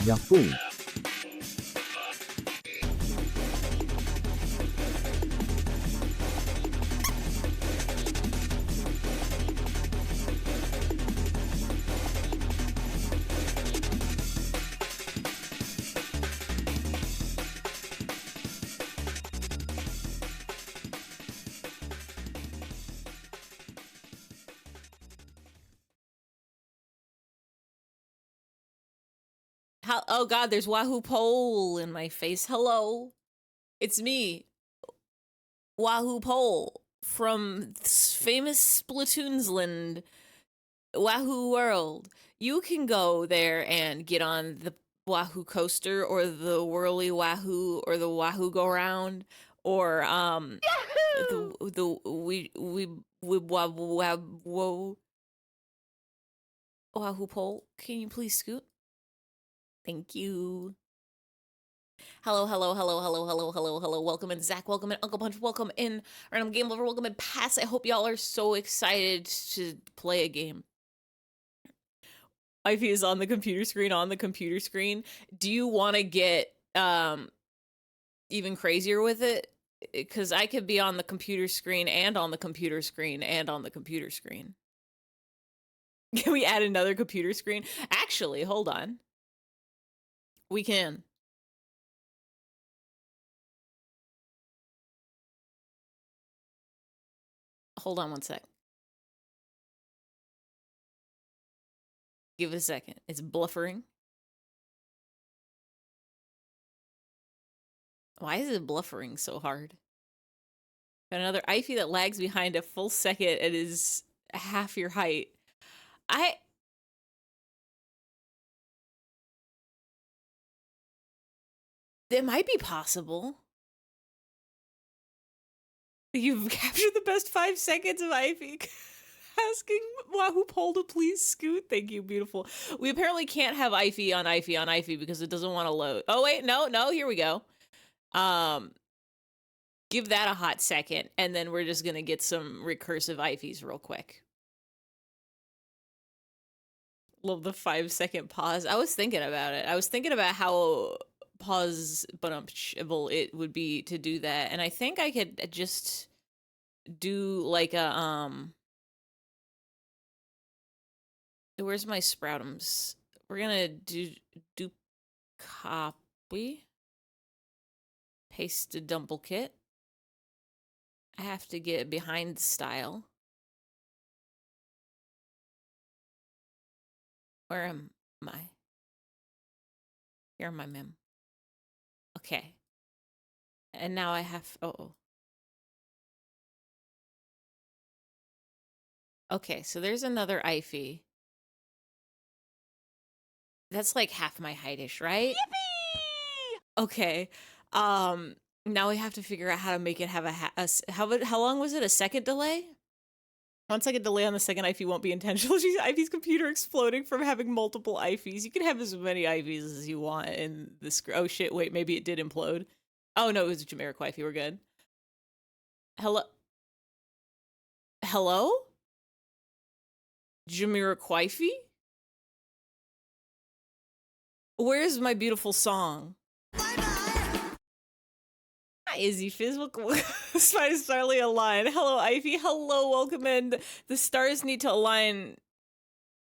Yahoo! Oh god, there's Wahoo Pole in my face. Hello. It's me, Wahoo Pole, from famous Splatoonsland, Wahoo World. You can go there and get on the Wahoo coaster or the Whirly Wahoo or the Wahoo go round or we whoa Wahoo Pole. Can you please scoot? Thank you. Hello, hello, hello, hello, hello, hello, hello. Welcome in, Zach. Welcome in, Uncle Punch. Welcome in, Random Game Lover. Welcome in, Pass. I hope y'all are so excited to play a game. Ivy is on the computer screen. Do you want to get even crazier with it? Because I could be on the computer screen and on the computer screen and on the computer screen. Can we add another computer screen? Actually, hold on. We can. Hold on one sec. Give it a second. It's bluffering. Why is it bluffering so hard? Got another Ivy that lags behind a full second and is half your height. It might be possible. You've captured the best 5 seconds of Ivy. Asking Wahoo Pole to please scoot. Thank you, beautiful. We apparently can't have Ivy on Ivy because it doesn't want to load. Oh wait, no, here we go. Give that a hot second, and then we're just gonna get some recursive Ivies real quick. Love the 5-second pause. I was thinking about it. I was thinking about how pause-able it would be to do that, and I think I could just do like a Where's my Sproutums? We're gonna do copy, paste a duplicate. I have to get behind the style. Where am I? Here am I, mem. Okay. And now I have, Okay, so there's another Ivy. That's like half my heightish, right? Yippee! Okay. Now we have to figure out how to make it have how long was it? A second delay? 1 second delay on the second Ivy won't be intentional. Ivy's computer exploding from having multiple Ivies. You can have as many Ivies as you want in this. Oh shit! Wait, maybe it did implode. Oh no, it was a Jamiroquai. We're good. Hello. Hello. Jamiroquai. Where's my beautiful song? Hi, Izzy Fizz. Welcome. Spiders finally align. Hello, Ivy. Hello, welcome in. The stars need to align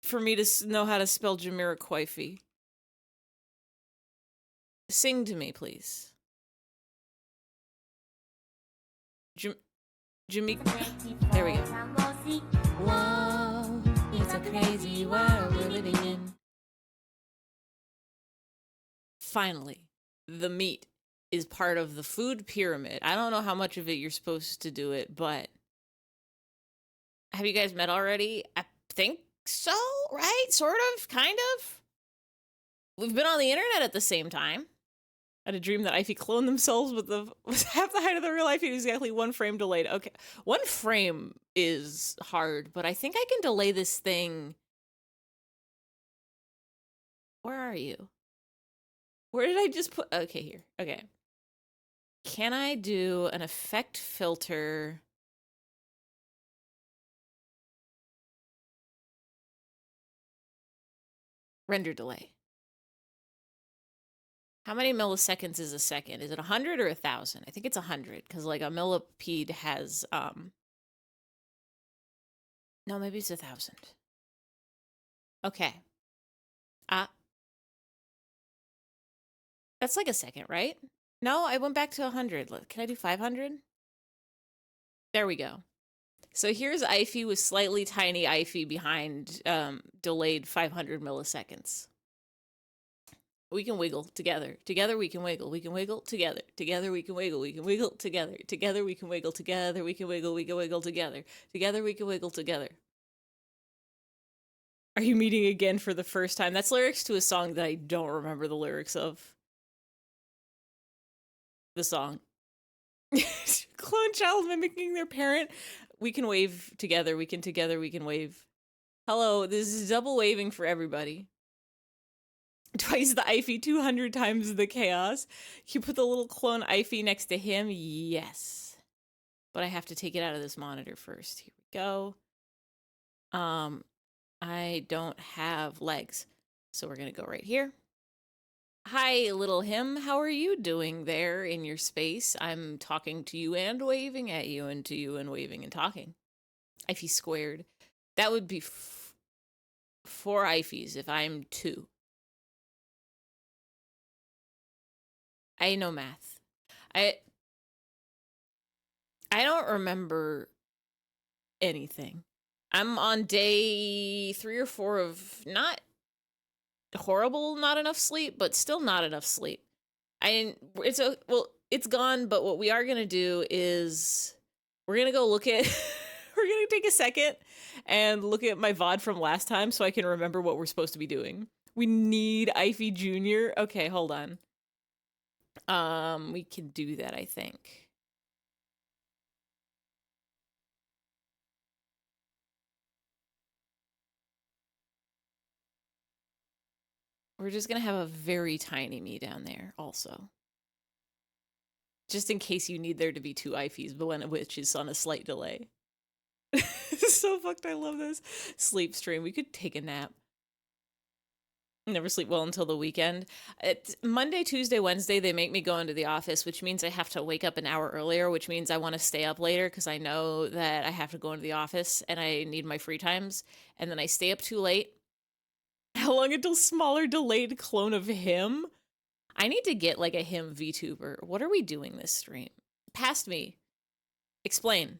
for me to know how to spell Jamiroquai. Sing to me, please. Jimmy. There we go. Whoa, it's a crazy world we're living in. Finally, the meat is part of the food pyramid. I don't know how much of it you're supposed to do it, but have you guys met already? I think so, right? Sort of, kind of. We've been on the internet at the same time. I had a dream that Ivy cloned themselves with half the height of the real Ivy, exactly 1 frame delayed. Okay, 1 frame is hard, but I think I can delay this thing. Where are you? Where did I just put? Okay, here. Okay. Can I do an effect filter? Render delay. How many milliseconds is a second? Is it 100 or 1,000? I think it's 100 because like a millipede has no, maybe it's 1,000. Okay. That's like a second, right? No, I went back to 100. Can I do 500? There we go. So here's Ify with slightly tiny Ify behind delayed 500 milliseconds. We can wiggle together. Together we can wiggle. We can wiggle together. Together we can wiggle. We can wiggle together. Together we can wiggle together. We can wiggle. We can wiggle together. Together we can wiggle together. Are you meeting again for the first time? That's lyrics to a song that I don't remember the lyrics of. The song. Clone child mimicking their parent. We can wave together. We can together. We can wave. Hello, this is double waving for everybody. Twice the Ify, 200 times the chaos. You put the little clone Ify next to him? Yes. But I have to take it out of this monitor first. Here we go. I don't have legs. So we're going to go right here. Hi, little him. How are you doing there in your space? I'm talking to you and waving at you and to you and waving and talking. Ify squared. That would be 4 Ifys if I'm 2. I know math. I don't remember anything. I'm on day 3 or 4 of not horrible, not enough sleep, but still not enough sleep. It's gone, but what we are gonna do is we're gonna go look at we're gonna take a second and look at my VOD from last time so I can remember what we're supposed to be doing. We need Ify Jr. Okay, hold on. We can do that, I think. We're just gonna have a very tiny me down there also. Just in case you need there to be 2 Ifys, but one of which is on a slight delay. This is so fucked, I love this. Sleep stream, we could take a nap. Never sleep well until the weekend. It's Monday, Tuesday, Wednesday, they make me go into the office, which means I have to wake up an hour earlier, which means I want to stay up later because I know that I have to go into the office and I need my free times. And then I stay up too late. How long until smaller delayed clone of him? I need to get like a him VTuber. What are we doing this stream? Past me. Explain.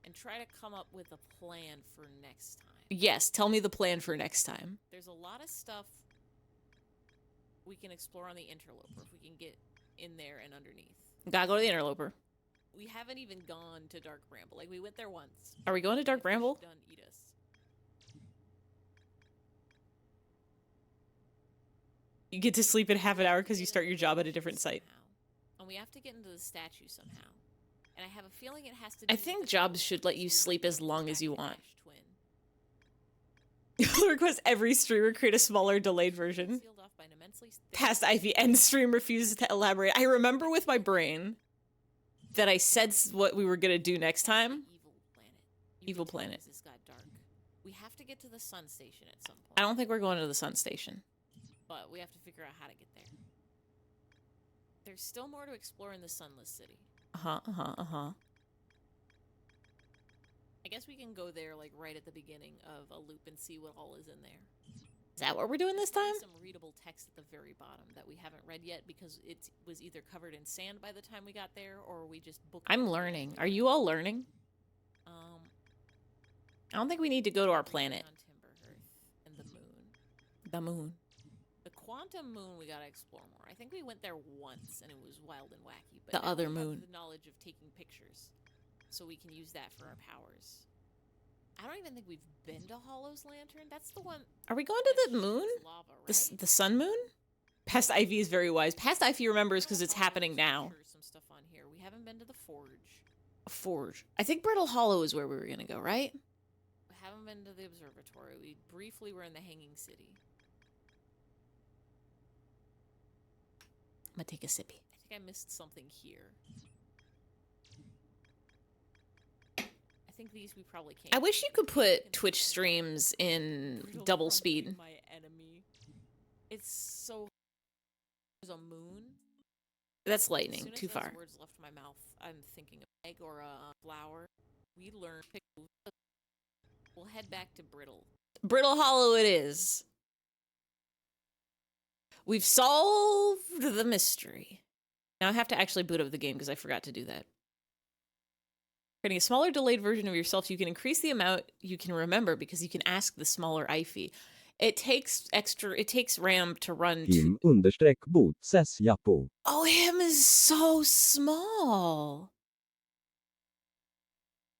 And try to come up with a plan for next time. Yes, tell me the plan for next time. There's a lot of stuff we can explore on the interloper if we can get in there and underneath. Gotta go to the interloper. We haven't even gone to Dark Bramble. Like, we went there once. Are we going to Dark Bramble? Done, eat us. You get to sleep in half an hour because you start your job at a different site. And we have to get into the statue somehow. And I have a feeling it has to do. I think jobs should let you sleep as long as you want. You'll request every streamer create a smaller delayed version. Past Ify and stream refuses to elaborate. I remember with my brain that I said what we were gonna do next time. Evil planet. We have to get to the sun station at some point. I don't think we're going to the sun station. But we have to figure out how to get there. There's still more to explore in the Sunless City. I guess we can go there, like, right at the beginning of a loop and see what all is in there. Is that what we're doing this time? Some readable text at the very bottom that we haven't read yet because it was either covered in sand by the time we got there or we just booked it. I'm learning. Are you all learning? I don't think we need to go to our planet. On Timber Earth and the moon. The moon. Quantum moon we gotta explore more. I think we went there once and it was wild and wacky. But the other moon. The knowledge of taking pictures, so we can use that for our powers. I don't even think we've been to Hollow's Lantern. That's the one. Are we going to the moon? Lava, right? The sun moon? Past Ify is very wise. Past Ify remembers because it's happening now. Some stuff on here. We haven't been to the forge. A forge. I think Brittle Hollow is where we were gonna go, right? We haven't been to the observatory. We briefly were in the Hanging City. I'm gonna take a sippy. I think I missed something here. I think these we probably can't. I wish you could put Twitch streams in double speed. My enemy. It's so... There's a moon. That's lightning. Too far. As soon as those words left my mouth, I'm thinking of egg or a flower. We learned... We'll head back to Brittle. Brittle Hollow it is. We've solved the mystery. Now I have to actually boot up the game because I forgot to do that. Creating a smaller delayed version of yourself, you can increase the amount you can remember because you can ask the smaller IFI. It takes RAM to run Him understreck boot ses japo. Oh, him is so small.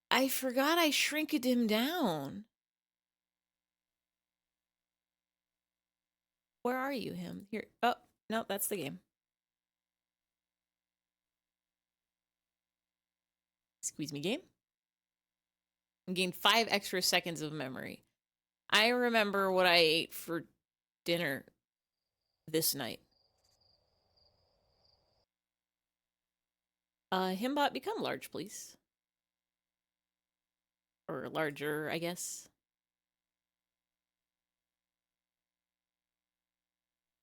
I forgot I shrinked him down. Where are you, him? Here. Oh, no, that's the game. Squeeze me game. Gained 5 extra seconds of memory. I remember what I ate for dinner this night. Himbot, become large, please. Or larger, I guess.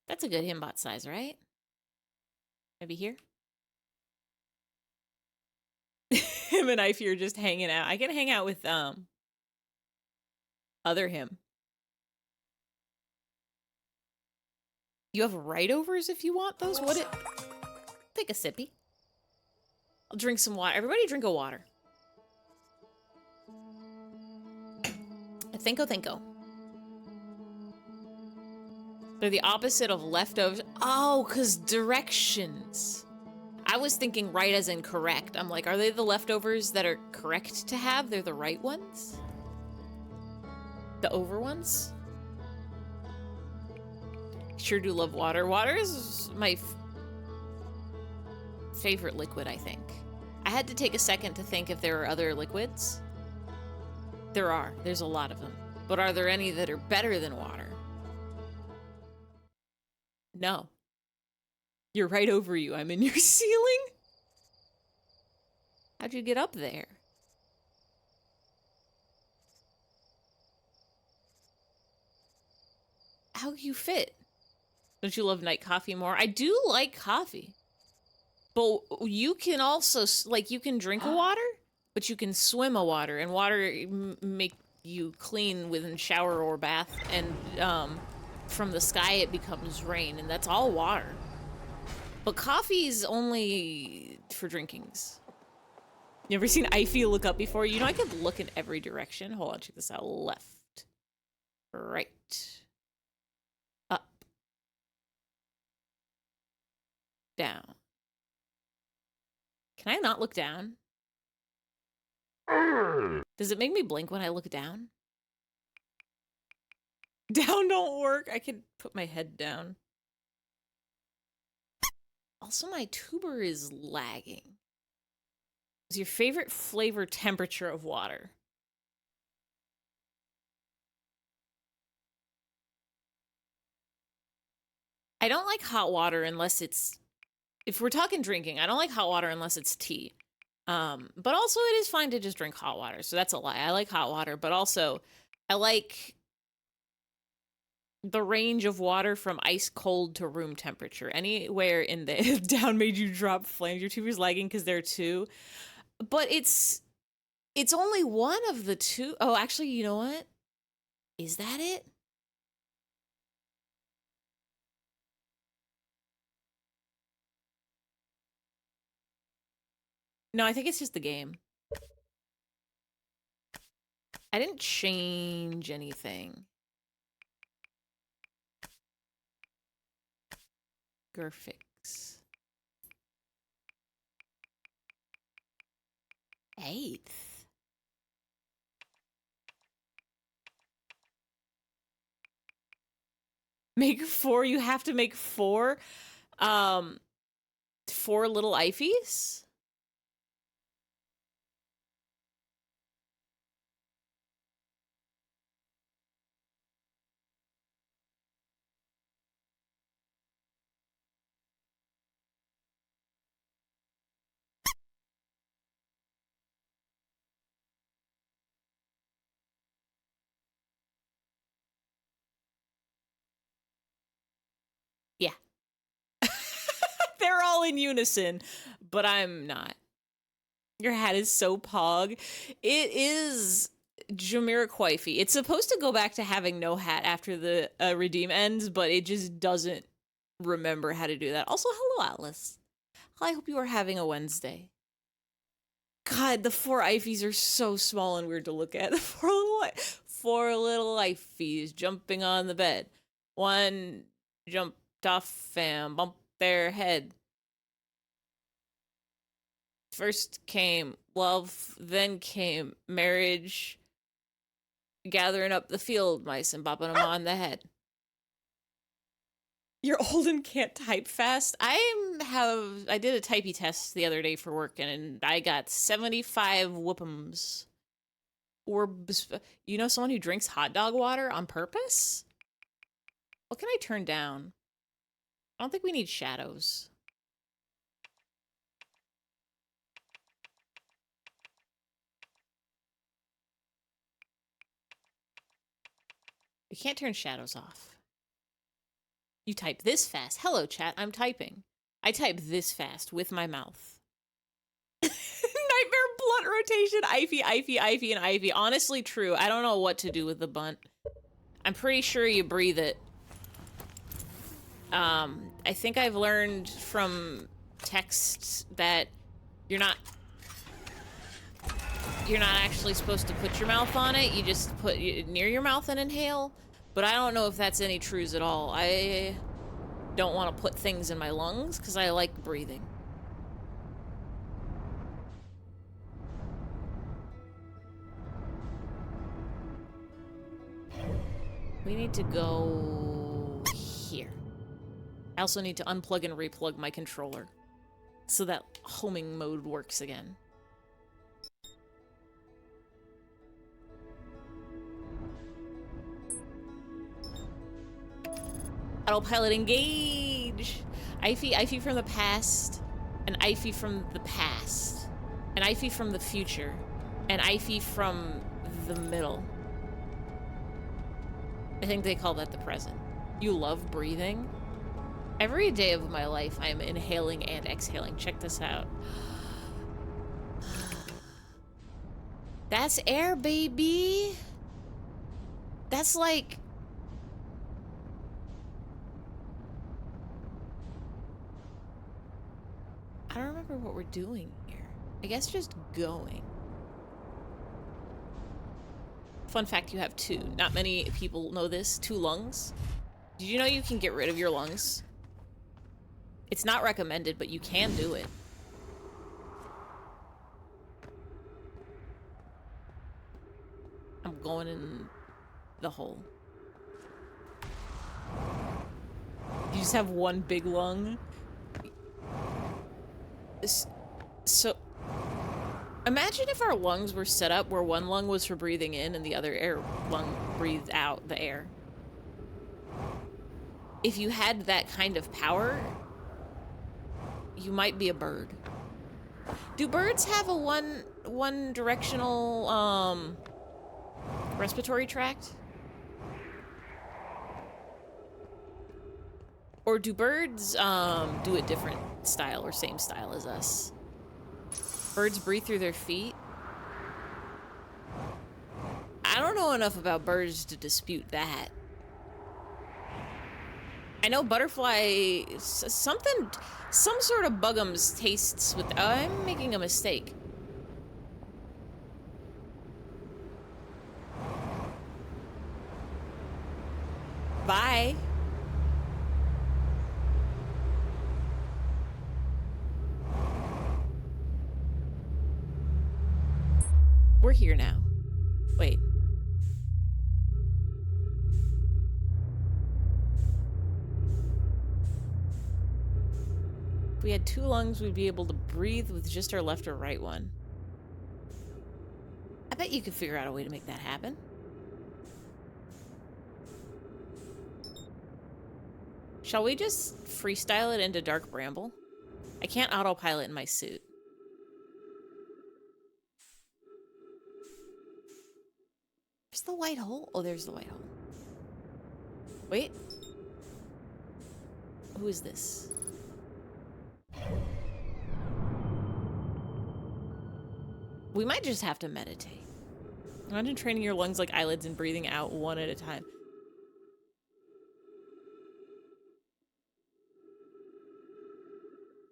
That's a good Himbot size, right? Maybe here? Him and Ify are just hanging out. I can hang out with, other him. You have right-overs if you want those? What it... Take a sippy. I'll drink some water. Everybody drink a water. Thinko. They're the opposite of leftovers. Oh, because directions. I was thinking right as in correct. I'm like, are they the leftovers that are correct to have? They're the right ones? The over ones? Sure do love water. Water is my favorite liquid, I think. I had to take a second to think if there are other liquids. There are. There's a lot of them. But are there any that are better than water? No. You're right over you. I'm in your ceiling? How'd you get up there? How you fit? Don't you love night coffee more? I do like coffee. But you can also, like, you can drink a water, but you can swim a water, and water make you clean within shower or bath, and from the sky it becomes rain, and that's all water. But coffee's only for drinkings. You ever seen Ify look up before? You know I could look in every direction. Hold on, check this out. Left. Right. Up. Down. Can I not look down? Does it make me blink when I look down? Down don't work. I can put my head down. Also, my tuber is lagging. What's your favorite flavor temperature of water? I don't like hot water unless it's... If we're talking drinking, I don't like hot water unless it's tea. But also it is fine to just drink hot water, so that's a lie. I like hot water, but also I like the range of water from ice cold to room temperature. Anywhere in the down made you drop flames. Your tuber's lagging because there are 2. But it's only one of the 2. Oh, actually, you know what? Is that it? No, I think it's just the game. I didn't change anything. Graphics. 8th. Make 4. You have to make 4. 4 little Ifys? They're all in unison, but I'm not. Your hat is so pog. It is Jamiroquai-y. It's supposed to go back to having no hat after the redeem ends, but it just doesn't remember how to do that. Also, hello, Atlas. I hope you are having a Wednesday. God, the 4 Ifeys are so small and weird to look at. The 4 little Ifeys jumping on the bed. One jumped off and bumped their head. First came love, then came marriage, gathering up the field mice and bopping them on the head. You're old and can't type fast. I did a typey test the other day for work, and I got 75 whoopums. Or, you know someone who drinks hot dog water on purpose? What can I turn down? I don't think we need shadows. We can't turn shadows off. You type this fast. Hello, chat. I'm typing. I type this fast with my mouth. Nightmare blunt rotation. Ifey, and Ivy. Honestly, true. I don't know what to do with the bunt. I'm pretty sure you breathe it. I think I've learned from texts that you're not actually supposed to put your mouth on it. You just put it near your mouth and inhale. But I don't know if that's any truths at all. I don't want to put things in my lungs because I like breathing. We need to go here. I also need to unplug and replug my controller so that homing mode works again. Autopilot engage! Ifey from the past, an Ifey from the past, an Ifey from the future, an Ifey from the middle. I think they call that the present. You love breathing? Every day of my life, I'm inhaling and exhaling. Check this out. That's air, baby! That's like... I don't remember what we're doing here. I guess just going. Fun fact, you have 2. Not many people know this. 2 lungs. Did you know you can get rid of your lungs? It's not recommended, but you can do it. I'm going in the hole. You just have one big lung? So, imagine if our lungs were set up where one lung was for breathing in and the other lung breathed out the air. If you had that kind of power, you might be a bird. Do birds have a one directional respiratory tract? Or do birds do a different style or same style as us? Birds breathe through their feet? I don't know enough about birds to dispute that. I know butterfly, some sort of bugums tastes with, I'm making a mistake. Bye. We're here now. Wait. If we had 2 lungs, we'd be able to breathe with just our left or right one. I bet you could figure out a way to make that happen. Shall we just freestyle it into Dark Bramble? I can't autopilot in my suit. Where's the white hole? Oh, there's the white hole. Wait. Who is this? We might just have to meditate. Imagine training your lungs like eyelids and breathing out one at a time.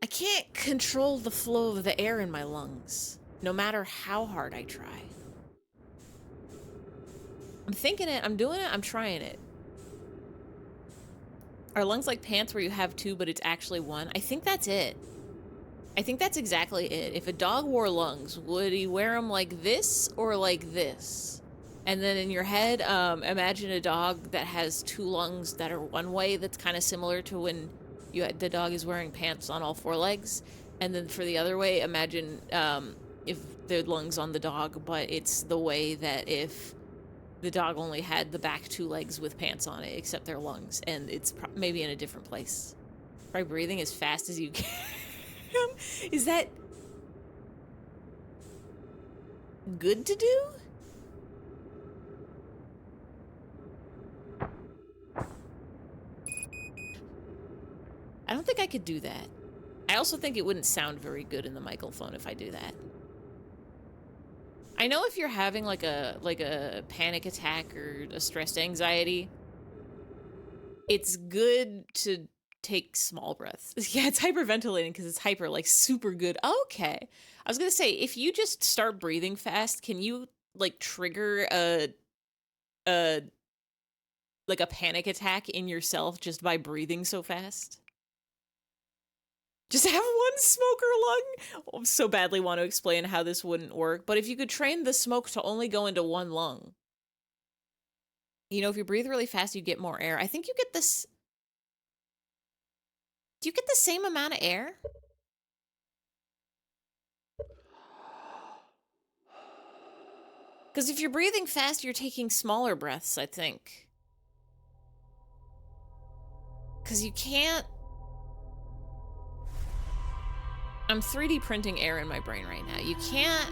I can't control the flow of the air in my lungs, no matter how hard I try. I'm thinking it, I'm doing it, I'm trying it. Are lungs like pants where you have two, but it's actually one? I think that's it. I think that's exactly it. If a dog wore lungs, would he wear them like this or like this? And then in your head, imagine a dog that has two lungs that are one way, that's kind of similar to when the dog is wearing pants on all four legs. And then for the other way, imagine if the lungs on the dog, but it's the way that if the dog only had the back two legs with pants on it, except their lungs, and it's maybe in a different place. Try breathing as fast as you can. Is that good to do? I don't think I could do that. I also think it wouldn't sound very good in the microphone if I do that. I know if you're having like a panic attack or a stressed anxiety, it's good to take small breaths. Yeah, it's hyperventilating because it's hyper, like super good. Okay. I was gonna say, if you just start breathing fast, can you like trigger like a panic attack in yourself just by breathing so fast? Just have one smoker lung? I so badly want to explain how this wouldn't work, but if you could train the smoke to only go into one lung. You know, if you breathe really fast, you get more air. I think you get this... Do you get the same amount of air? Because if you're breathing fast, you're taking smaller breaths, I think. Because you can't... I'm 3D printing air in my brain right now. You can't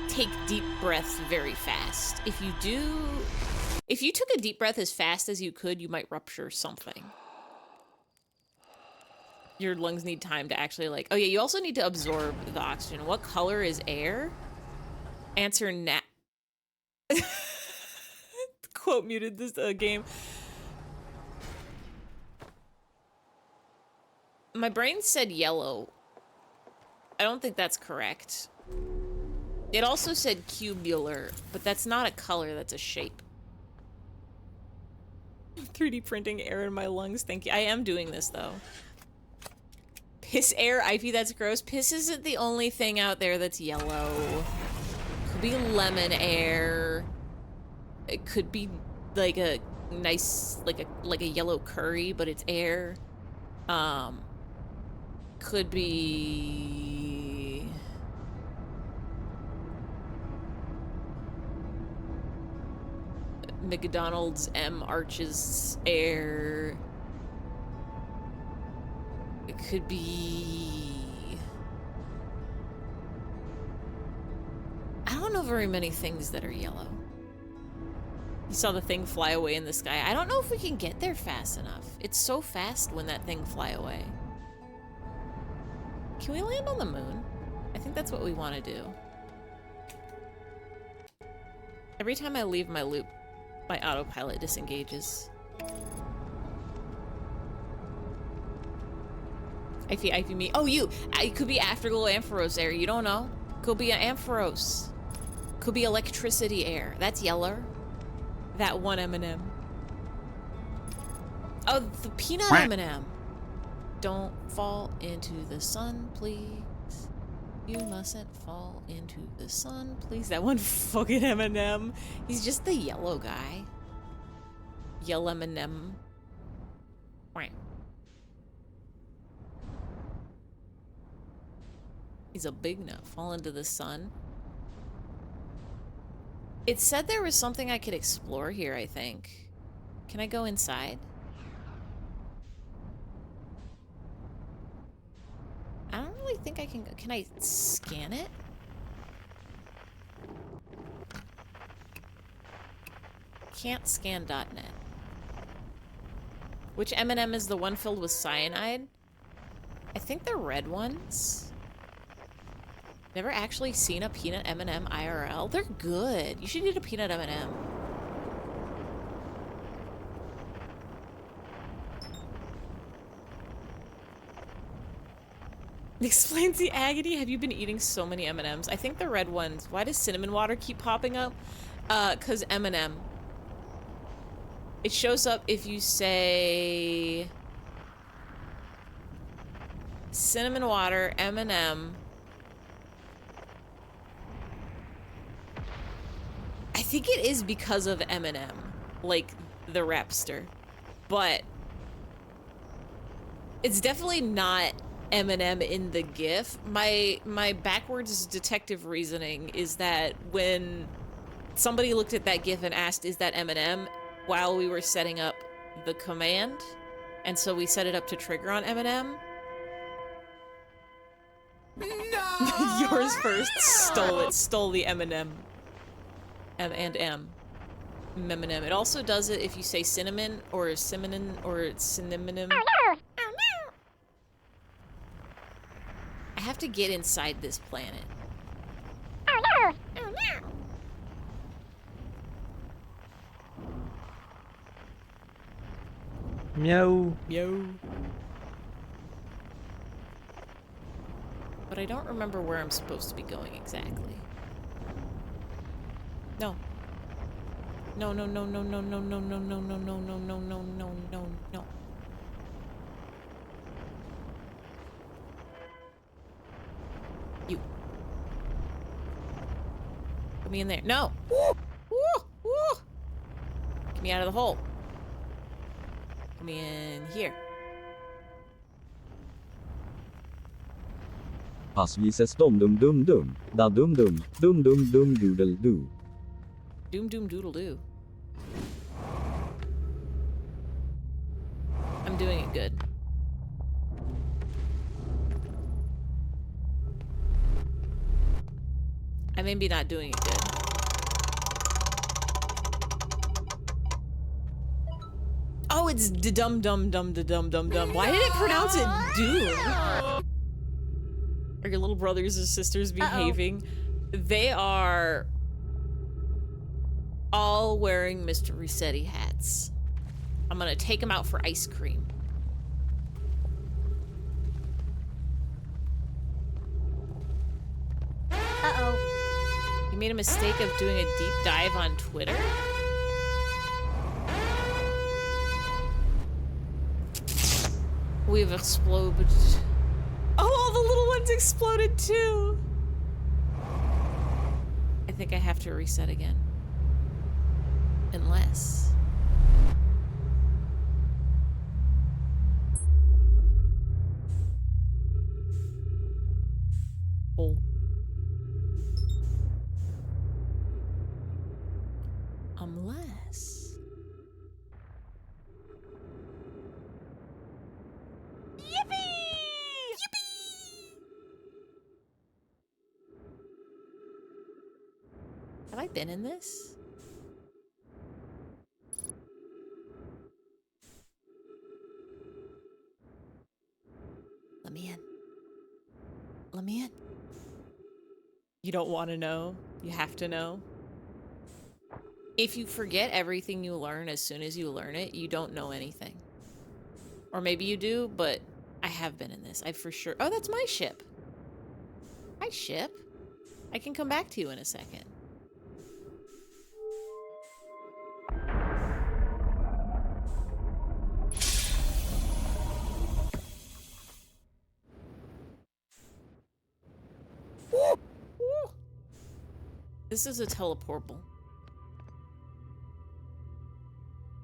take deep breaths very fast. If you do... If you took a deep breath as fast as you could, you might rupture something. Your lungs need time to actually like... Oh yeah, you also need to absorb the oxygen. What color is air? Answer nat... Quote muted this game. My brain said yellow. I don't think that's correct. It also said cubular, but that's not a color, that's a shape. 3D printing air in my lungs, thank you. I am doing this, though. Piss air, Ivy, that's gross. Piss isn't the only thing out there that's yellow. Could be lemon air. It could be like a nice, like a yellow curry, but it's air. Could be... McDonald's M Arches air. It could be... I don't know very many things that are yellow. You saw the thing fly away in the sky. I don't know if we can get there fast enough. It's so fast when that thing fly away. Can we land on the moon? I think that's what we want to do. Every time I leave my loop, my autopilot disengages. Ify me. Oh, you! It could be Afterglow Ampharos air. You don't know. Could be an Ampharos. Could be electricity air. That's yellow. That one M&M. Oh, the peanut M&M. Don't fall into the sun, please. You mustn't fall into the sun, please. That one fucking M&M. He's just the yellow guy. Yellow M&M. He's a big nut. Fall into the sun. It said there was something I could explore here, I think. Can I go inside? I don't really think I can go. Can I scan it? Can't scan.net. Which M&M is the one filled with cyanide? I think they're red ones. Never actually seen a peanut M&M IRL? They're good. You should eat a peanut M&M. Explains the agony. Have you been eating so many M&Ms? I think the red ones. Why does cinnamon water keep popping up? 'Cause M&M. It shows up if you say cinnamon water, M&M. I think it is because of M&M, like the rapster, but it's definitely not M&M in the GIF. My backwards detective reasoning is that when somebody looked at that GIF and asked, "Is that M&M?" while we were setting up the command, and so we set it up to trigger on M&M. No! Yours first. Stole the M&M. M and M. M&M. It also does it if you say cinnamon or cinnamon or cinnamon. I have to get inside this planet. Meow. Yo. But I don't remember where I'm supposed to be going exactly. No. No, no, no, no, no, no, no, no, no, no, no, no, no, no, no, no, no. You. Put me in there. No! Woo! Woo! Woo! Get me out of the hole. Put me in here. Passvises dum dum dum dum. Da dum dum. Dum dum dum doodle doo. Doom doom doodle doo. I'm doing it good. I may be not doing it good. Oh, it's dum dum dum dum dum dum. Why did it pronounce it doom? Are your little brothers and sisters behaving? They are all wearing Mr. Resetti hats. I'm gonna take them out for ice cream. You made a mistake of doing a deep dive on Twitter? We've exploded. Oh, all the little ones exploded too! I think I have to reset again. Unless... Oh. Unless... Yippee! Yippee! Have I been in this? Let me in. Let me in. You don't want to know. You have to know. If you forget everything you learn as soon as you learn it, you don't know anything. Or maybe you do, but I have been in this. I for sure... Oh, that's my ship. Hi, ship. I can come back to you in a second. This is a teleportable.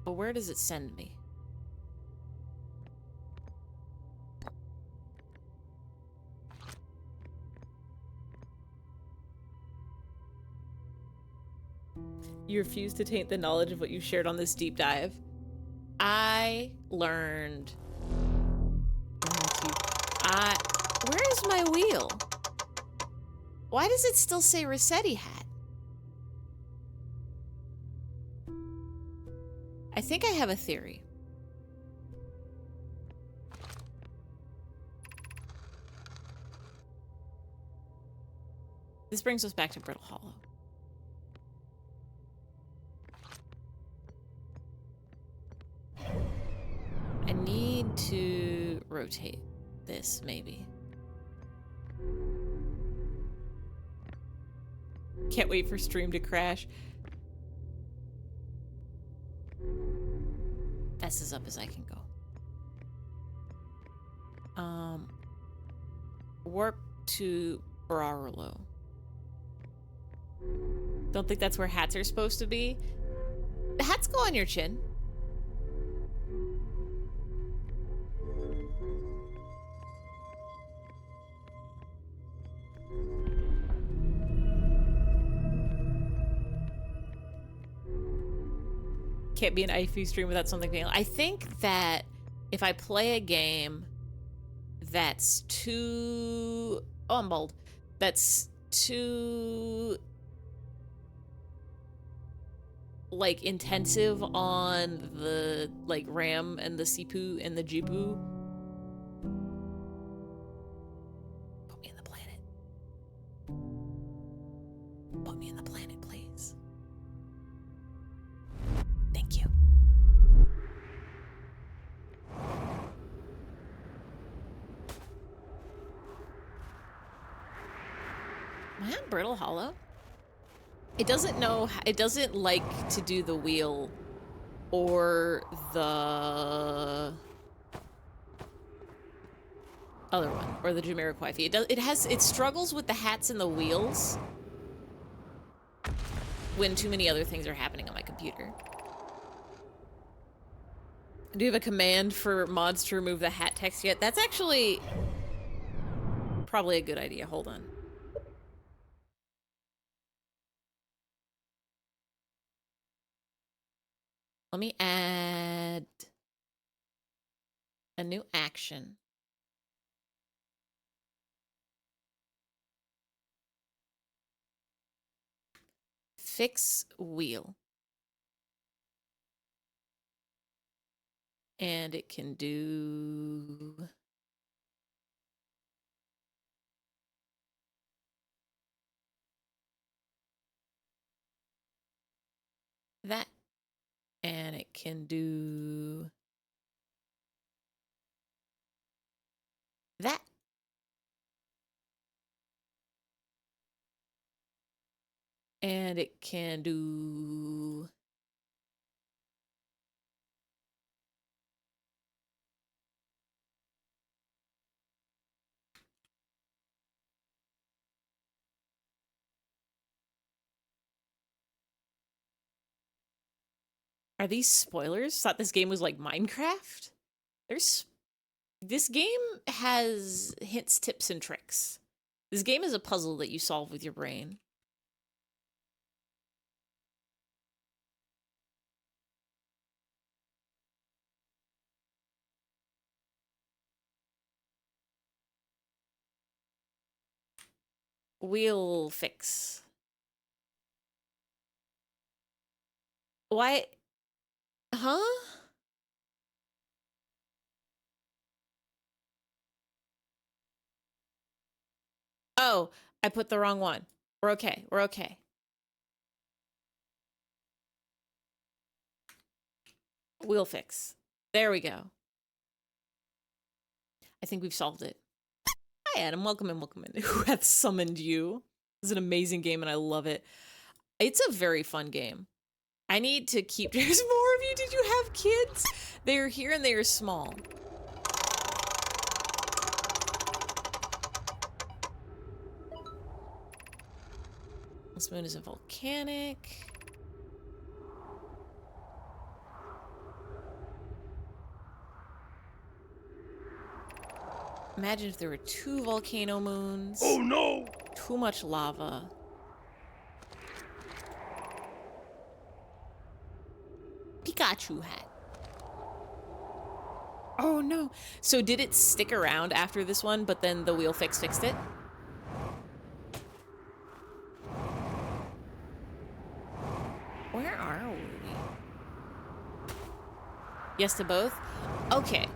But where does it send me? You refuse to taint the knowledge of what you shared on this deep dive. I learned... Where is my wheel? Why does it still say Resetti hat? I think I have a theory. This brings us back to Brittle Hollow. I need to rotate this, maybe. Can't wait for stream to crash. That's as up as I can go. Warp to Brarlo. Don't think that's where hats are supposed to be. The hats go on your chin. Can't be an IFU stream without something being. I think that if I play a game that's too... Oh, I'm bold. That's too... like, intensive on the, like, RAM and the CPU and the GPU. Put me in the planet. Put me in the planet, please. Thank you. Am I on Brittle Hollow? It doesn't know, it doesn't like to do the wheel or the other one, or the Jamiroquai fee. It struggles with the hats and the wheels when too many other things are happening on my computer. Do you have a command for mods to remove the hat text yet? That's actually probably a good idea. Hold on. Let me add a new action. Fix wheel. And it can do... that. And it can do... that. And it can do... Are these spoilers? Thought this game was like Minecraft? This game has hints, tips, and tricks. This game is a puzzle that you solve with your brain. Wheel fix. Why? Huh? Oh, I put the wrong one. We're okay. We're okay. Wheel fix. There we go. I think we've solved it. Hi, Adam. Welcome in, welcome in. Who hath summoned you? This is an amazing game, and I love it. It's a very fun game. I need to keep... There's more of you. Did you have kids? They are here, and they are small. This moon isn't volcanic. Imagine if there were 2 volcano moons. Oh no! Too much lava. Pikachu hat. Oh no. So did it stick around after this one, but then the wheel fixed it? Where are we? Yes to both? Okay.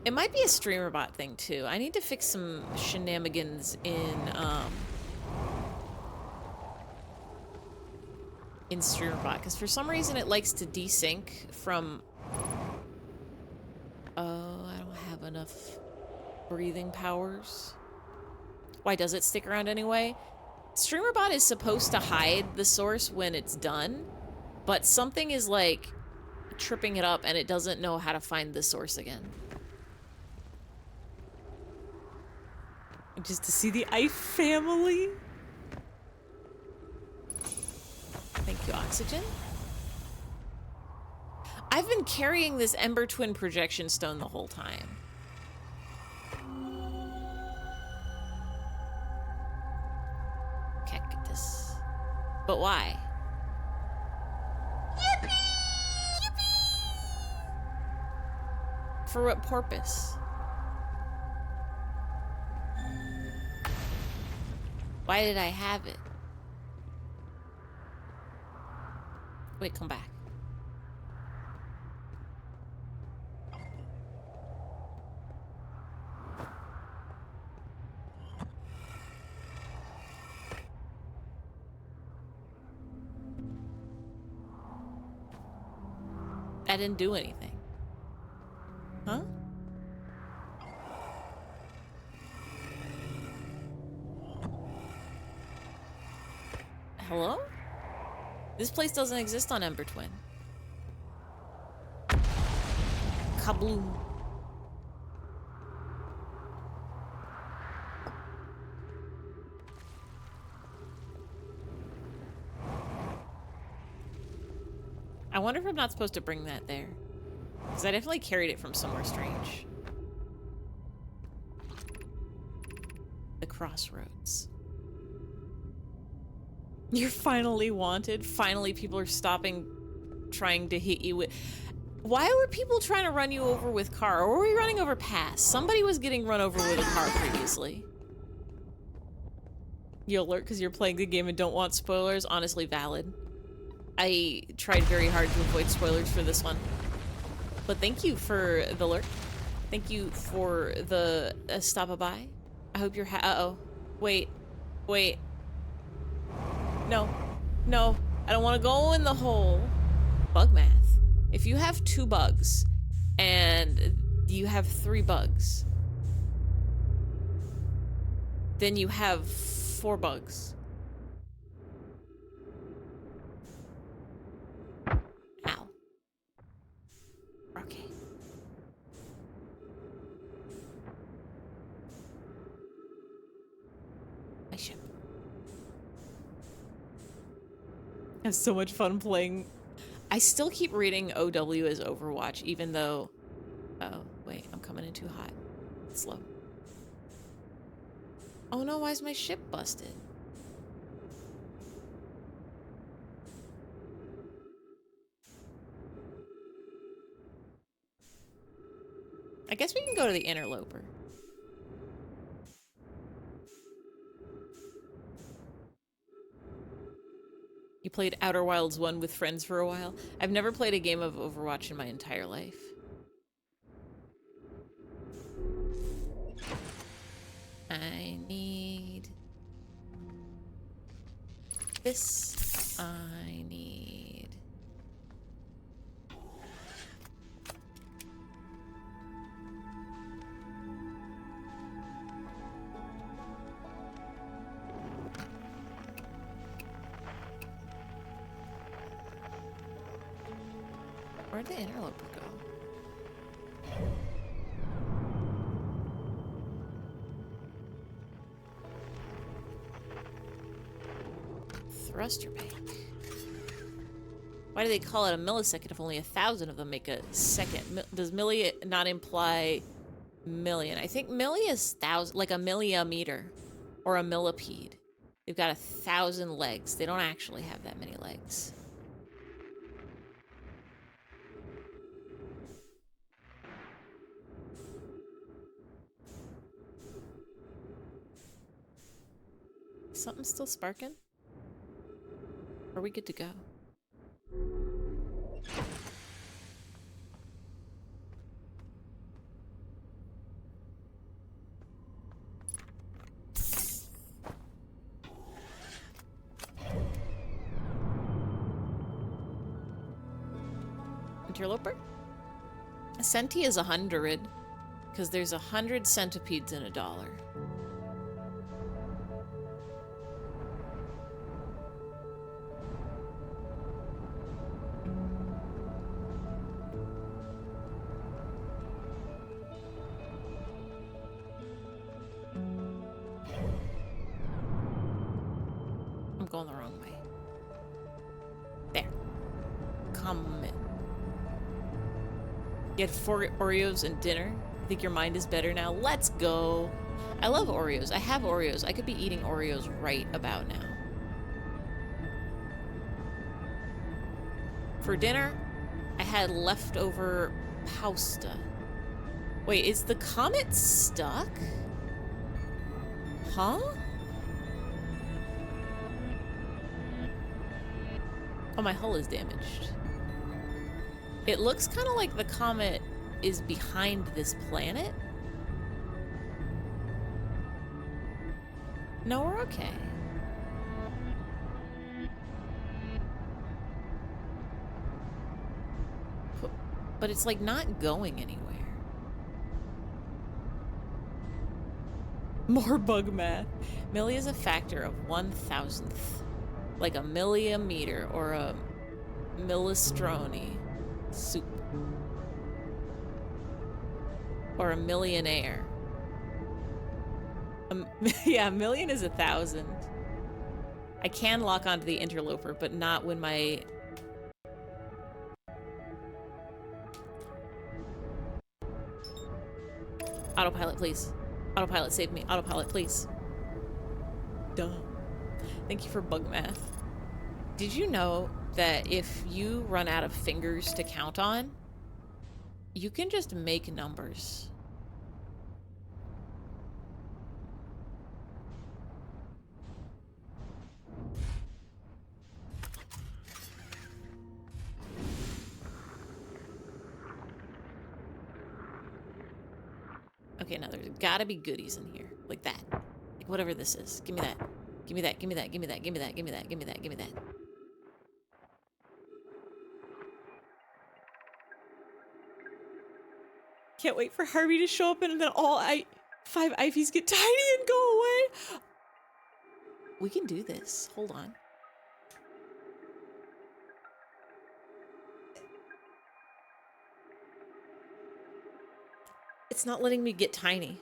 It might be a streamer bot thing too. I need to fix some shenanigans in streamer bot because for some reason it likes to desync from. Oh, I don't have enough breathing powers. Why does it stick around anyway? StreamerBot is supposed to hide the source when it's done, but something is like tripping it up and it doesn't know how to find the source again. Just to see the Ife family. Thank you, Oxygen. I've been carrying this Ember Twin projection stone the whole time. Cactus. But why? Yippee! Yippee! For what purpose? Why did I have it? Wait, come back. I didn't do anything. Huh? Hello? This place doesn't exist on Ember Twin. Kabloom. I wonder if I'm not supposed to bring that there. Because I definitely carried it from somewhere strange. The crossroads. You're finally wanted. Finally people are stopping trying to hit you with... Why were people trying to run you over with car? Or were we running over past? Somebody was getting run over with a car previously. You alert because you're playing the game and don't want spoilers. Honestly, valid. I tried very hard to avoid spoilers for this one. But thank you for the alert. Thank you for the stop-a-by. I hope you're uh-oh. Wait. Wait. No. No. I don't want to go in the hole. Bug math. If you have 2 bugs and you have 3 bugs, then you have 4 bugs. Ow. Okay. My ship. I have so much fun playing. I still keep reading OW as Overwatch, even though... Oh, wait, I'm coming in too hot. It's slow. Oh no, why is my ship busted? I guess we can go to the Interloper. You played Outer Wilds 1 with friends for a while? I've never played a game of Overwatch in my entire life. I need... this. I need... Where'd the Interloper go? Thruster bank. Why do they call it a millisecond if only 1,000 of them make a second? Does milli not imply million? I think milli is 1,000, like a millimeter or a millipede. They've got 1,000 legs. They don't actually have that many legs. Something's still sparking? Are we good to go? interloper. A centi is 100, because there's 100 centipedes in $1. I'm going the wrong way. There. Comet. You had 4 Oreos and dinner? I think your mind is better now. Let's go. I love Oreos. I have Oreos. I could be eating Oreos right about now. For dinner, I had leftover pasta. Wait, is the comet stuck? Huh? Oh, my hull is damaged. It looks kind of like the comet is behind this planet. No, we're okay. But it's like not going anywhere. More bug math. Milli is a factor of 1,000th. Like a millimeter or a millistroni soup. Or a millionaire. Yeah, a million is 1,000. I can lock onto the interloper, but not when my... Autopilot, please. Autopilot, save me. Autopilot, please. Duh. Thank you for bug math. Did you know that if you run out of fingers to count on, you can just make numbers? Okay, now there's gotta be goodies in here. Like that. Like whatever this is. Give me that. Give me that, give me that, give me that, give me that, give me that, give me that, give me that. Can't wait for Harvey to show up and then all 5 Ivies get tiny and go away. We can do this. Hold on. It's not letting me get tiny.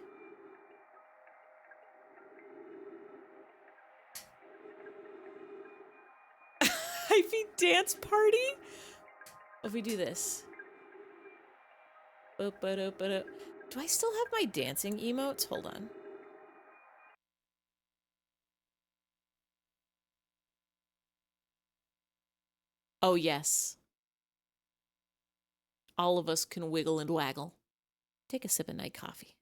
Ivy dance party? If we do this. Do I still have my dancing emotes? Hold on. Oh, yes. All of us can wiggle and waggle. Take a sip of night coffee.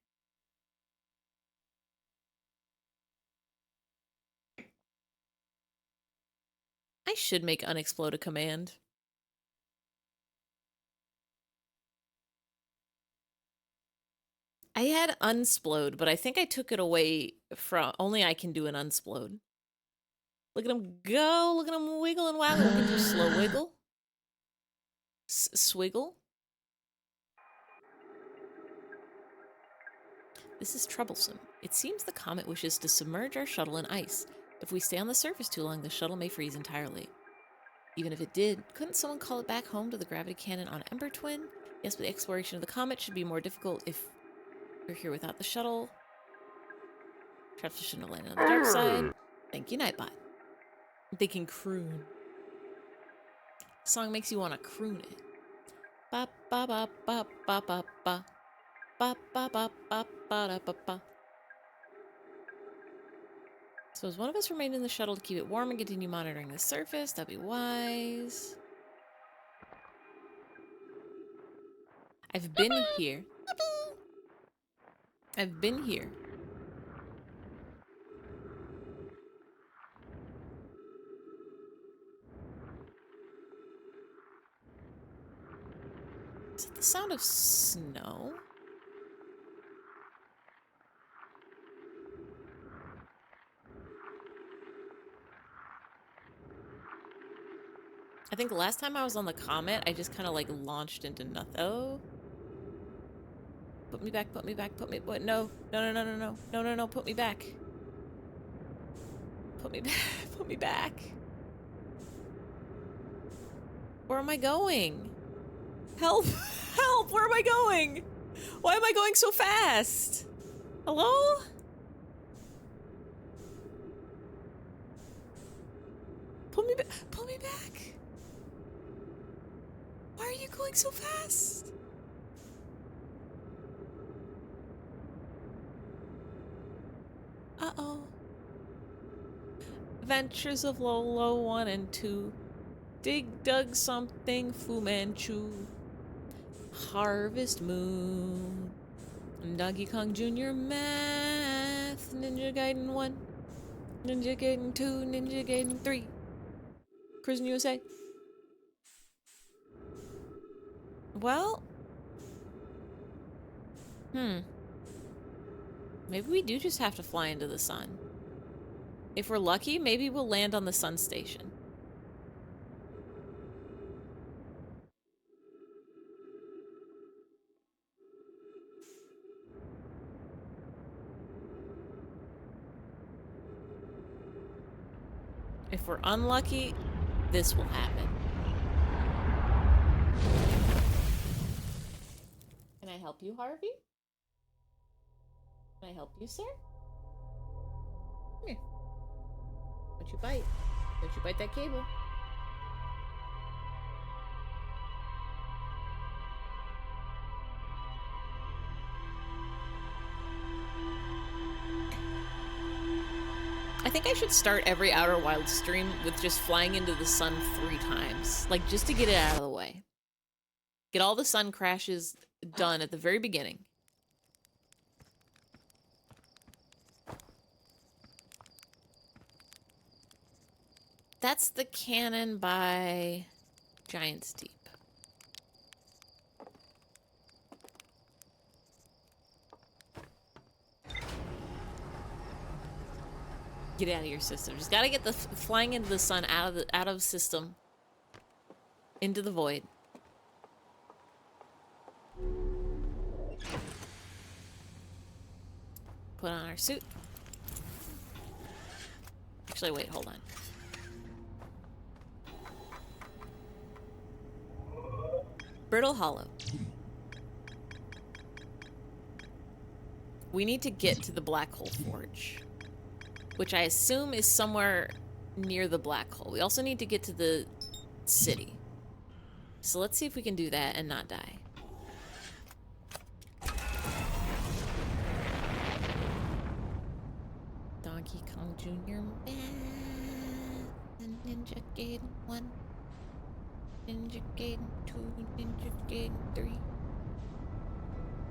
I should make unexplode a command. I had unsplode, but I think I took it away from... Only I can do an unsplode. Look at him go. Look at him wiggle and waggle. We can do slow wiggle. Swiggle. This is troublesome. It seems the comet wishes to submerge our shuttle in ice. If we stay on the surface too long, the shuttle may freeze entirely. Even if it did, couldn't someone call it back home to the gravity cannon on Ember Twin? Yes, but the exploration of the comet should be more difficult if we're here without the shuttle. Perhaps we shouldn't have landed on the dark side. Thank you, Nightbot. They can croon. The song makes you want to croon it. Ba ba ba ba ba ba ba. Ba ba ba ba ba da ba ba. So as one of us remained in the shuttle to keep it warm and continue monitoring the surface, that'd be wise. I've been here. I've been here. Is it the sound of snow? I think last time I was on the comet, I just kind of like launched into nothing. Oh. Put me back, put me back, put me... What? No. No, no, no, no, no. No, no, no, put me back. Put me back. Put me back. Where am I going? Help! Help! Where am I going? Why am I going so fast? Hello? Pull me back. Pull me back. Why are you going so fast? Uh-oh. Adventures of Lolo 1 and 2. Dig Dug something Fu Manchu. Harvest Moon. Donkey Kong Jr. Math. Ninja Gaiden 1. Ninja Gaiden 2. Ninja Gaiden 3. Cruising USA. Well. Maybe we do just have to fly into the sun. If we're lucky, maybe we'll land on the sun station. If we're unlucky, this will happen. Can I help you, Harvey? Can I help you, sir? Come here. Don't you bite. Don't you bite that cable. I think I should start every Outer Wilds stream with just flying into the sun 3 times. Like, just to get it out of the way. Get all the sun crashes done at the very beginning. That's the cannon by Giant's Deep. Get out of your system. Just gotta get the flying into the sun out of system. Into the void. Put on our suit. Actually, wait, hold on. Brittle Hollow. We need to get to the Black Hole Forge, which I assume is somewhere near the black hole. We also need to get to the city. So let's see if we can do that and not die. Donkey Kong Jr. and Ninja Gaiden 1. Ninja Gaiden 2, Ninja Gaiden 3.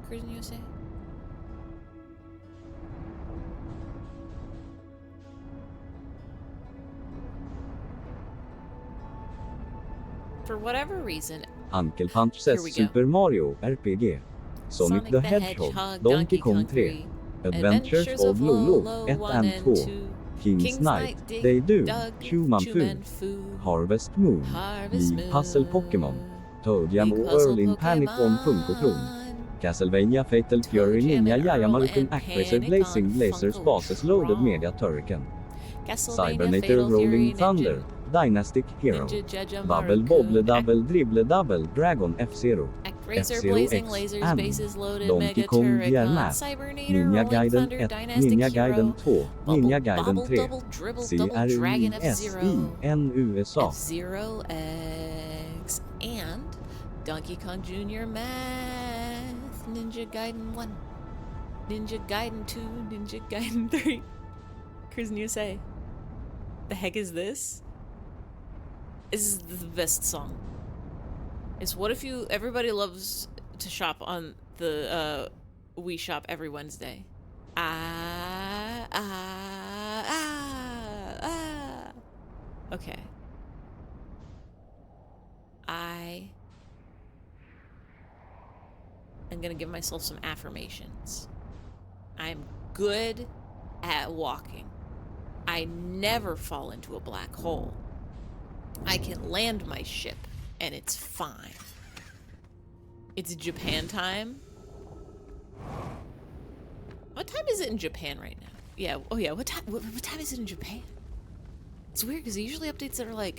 Cruising USA. For whatever reason, Uncle Punch says Super Mario RPG. Sonic the Hedgehog, Donkey Kong 3. Adventures of Lolo 1 and 2. King's Knight, They Do, Human Fu, Harvest Moon, Lee Puzzle Pokémon, Toadjam och Earlin Panic on Funkotron, Castlevania Fatal Fury Ninja Jaya Marukum Actracer Blazing Lasers Bases Loaded Media Turrican, Cybernator Rolling Thunder, Dynastic Hero, Bubble Bobble Double Dribble Double Dragon F-Zero, F-Zero X and Donkey Kong Gear Math, Ninja Gaiden 1, Ninja Gaiden 2, Ninja Gaiden 3, CRISIN USA, F-Zero X, and Donkey Kong Jr. Math, Ninja Gaiden 1, Ninja Gaiden 2, Ninja Gaiden 3, Cruising USA. The heck is this? This is the best song. It's what if you... Everybody loves to shop on the Wii Shop every Wednesday. Okay. I am gonna give myself some affirmations. I'm good at walking. I never fall into a black hole. I can land my ship, and it's fine. It's Japan time. What time is it in Japan right now? Yeah, oh yeah, what time is it in Japan? It's weird, because usually updates that are like,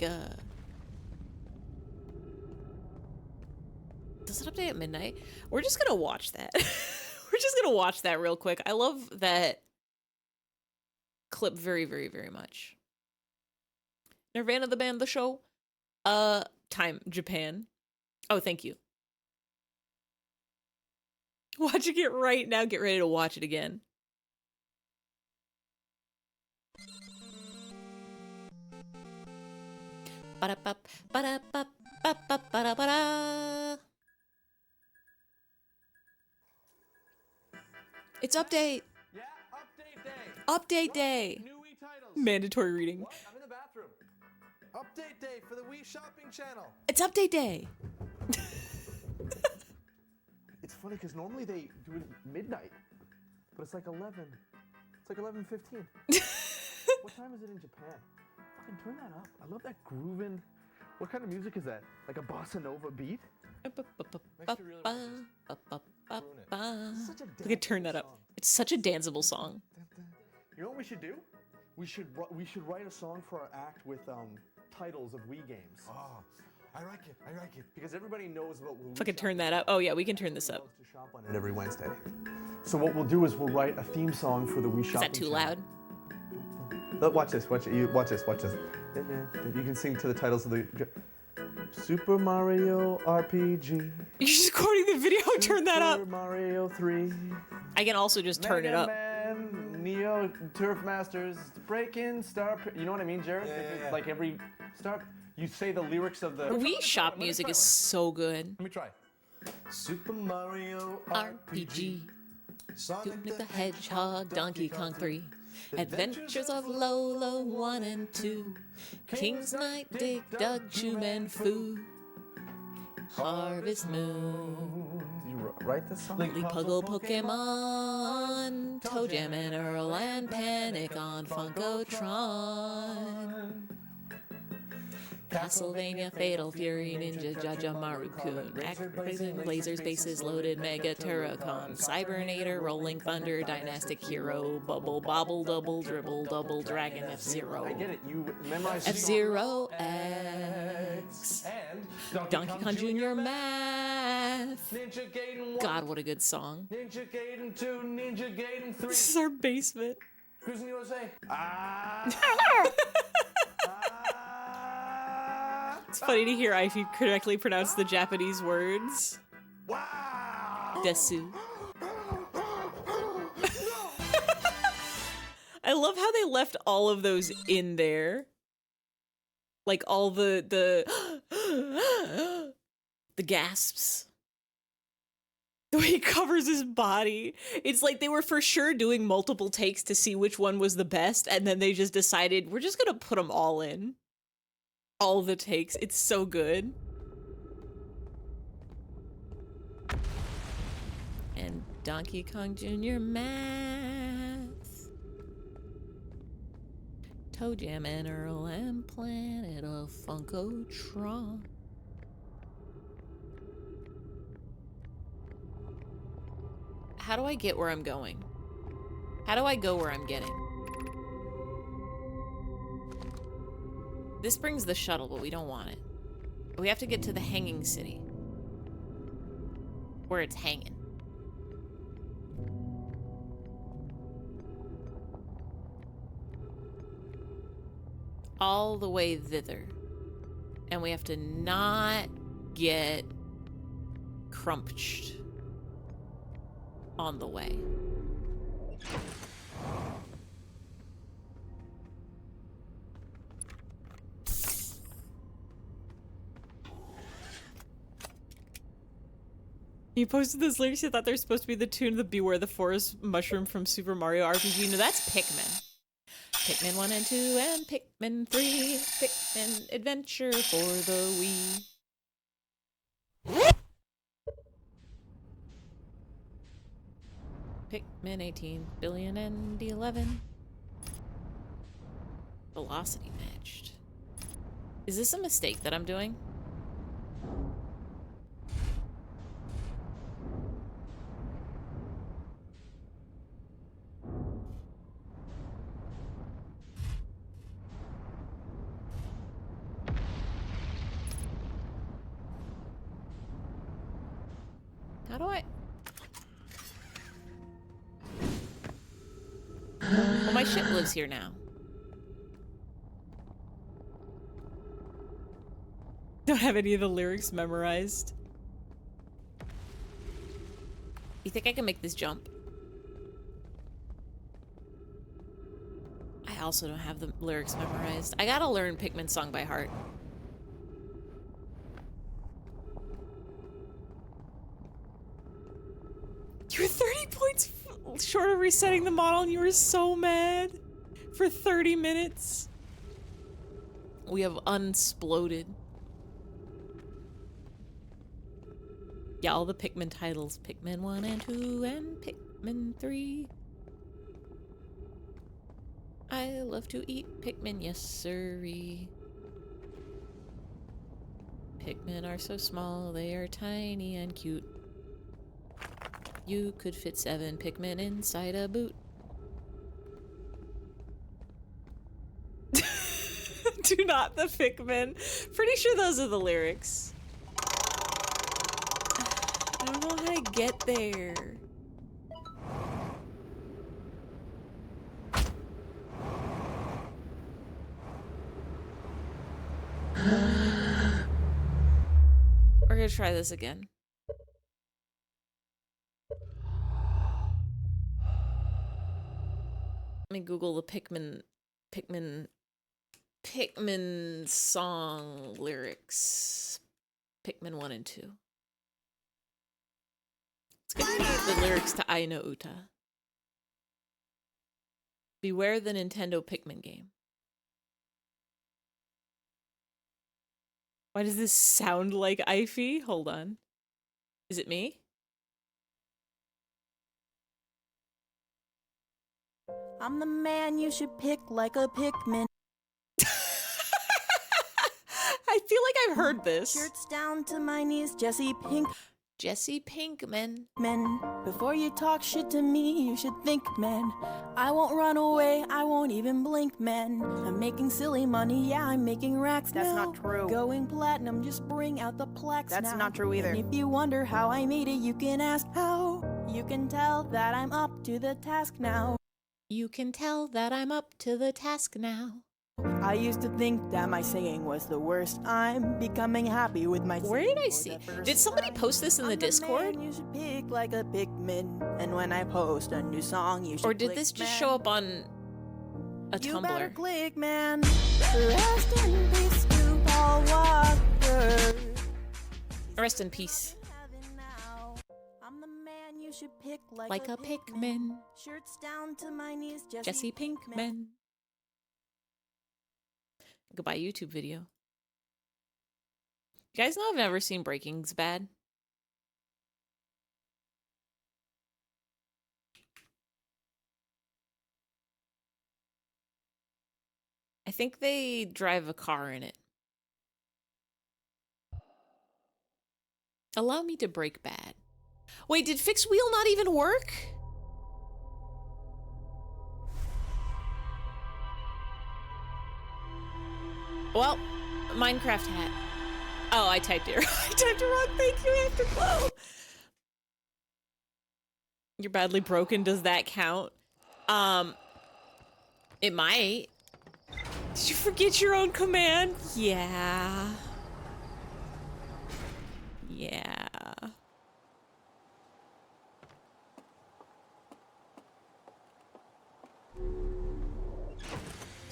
does it update at midnight? We're just gonna watch that. We're just gonna watch that real quick. I love that clip very, very, very much. Nirvana the band, the show. Time, Japan. Oh, thank you. Watching it right now, get ready to watch it again. Ba-da-bop, ba-da-bop, ba-ba, ba-da-ba-da. It's update. Yeah, update day. Update day. New Wii titles. Mandatory reading. What? I'm in the bathroom. Update day for the Wii shopping channel. It's update day. It's funny because normally they do it at midnight, but it's like 11. It's like 11:15. What time is it in Japan? Fucking turn that up. I love that grooving. What kind of music is that? Like a bossa nova beat? We could turn that up. It's such a danceable song. You know what we should do? We should write a song for our act with titles of Wii games. Oh, I like it. I like it. Because everybody knows what Wii. Fucking turn that up. Oh yeah, we can turn this up. To shop on it every Wednesday. So what we'll do is we'll write a theme song for the Wii shopping. Is that too loud? Watch this. Watch it. Watch this. Watch this. You can sing to the titles of the Super Mario RPG. You're just quoting the video. Turn that up. Super Mario 3. I can also just turn it up. Man, Neo Turf Masters, Breaking Star. You know what I mean, Jared? Yeah. Like every start, you say the lyrics of the. Wii shop music is so good. Let me try. Super Mario RPG. Sonic the Hedgehog, Donkey Kong 3. Adventures of Lolo 1 and 2. King's Knight, Dig Dug, Chuman Fu. Harvest Moon. Did you write this song? Lily Puggle Pokemon. Toe Jam and Earl and Panic on Funkotron. Castlevania, Fatal Fury, Ninja, Jaja, Maru-kun, Activating Lasers, Bases Loaded, Mega Terracon, Cybernator, Rolling Thunder, Dynastic Hero, Bubble, Bobble, Double, Dribble, Double, Dragon, F-Zero. I get it. You memorized F-Zero X. And Donkey Kong Jr. Math. Ninja Gaiden 1. God, what a good song. Ninja Gaiden 2, Ninja Gaiden 3. This is our basement. Cruising USA. It's funny to hear Ify correctly pronounce the Japanese words. Wow. Desu. I love how they left all of those in there. Like all the gasps. The way he covers his body. It's like they were for sure doing multiple takes to see which one was the best, and then they just decided, we're just gonna put them all in. All the takes. It's so good. And Donkey Kong Jr. Math. Toe Jam and Earl and Planet of Funkotron. How do I get where I'm going? How do I go where I'm getting? This brings the shuttle, but we don't want it. We have to get to the hanging city. Where it's hanging. All the way thither. And we have to not get crumped on the way. You posted this lyrics. I thought they're supposed to be the tune of the Beware the Forest Mushroom from Super Mario RPG. No, that's Pikmin. Pikmin 1 and 2 and Pikmin 3. Pikmin Adventure for the Wii. Pikmin 18 billion and 11. Velocity matched. Is this a mistake that I'm doing? How do I... Well, my ship lives here now. Don't have any of the lyrics memorized. You think I can make this jump? I also don't have the lyrics memorized. I gotta learn Pikmin song by heart. You were 30 points short of resetting the model and you were so mad for 30 minutes. We have unsploded. Yeah, all the Pikmin titles. Pikmin 1 and 2 and Pikmin 3. I love to eat Pikmin, yes sirree. Pikmin are so small, they are tiny and cute. You could fit 7 Pikmin inside a boot. Do not the Pikmin. Pretty sure those are the lyrics. I don't know how to get there. We're gonna try this again. Let me Google the Pikmin song lyrics. Pikmin 1 and 2. It's gonna be the lyrics to I No Uta. Beware the Nintendo Pikmin game. Why does this sound like Ify? Hold on. Is it me? I'm the man you should pick like a Pikmin. I feel like I've heard this. Shirts down to my knees, Jesse Pinkman. Jesse Pinkman. Before you talk shit to me, you should think, man. I won't run away, I won't even blink, man. I'm making silly money, yeah, I'm making racks. That's now. not true. Going platinum, just bring out the plaques. That's now. not true either. And if you wonder how I made it, you can ask how. You can tell that I'm up to the task now. You can tell that I'm up to the task now. I used to think that my singing was the worst. I'm becoming happy with my Where singing did I for see? the first Did somebody time. post this in the I'm Discord? Man you should pick like a Pikmin. And when I post a new song, you should Or did click, this just man. show up on a You better Tumblr? click, man. Rest in peace to Paul Walker. Rest in peace. I'm the man you should pick Like a Pikmin. Shirts down to my knees, Jesse Pinkman. Goodbye YouTube video. You guys know I've never seen Breaking's Bad? I think they drive a car in it. Allow me to break bad. Wait, did fixed wheel not even work? Well, Minecraft hat. Oh, I typed it. I typed it wrong. Thank you, Afterglow. You're badly broken. Does that count? It might. Did you forget your own command? Yeah. Yeah.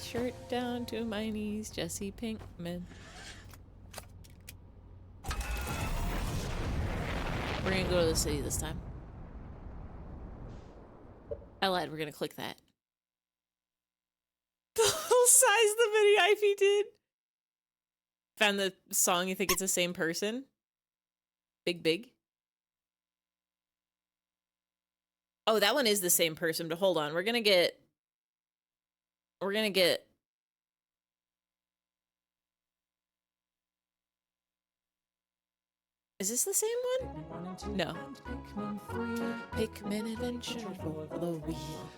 Shirt down to my knees, Jesse Pinkman. We're gonna go to the city this time. I lied, we're gonna click that. The whole size the video Ify did. Found the song, you think it's the same person? Big. Oh, that one is the same person, but hold on. We're gonna get Is this the same one? No. Pikmin Adventure for the Wii.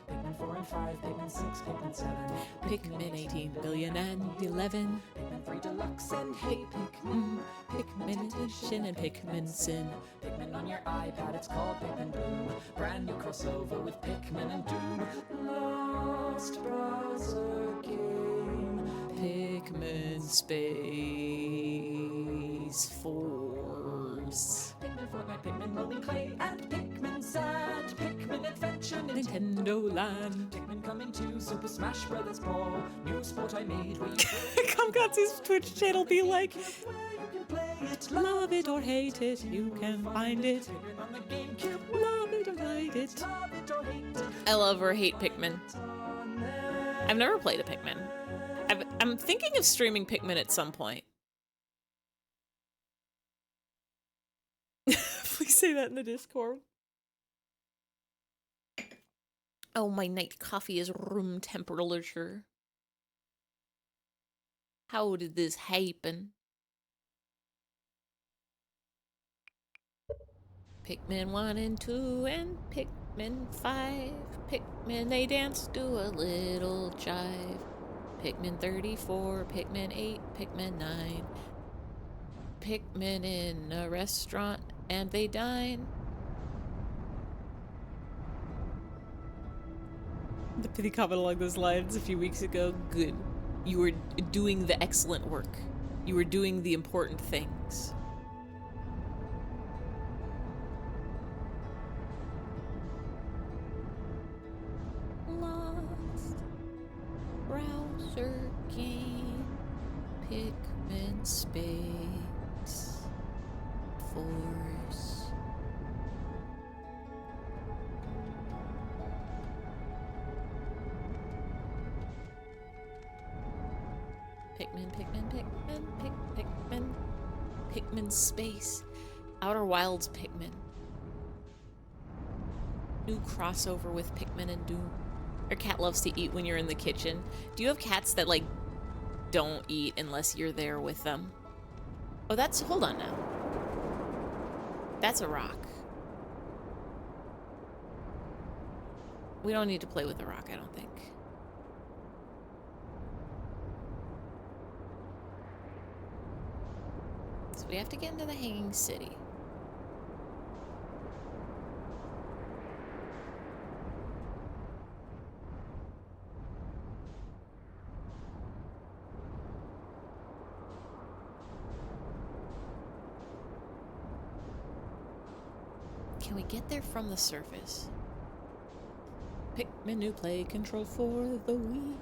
Pikmin 4 and 5, Pikmin 6, Pikmin 7, Pikmin 18 billion and 11. Pikmin 3 Deluxe and Hey Pikmin, Pikmin Edition and Pikmin Sin. Pikmin on your iPad, it's called Pikmin Bloom. Brand new crossover with Pikmin and Doom. Lost browser game. Pikmin Space Force. Pikmin Fortnite, Pikmin Rolling Clay, and Pikmin Sand. Pikmin Adventure, Nintendo Land. Pikmin coming to Super Smash Bros. Brawl. New sport I made where you Kamkatsu's Twitch channel be like, where you can play it. love it or hate it, you can find it. Pikmin on the GameCube. Love it or hate it. Love it or hate it. I love or hate Pikmin. On there. I've never played a Pikmin. I'm thinking of streaming Pikmin at some point. Please say that in the Discord. Oh, my night coffee is room temperature. How did this happen? Pikmin 1 and 2 and Pikmin 5. Pikmin, they dance, do a little jive. Pikmin 34, Pikmin 8, Pikmin 9. Pikmin in a restaurant and they dine. The pithy comment along those lines a few weeks ago. Good. You were doing the excellent work. You were doing the important things. Lost browser game. Pikmin Space Force. Pikmin, Pikmin. Pikmin Space. Outer Wilds Pikmin. New crossover with Pikmin and Doom. Your cat loves to eat when you're in the kitchen. Do you have cats that, like, don't eat unless you're there with them? Oh, that's... hold on now. That's a rock. We don't need to play with the rock, I don't think. So we have to get into the Hanging City. Can we get there from the surface? Pick menu play control for the Wii.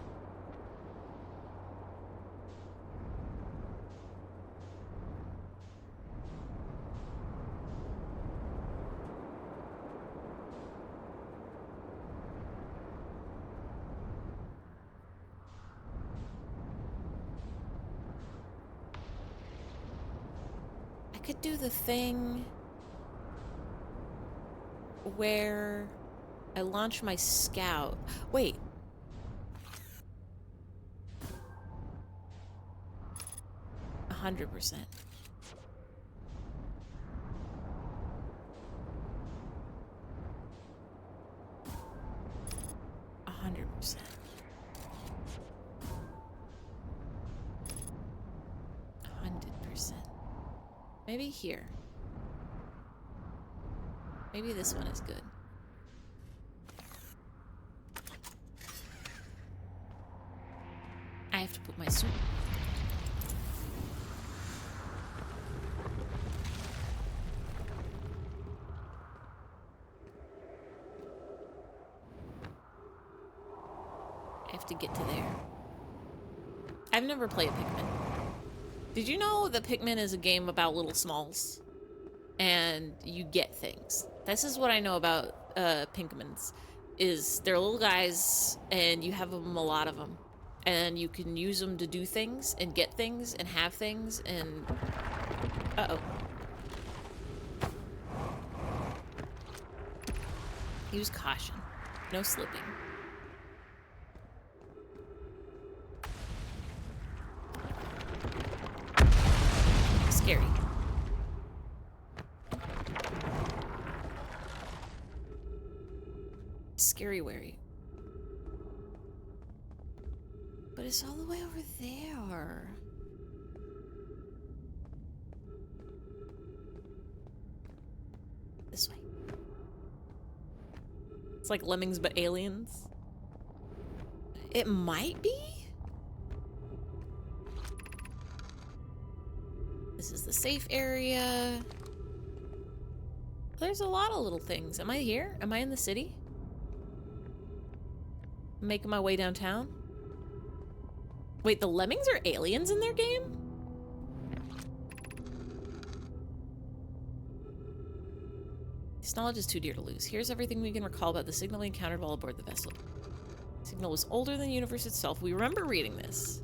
I could do the thing where I launch my scout. Wait. $100%. 100%. Maybe here. Maybe this one is good. I have to put my suit. I have to get to there. I've never played Pikmin. Did you know that Pikmin is a game about little smalls? And you get things. This is what I know about Pikmins. Is they're little guys and you have a lot of them. And you can use them to do things and get things and have things and... Uh-oh. Use caution. No slipping. Scary. scary wary. But it's all the way over there. This way. It's like Lemmings but aliens. It might be? This is the safe area. There's a lot of little things. Am I here? Am I in the city? I'm making my way downtown. Wait, the Lemmings are aliens in their game? This knowledge is too dear to lose. Here's everything we can recall about the signal we encountered while aboard the vessel. The signal was older than the universe itself. We remember reading this.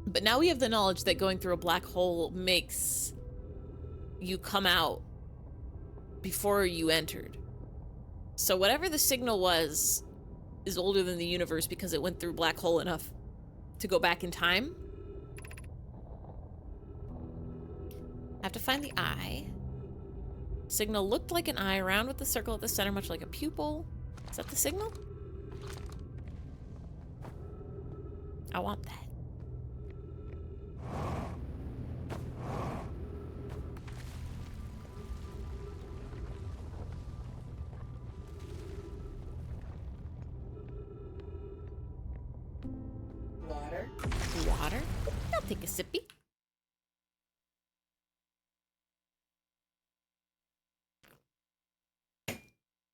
But now we have the knowledge that going through a black hole makes you come out before you entered. So whatever the signal was is older than the universe because it went through black hole enough to go back in time. Have to find the eye. Signal looked like an eye, round with the circle at the center, much like a pupil. Is that the signal? I want that. Water. Water? I'll take a sippy.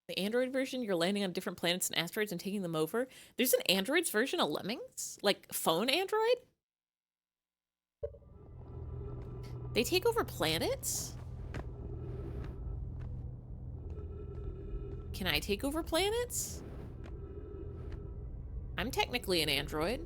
The Android version, you're landing on different planets and asteroids and taking them over. There's an Android's version of Lemmings? Like, phone Android? They take over planets? Can I take over planets? I'm technically an android.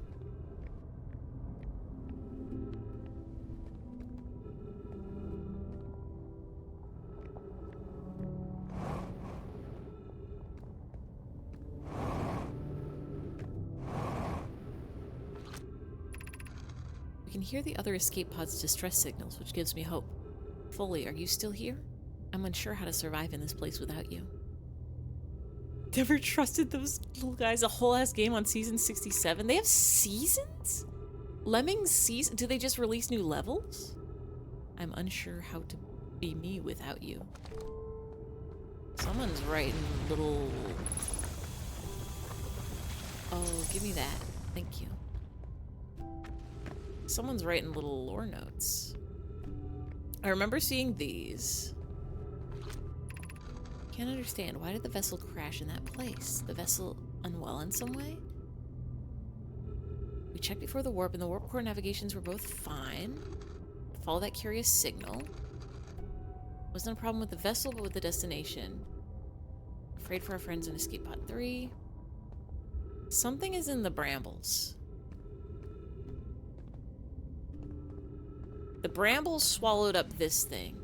We can hear the other escape pod's distress signals, which gives me hope. Foley, are you still here? I'm unsure how to survive in this place without you. Never trusted those little guys. A whole ass game on season 67. They have seasons? Lemmings season? Do they just release new levels? I'm unsure how to be me without you. Someone's writing little... Oh, give me that. Thank you. Someone's writing little lore notes. I remember seeing these. Can't understand. Why did the vessel crash in that place? The vessel unwell in some way? We checked before the warp, and the warp core navigations were both fine. Follow that curious signal. Wasn't a problem with the vessel, but with the destination. Afraid for our friends in Escape Pod 3. Something is in the brambles. The brambles swallowed up this thing.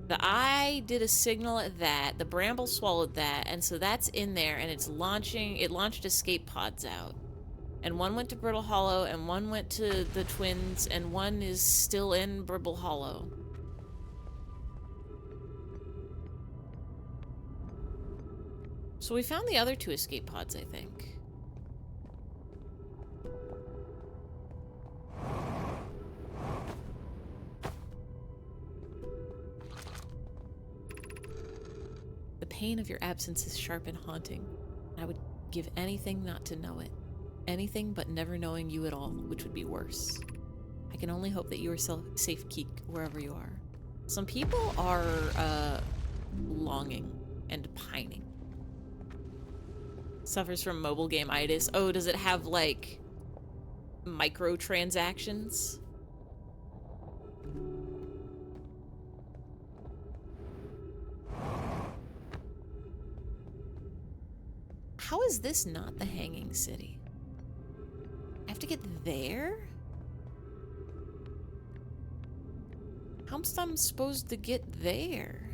The eye did a signal at that. The bramble swallowed that, and so that's in there, and it's launching. It launched escape pods out. And one went to Brittle Hollow, and one went to the Twins, and one is still in Brittle Hollow. So we found the other two escape pods, I think. The pain of your absence is sharp and haunting. I would give anything not to know it. Anything but never knowing you at all, which would be worse. I can only hope that you are safe, Keek, wherever you are. Some people are, longing and pining. Suffers from mobile game-itis. Oh, does it have, like, microtransactions? How is this not the Hanging City? I have to get there? How am I supposed to get there?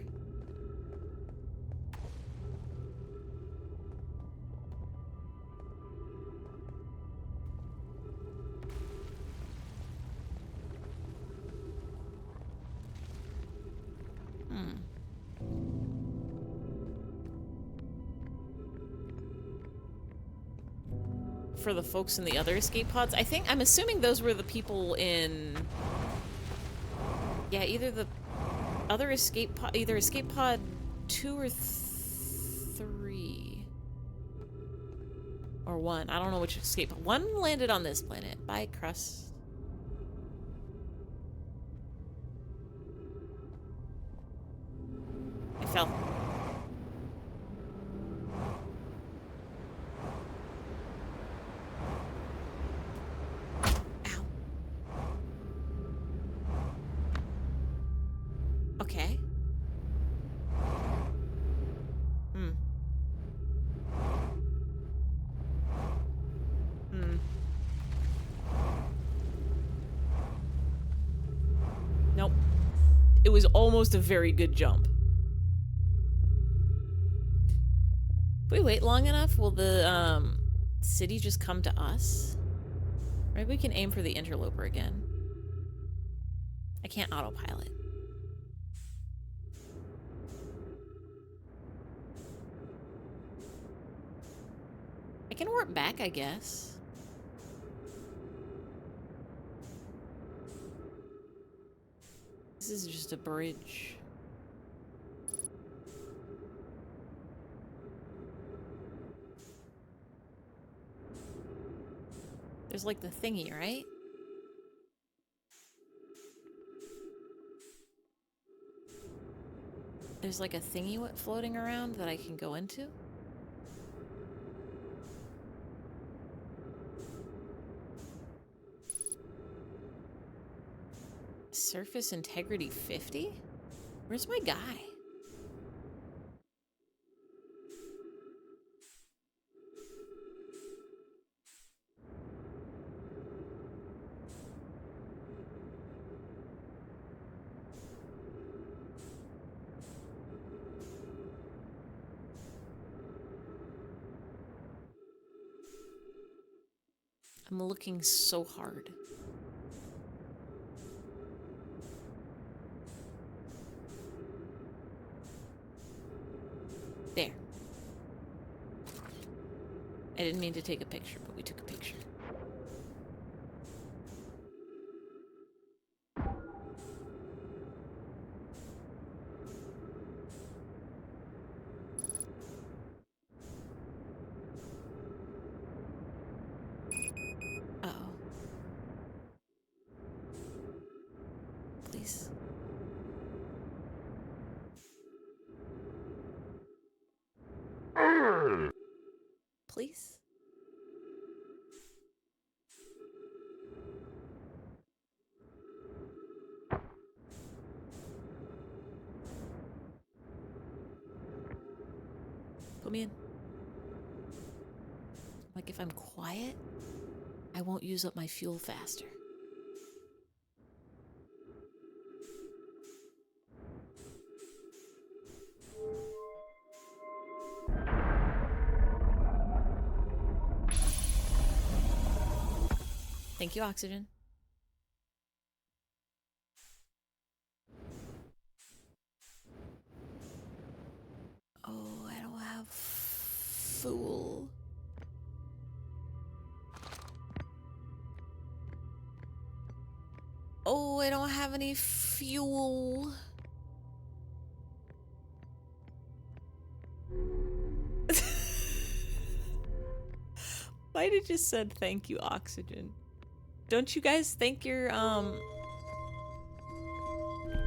for the folks in the other escape pods. I'm assuming those were the people in... Yeah, either the other escape pod, either escape pod 2 or 3. Or 1. I don't know which escape pod. 1 landed on this planet. Bye, Crust. I fell. Ow. Okay. Nope. It was almost a very good jump. If we wait long enough, will the city just come to us? Maybe we can aim for the interloper again. I can't autopilot. I can warp back, I guess. This is just a bridge. There's like the thingy, right? There's like a thingy floating around that I can go into? Surface integrity 50? Where's my guy? I'm looking so hard. There. I didn't mean to take a picture, but we took a picture. Uh-oh. Please. Please? Put me in. Like, if I'm quiet, I won't use up my fuel faster. Thank you, oxygen. Oh, I don't have fuel. Oh, I don't have any fuel. Might have just said thank you, oxygen. Don't you guys thank your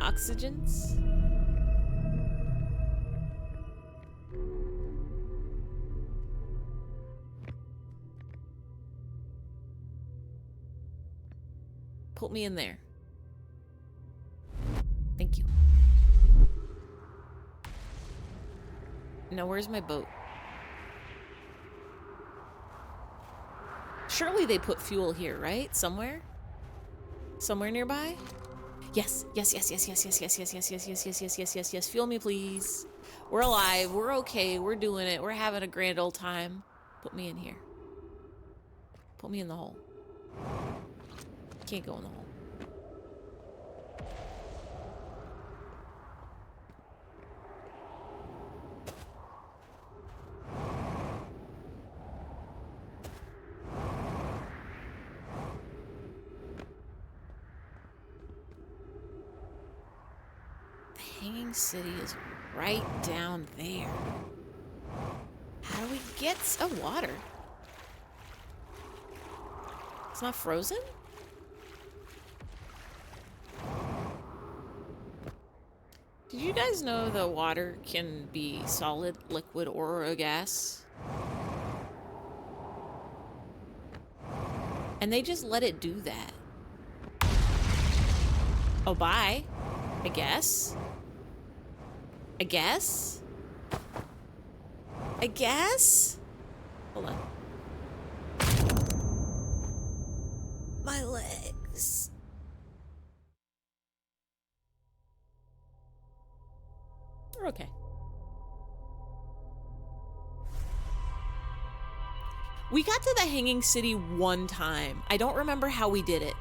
oxygens? Put me in there. Thank you. Now, where's my boat? Surely they put fuel here, right? Somewhere? Somewhere nearby? Yes, yes, yes, yes, yes, yes, yes, yes, yes, yes, yes, yes, yes, yes, yes, yes. Fuel me, please. We're alive. We're okay. We're doing it. We're having a grand old time. Put me in here. Put me in the hole. Can't go in the hole. Hanging City is right down there. How do we get... Oh, water. It's not frozen? Did you guys know that water can be solid, liquid, or a gas? And they just let it do that. Oh, bye. I guess. I guess? I guess? Hold on. My legs. We're okay. We got to the Hanging City one time. I don't remember how we did it.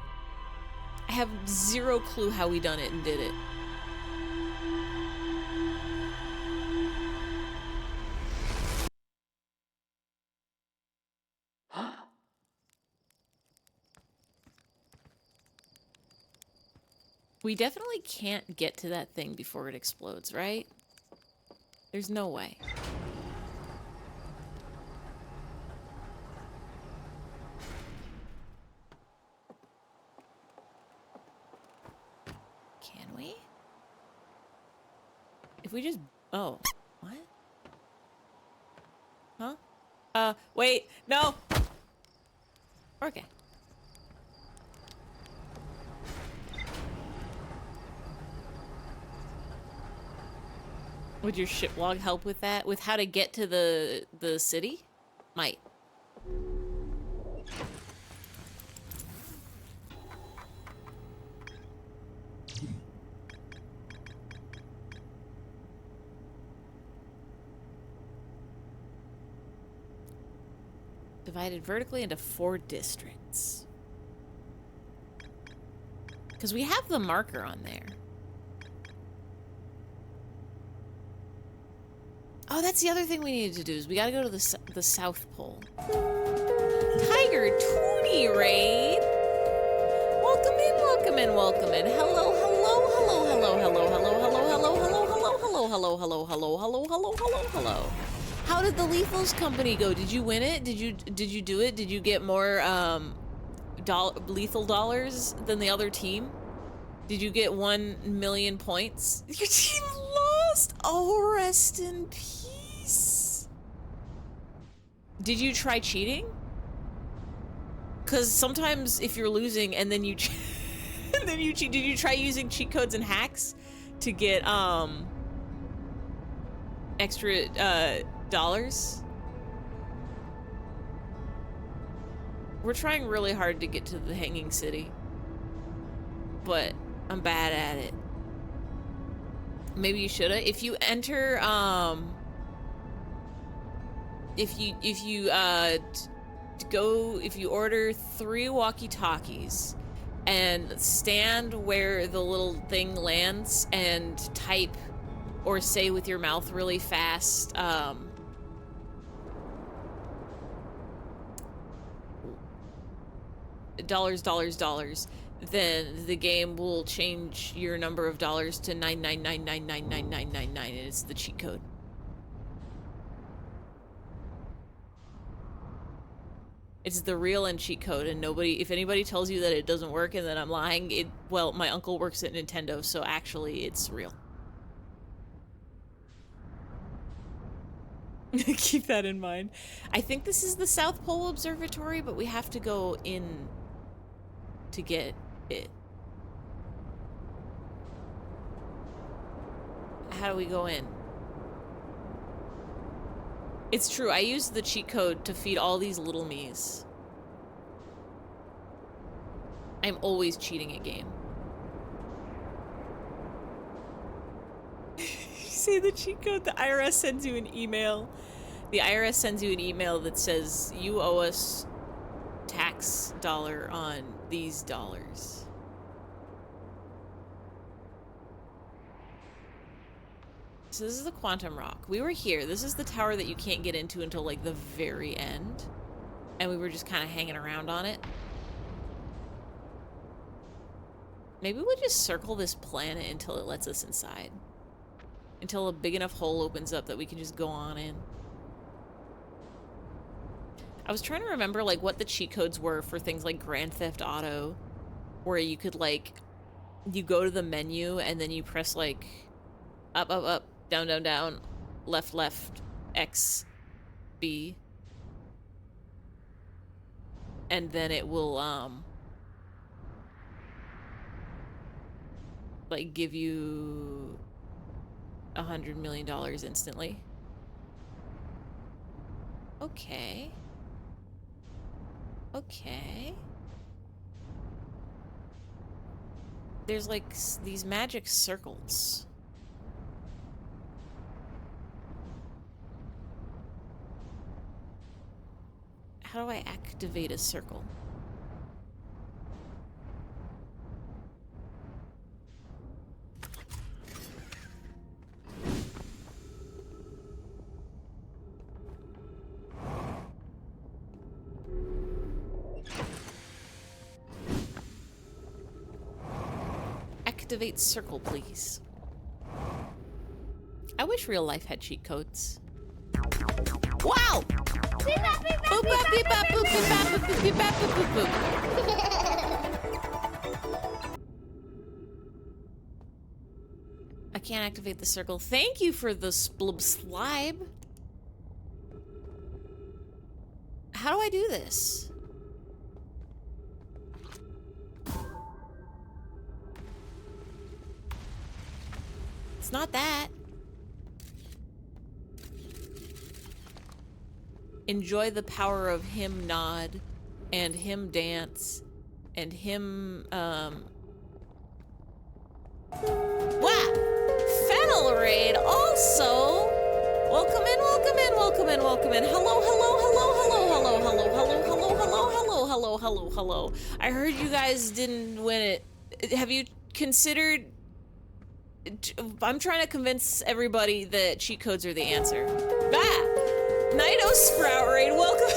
I have zero clue how we done it and did it. We definitely can't get to that thing before it explodes, right? There's no way. Can we? If we just... Oh. What? Huh? Wait. No! Okay. Would your ship log help with that? With how to get to the city? Might. Divided vertically into 4 districts. Because we have the marker on there. Oh, that's the other thing we needed to do, is we gotta go to the South Pole. Tiger Toonie Raid! Welcome in, welcome in, welcome in. Hello, hello, hello, hello, hello, hello, hello, hello, hello, hello, hello, hello, hello, hello, hello, hello, hello, hello. How did the Lethals Company go? Did you win it? Did you do it? Did you get more lethal dollars than the other team? Did you get 1 million points? Your team lost! Oh, rest in peace. Did you try cheating? Because sometimes if you're losing and then you and then you cheat, did you try using cheat codes and hacks to get extra dollars? We're trying really hard to get to the Hanging City, but I'm bad at it. Maybe you shoulda. If you enter, if you order 3 walkie-talkies and stand where the little thing lands and type or say with your mouth really fast, dollars, dollars, dollars, then the game will change your number of dollars to 999999999, and it's the cheat code. It's the real and cheat code, and if anybody tells you that it doesn't work and that I'm lying, well, my uncle works at Nintendo, so actually it's real. Keep that in mind. I think this is the South Pole Observatory, but we have to go in to get it. How do we go in? It's true, I used the cheat code to feed all these little me's. I'm always cheating at game. You say the cheat code, the IRS sends you an email. The IRS sends you an email that says, you owe us tax dollar on these dollars. So this is the Quantum Rock. We were here. This is the tower that you can't get into until like the very end. And we were just kind of hanging around on it. Maybe we'll just circle this planet until it lets us inside. until a big enough hole opens up that we can just go on in. I was trying to remember, like, what the cheat codes were for things like Grand Theft Auto, where you could, like, you go to the menu and then you press, like, up, up, up, down, down, down, left, left, X, B. And then it will, like, give you $100 million instantly. Okay. Okay. There's, like, these magic circles. How do I activate a circle? Activate circle, please. I wish real life had cheat codes. Wow! Boop bop beep bop boop beep bop boop beep bop boop boop boop. I can't activate the circle. Thank you for the splub slime. How do I do this? It's not that. Enjoy the power of him nod and him dance and him wow! Fennel Raid also. Welcome in, welcome in, welcome in, welcome in. Hello, hello, hello, hello, hello, hello, hello, hello, hello, hello, hello, hello, hello. I heard you guys didn't win it. Have you considered? I'm trying to convince everybody that cheat codes are the answer. Back! Nido Sprout Raid, welcome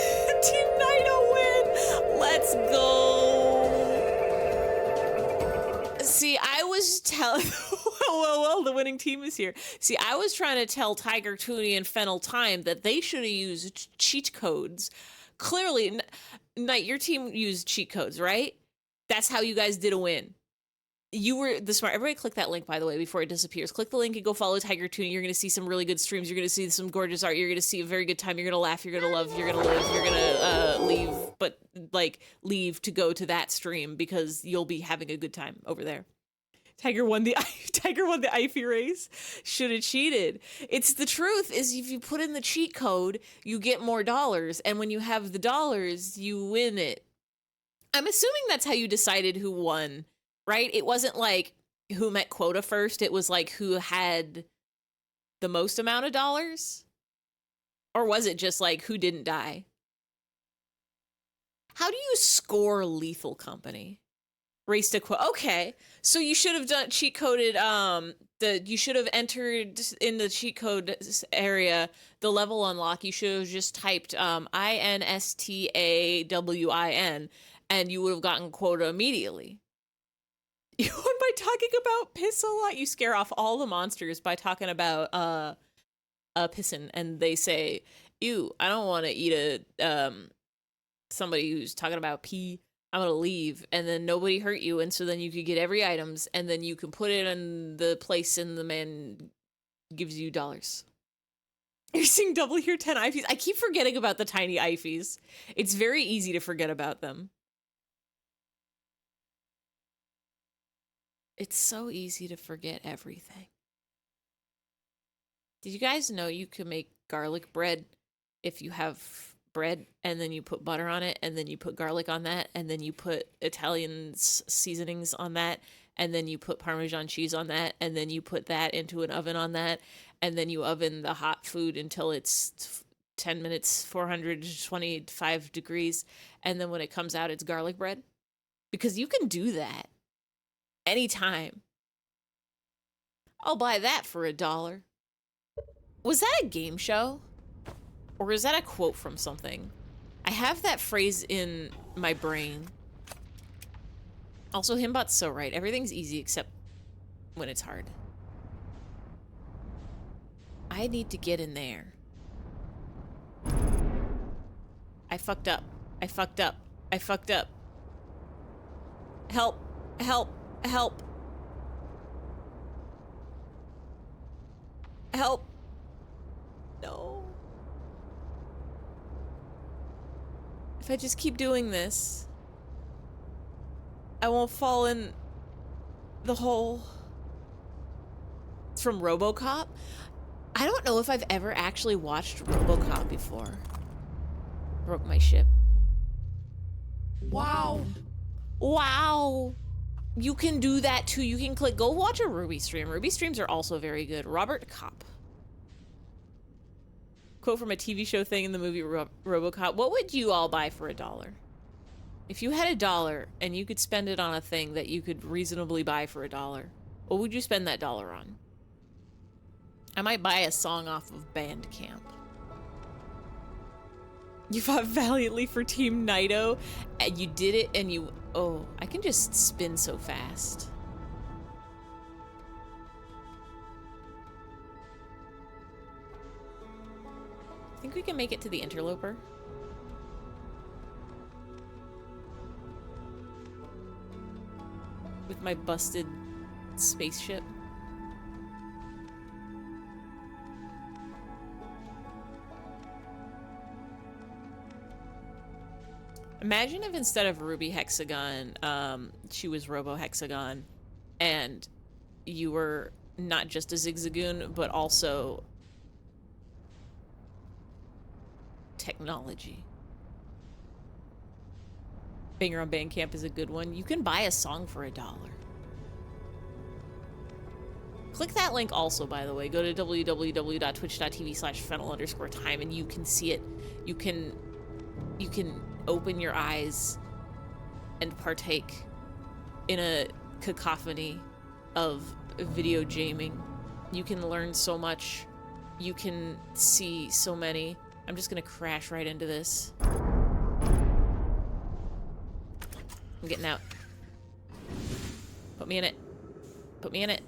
Team Nido win! Let's go! See, I was telling... well, the winning team is here. See, I was trying to tell Tiger, Toonie, and Fennel Time that they should have used cheat codes. Clearly, Knight, your team used cheat codes, right? That's how you guys did a win. You were the smart. Everybody click that link, by the way, before it disappears. Click the link and go follow Tiger Toonie. You're going to see some really good streams. You're going to see some gorgeous art. You're going to see a very good time. You're going to laugh. You're going to love. You're going to live. You're going to leave, but like leave to go to that stream because you'll be having a good time over there. Tiger won the Ify race. Should have cheated. It's the truth. Is if you put in the cheat code, you get more dollars, and when you have the dollars, you win it. I'm assuming that's how you decided who won. Right? It wasn't like who met quota first. It was like who had the most amount of dollars? Or was it just like who didn't die? How do you score Lethal Company? Race to quota. Okay. So you should have done cheat coded you should have entered in the cheat code area the level unlock. You should have just typed INSTAWIN and you would have gotten quota immediately. You won by talking about piss a lot. You scare off all the monsters by talking about pissin', and they say, "Ew, I don't want to eat somebody who's talking about pee. I'm gonna leave," and then nobody hurt you, and so then you could get every items, and then you can put it in the place, and the man gives you dollars. You're seeing double here, 10 Ifys. I keep forgetting about the tiny Ifys. It's very easy to forget about them. It's so easy to forget everything. Did you guys know you can make garlic bread if you have bread and then you put butter on it and then you put garlic on that and then you put Italian seasonings on that and then you put Parmesan cheese on that and then you put that into an oven on that and then you oven the hot food until it's 10 minutes, 425 degrees, and then when it comes out, it's garlic bread? Because you can do that. Anytime. I'll buy that for $1. Was that a game show? Or is that a quote from something? I have that phrase in my brain. Also, Himbot's so right. Everything's easy except when it's hard. I need to get in there. I fucked up. I fucked up. I fucked up. Help. Help. Help. Help. No. If I just keep doing this, I won't fall in the hole. It's from RoboCop. I don't know if I've ever actually watched RoboCop before. Broke my ship. Wow. Wow. You can do that too. You can click, go watch a Ruby stream. Ruby streams are also very good. Robert Kopp. Quote from a TV show thing in the movie RoboCop. What would you all buy for $1? If you had $1 and you could spend it on a thing that you could reasonably buy for $1, what would you spend that dollar on? I might buy a song off of Bandcamp. You fought valiantly for Team Naito, and you did it, and you... Oh, I can just spin so fast. I think we can make it to the interloper. With my busted spaceship. Imagine if instead of Ruby Hexagon, she was Robo Hexagon, and you were not just a Zigzagoon, but also technology. Banger on Bandcamp is a good one. You can buy a song for $1. Click that link also, by the way. Go to www.twitch.tv/fennel_time and you can see it. You can open your eyes and partake in a cacophony of video jamming. You can learn so much. You can see so many. I'm just gonna crash right into this. I'm getting out. Put me in it. Put me in it.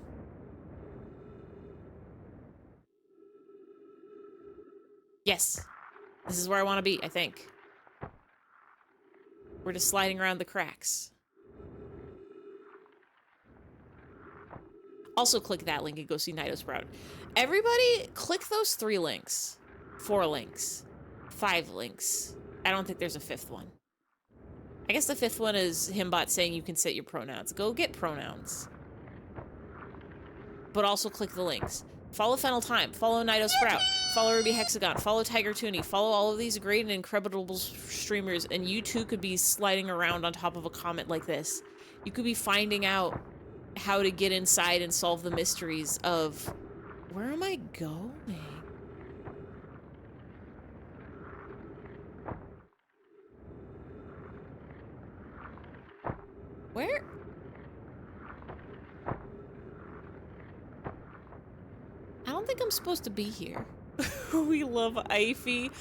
Yes. This is where I want to be, I think. We're just sliding around the cracks. Also click that link and go see Naito Sprout. Everybody, click those 3 links. 4 links. 5 links. I don't think there's a 5th one. I guess the 5th one is Himbot saying you can set your pronouns. Go get pronouns. But also click the links. Follow Fennel Time. Follow Naito Sprout. Follow Ruby Hexagon. Follow Tiger Tooney. Follow all of these great and incredible streamers, and you too could be sliding around on top of a comet like this. You could be finding out how to get inside and solve the mysteries of... Where am I going? Where? I don't think I'm supposed to be here. We love Ify.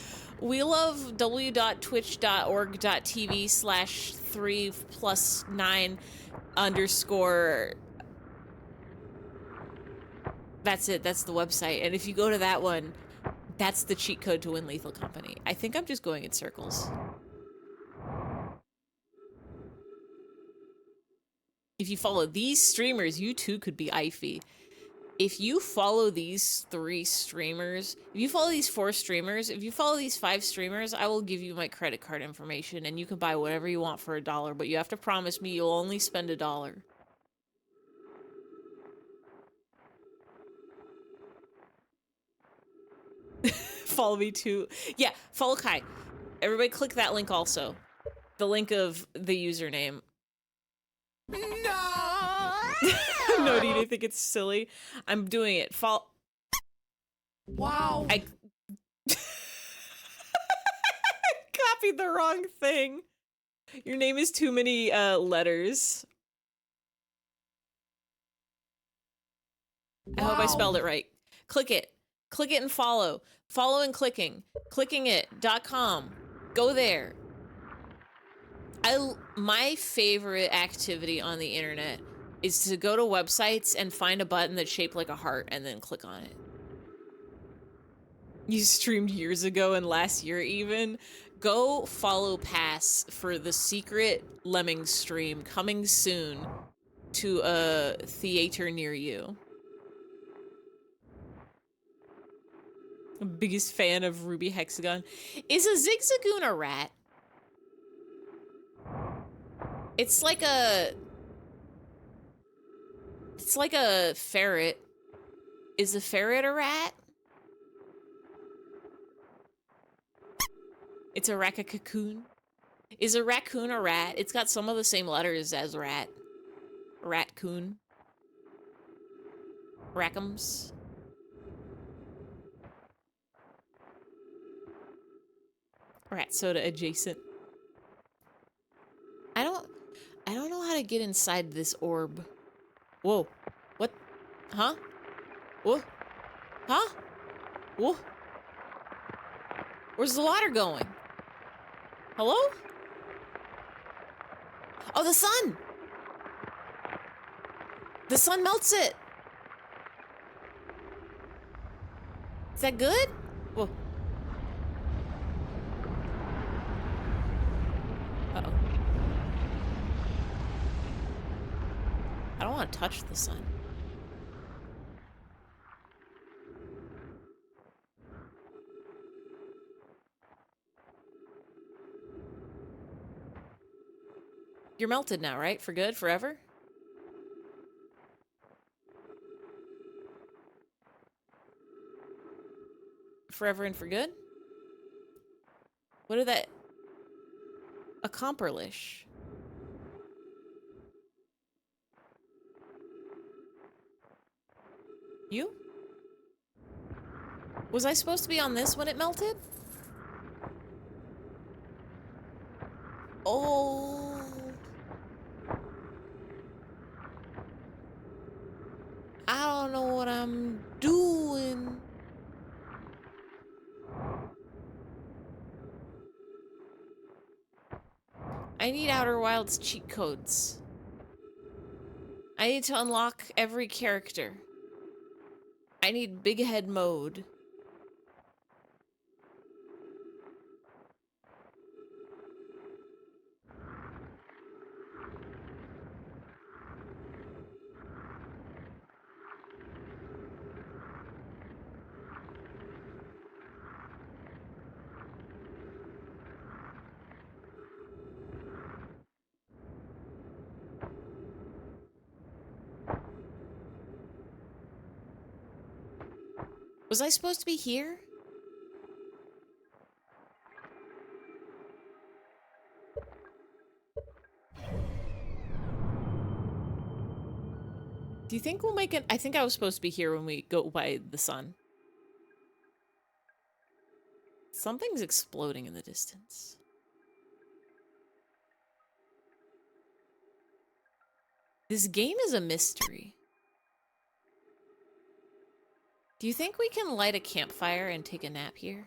We love w.twitch.org.tv/3+9_. That's it. That's the website. And if you go to that one, that's the cheat code to win Lethal Company. I think I'm just going in circles. If you follow these streamers, you too could be Ify. If you follow these 3 streamers, if you follow these 4 streamers, if you follow these 5 streamers, I will give you my credit card information and you can buy whatever you want for $1, but you have to promise me you'll only spend $1. Follow me too. Yeah, follow Kai. Everybody click that link also. The link of the username. No! No, do you think it's silly? I'm doing it. Wow. I copied the wrong thing. Your name is too many letters. Wow. I hope I spelled it right. Click it. Click it and follow. Follow and clicking. Clickingit.com. Go there. My favorite activity on the internet is to go to websites and find a button that's shaped like a heart and then click on it. you streamed years ago and last year even, go follow Pass for the secret Lemmings stream coming soon to a theater near you. Biggest fan of Ruby Hexagon. Is a Zigzagoon a rat? It's like a ferret. Is a ferret a rat? It's a raccoon. Is a raccoon a rat? It's got some of the same letters as rat. Ratcoon. Rackums. Rat soda adjacent. I don't know how to get inside this orb. Whoa. What? Huh? Whoa. Huh? Whoa. Where's the water going? Hello? Oh, the sun! The sun melts it! Is that good? Whoa. Uh-oh. I don't want to touch the sun. You're melted now, right? For good? Forever? Forever and for good? What did that accomplish? You? Was I supposed to be on this when it melted? Oh. I don't know what I'm doing. I need Outer Wilds cheat codes. I need to unlock every character. I need big head mode. Was I supposed to be here? Do you think we'll make it? I think I was supposed to be here when we go by the sun. Something's exploding in the distance. This game is a mystery. Do you think we can light a campfire and take a nap here?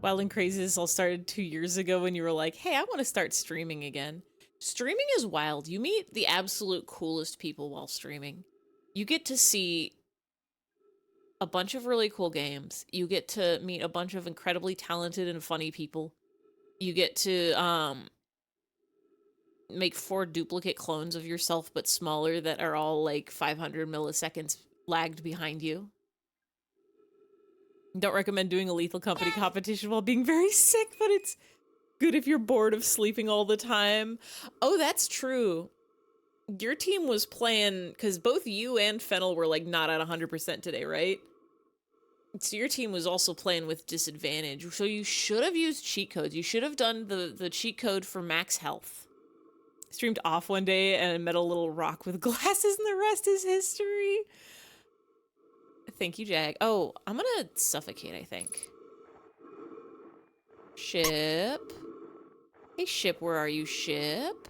Wild and Crazy, this all started 2 years ago when you were like, hey, I want to start streaming again. Streaming is wild. You meet the absolute coolest people while streaming. You get to see a bunch of really cool games. You get to meet a bunch of incredibly talented and funny people. You get to make 4 duplicate clones of yourself, but smaller, that are all like 500 milliseconds lagged behind you. Don't recommend doing a Lethal Company competition while being very sick, but it's good if you're bored of sleeping all the time. Oh, that's true. Your team was playing, because both you and Fennel were like not at 100% today, right? So your team was also playing with disadvantage. So you should have used cheat codes. You should have done the cheat code for max health. Streamed off one day and met a little rock with glasses, and the rest is history. Thank you, Jag. Oh, I'm gonna suffocate, I think. Ship. Hey, Ship, where are you, Ship?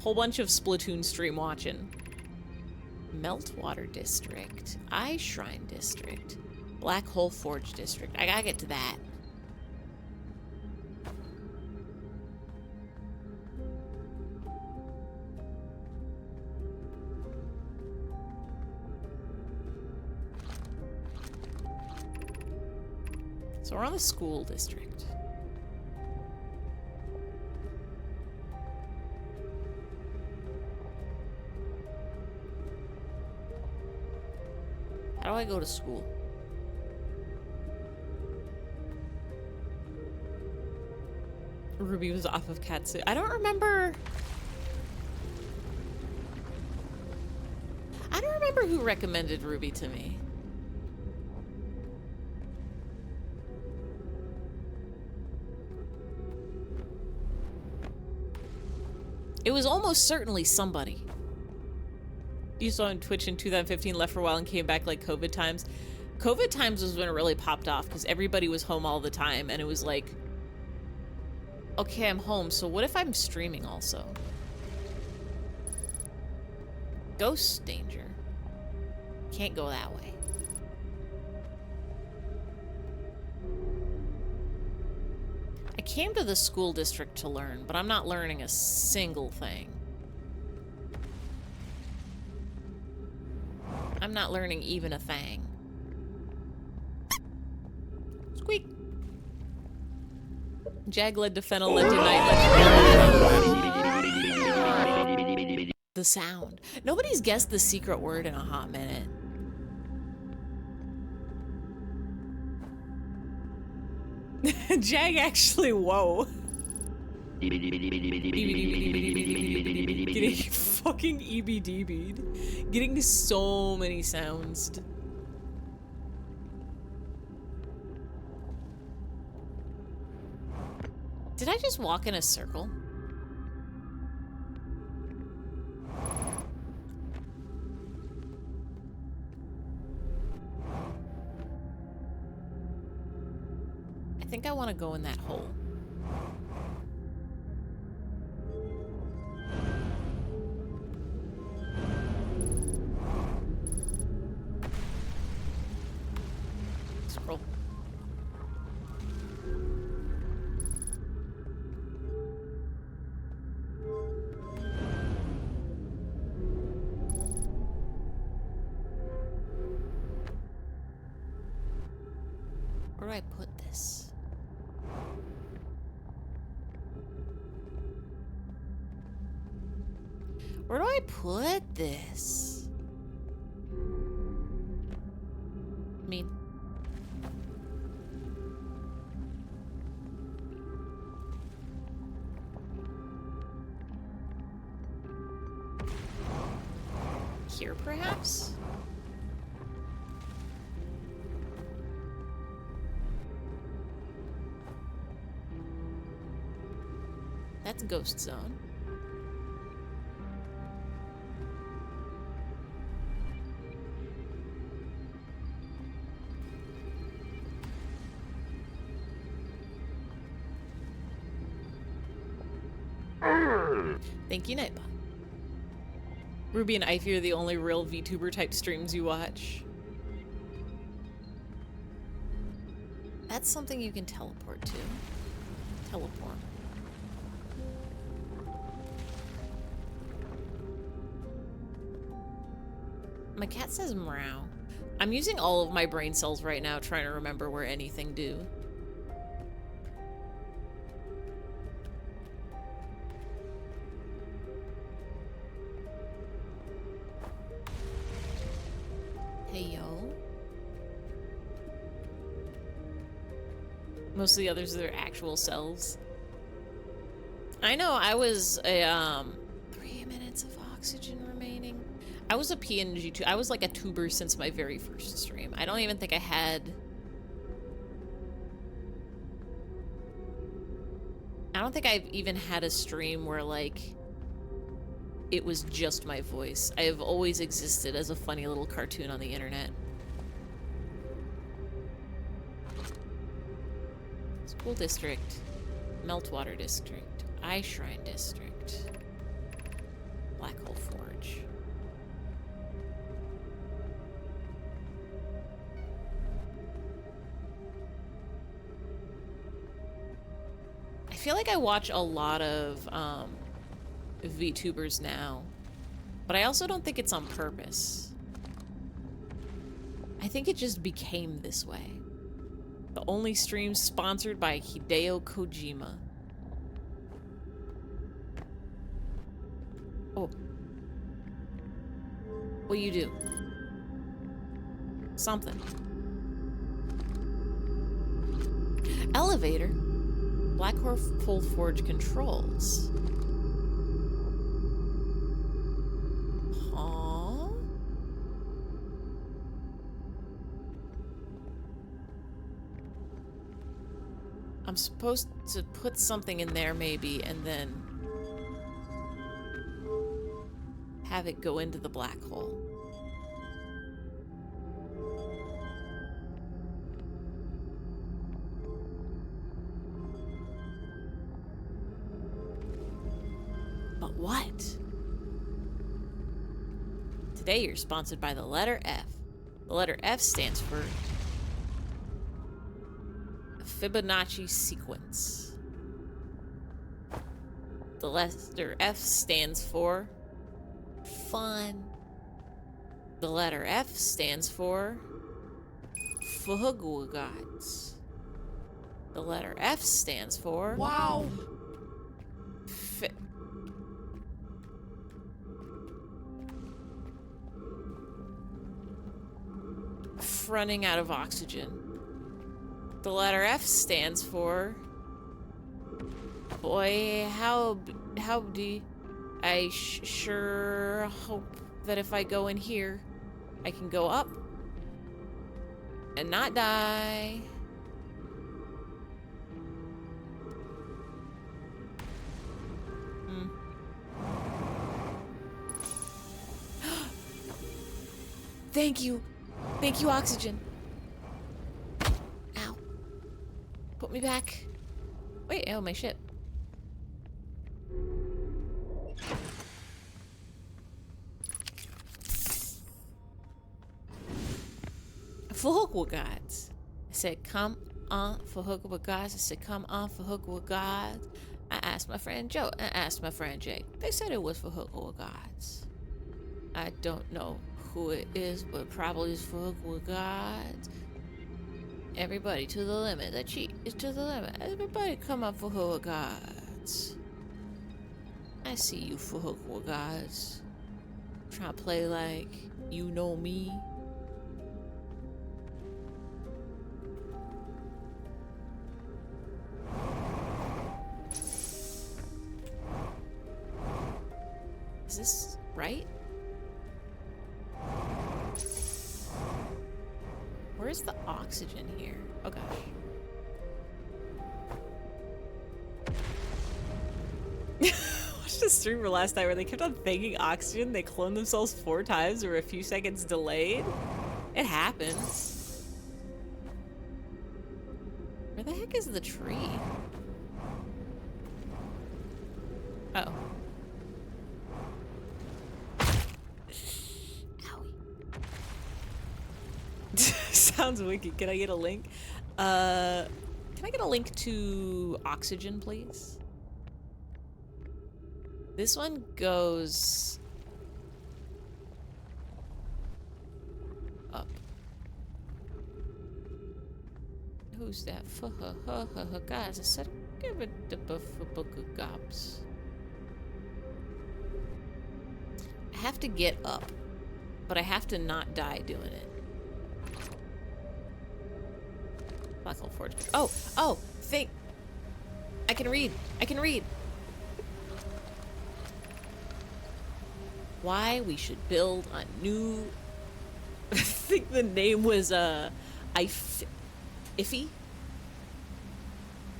Whole bunch of Splatoon stream watching. Meltwater District. Eye Shrine District. Black Hole Forge District. I gotta get to that. So we're on the school district. How do I go to school? Ruby was off of Katsu. I don't remember. I don't remember who recommended Ruby to me. It was almost certainly somebody. You saw on Twitch in 2015, left for a while and came back like COVID times. COVID times was when it really popped off because everybody was home all the time and it was like, okay, I'm home, so what if I'm streaming also? Ghost danger. Can't go that way. I came to the school district to learn, but I'm not learning a single thing. I'm not learning even a thing. Squeak. Jag led to Fennel, led to Night, led to... The sound. Nobody's guessed the secret word in a hot minute. Jag actually, whoa. Getting fucking EBDB'd. Getting so many sounds. Did I just walk in a circle? I think I want to go in that hole. Scroll. Where do I put this? Where do I put this? I mean... Here, perhaps? That's Ghost Zone. Thank you, Nightbot. Ruby and Ivy are the only real VTuber type streams you watch. That's something you can teleport to. Teleport. My cat says meow. I'm using all of my brain cells right now trying to remember where anything do. Hey, yo. Most of the others are their actual selves. I know, I was a, 3 minutes of oxygen remaining. I was a PNG too. I was like a tuber since my very first stream. I don't even think I had... I don't think I've even had a stream where like it was just my voice. I have always existed as a funny little cartoon on the internet. School district. Meltwater district. Eye Shrine district. Black Hole Forge. I feel like I watch a lot of VTubers now, but I also don't think it's on purpose. I think it just became this way. The only stream sponsored by Hideo Kojima. Oh. What you do? Something. Elevator. Black Hole Forge controls. Huh? I'm supposed to put something in there maybe and then have it go into the black hole. But what? Today you're sponsored by the letter F. The letter F stands for Fibonacci sequence. The letter F stands for fun. The letter F stands for hwhwhhhhh. The letter F stands for wow. Running out of oxygen. The letter F stands for boy, howdy. I sure hope that if I go in here, I can go up and not die. Thank you. Thank you, oxygen. Ow. Put me back. Wait, oh, my ship. hwhwhhhhh. I said, come on, hwhwhhhh. I said, come on, hwhwhhhh. I asked my friend Joe. I asked my friend Jake. They said it was hwhwhhhh. I don't know who it is, but probably is hwhwhhhh. Everybody to the limit. The cheat is to the limit. Everybody come up hwhwhhhh. I see you hwhwhhhh. Trying to play like you know me. Is this right? Where's the oxygen here? Oh gosh. Watched a streamer last night where they kept on thanking oxygen. They cloned themselves 4 times or a few seconds delayed. It happens. Where the heck is the tree? Oh. Sounds wicked. Can I get a link? Can I get a link to oxygen, please? This one goes up. Who's that? Guys, I said give it the book of gobs. I have to get up, but I have to not die doing it. Black Hole Forge. Oh, think. I can read. Why we should build a new. I think the name was Iffy. I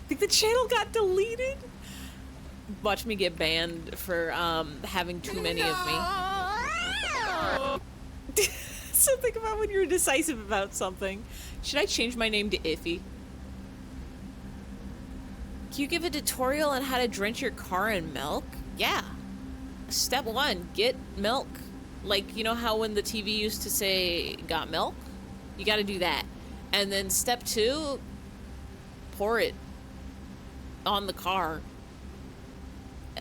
think the channel got deleted. Watch me get banned for having too many of me. Something about when you're decisive about something. Should I change my name to Iffy? Can you give a tutorial on how to drench your car in milk? Yeah. Step 1, get milk. Like, you know how when the TV used to say, got milk? You gotta do that. And then step 2, pour it on the car.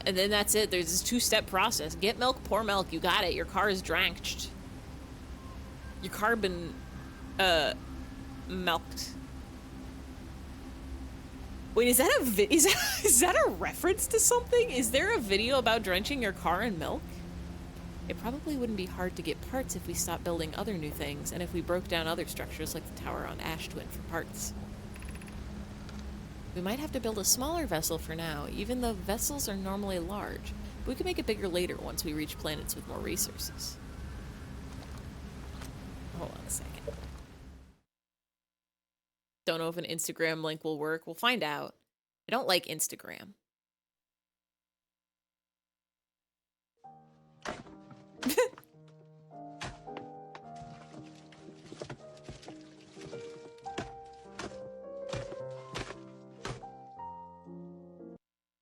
And then that's it. There's this 2-step process. Get milk, pour milk. You got it. Your car is drenched. Your car been, milked. Wait, is that is that a reference to something? Is there a video about drenching your car in milk? It probably wouldn't be hard to get parts if we stopped building other new things, and if we broke down other structures like the tower on Ashtwin for parts. We might have to build a smaller vessel for now, even though vessels are normally large. But we can make it bigger later once we reach planets with more resources. Hold on a second. Don't know if an Instagram link will work. We'll find out. I don't like Instagram.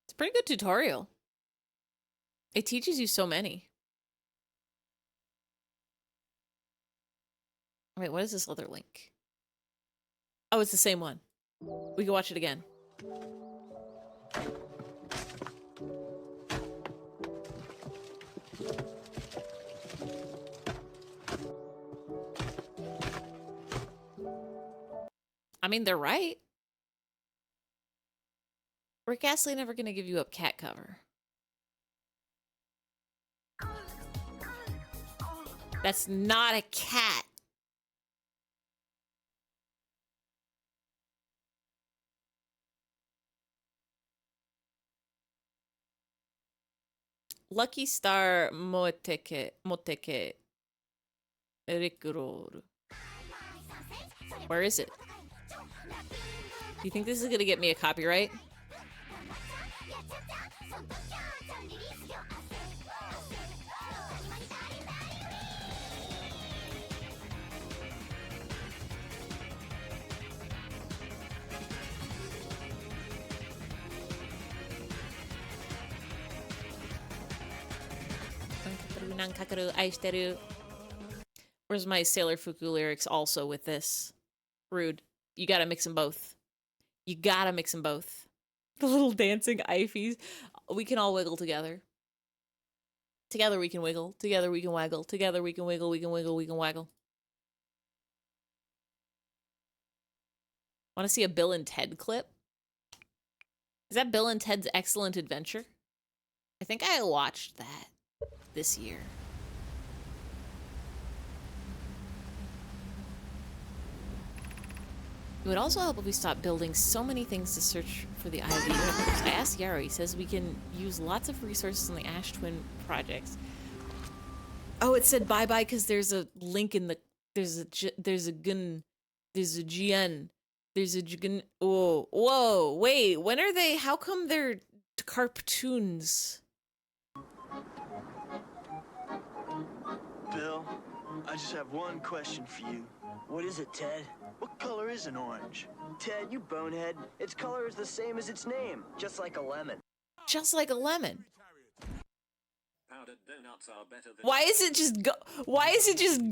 It's a pretty good tutorial. It teaches you so many. Wait, what is this other link? Oh, it's the same one. We can watch it again. I mean, they're right. Rick Astley never gonna give you up cat cover. That's not a cat. Lucky Star Moteke Rikururu. Where is it? Do you think this is gonna get me a copyright? Where's my Sailor Fuku lyrics also with this? Rude. You gotta mix them both. You gotta mix them both. The little dancing Ifies. We can all wiggle together. Together we can wiggle. Together we can waggle. Together we can wiggle, we can wiggle, we can waggle. Want to see a Bill and Ted clip? Is that Bill and Ted's Excellent Adventure? I think I watched that this year. It would also help if we stopped building so many things to search for the Eye of the Universe. I asked Yarrow, he says we can use lots of resources on the Ash Twin projects. Oh, it said bye-bye because there's a link in the... There's a GN... Oh, whoa, wait, when are they... How come they're cartoons? Bill, I just have one question for you. What is it, Ted? What color is an orange? Ted, you bonehead. Its color is the same as its name, just like a lemon. Just like a lemon. Why is it just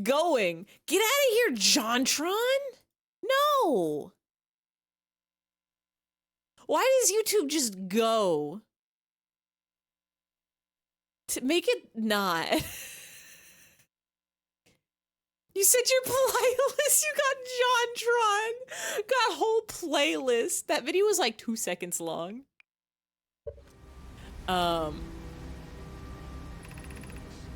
going? Get out of here, Jontron! No! Why does YouTube just go? To make it not. You said your playlist, you got Jontron! Got a whole playlist. That video was like 2 seconds long.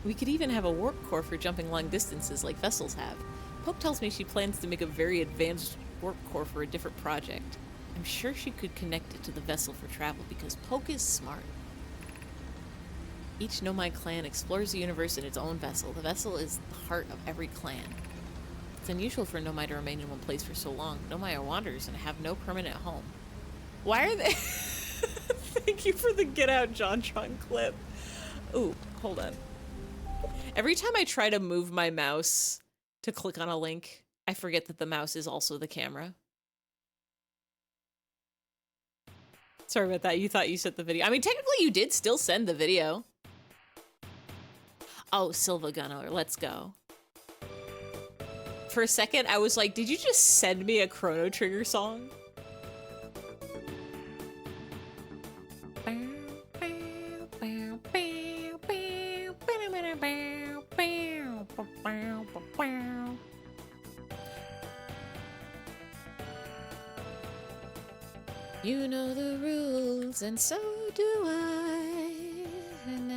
We could even have a warp core for jumping long distances like vessels have. Pope tells me she plans to make a very advanced warp core for a different project. I'm sure she could connect it to the vessel for travel because Poke is smart. Each Nomai clan explores the universe in its own vessel. The vessel is the heart of every clan. It's unusual for Nomai to remain in one place for so long. Nomai are wanderers and have no permanent home. Why are they... Thank you for the Get Out Jontron clip. Ooh, hold on. Every time I try to move my mouse to click on a link, I forget that the mouse is also the camera. Sorry about that. You thought you sent the video. I mean, technically you did still send the video. Oh, Silva Gunner, let's go. For a second, I was like, did you just send me a Chrono Trigger song? You know the rules, and so do I. And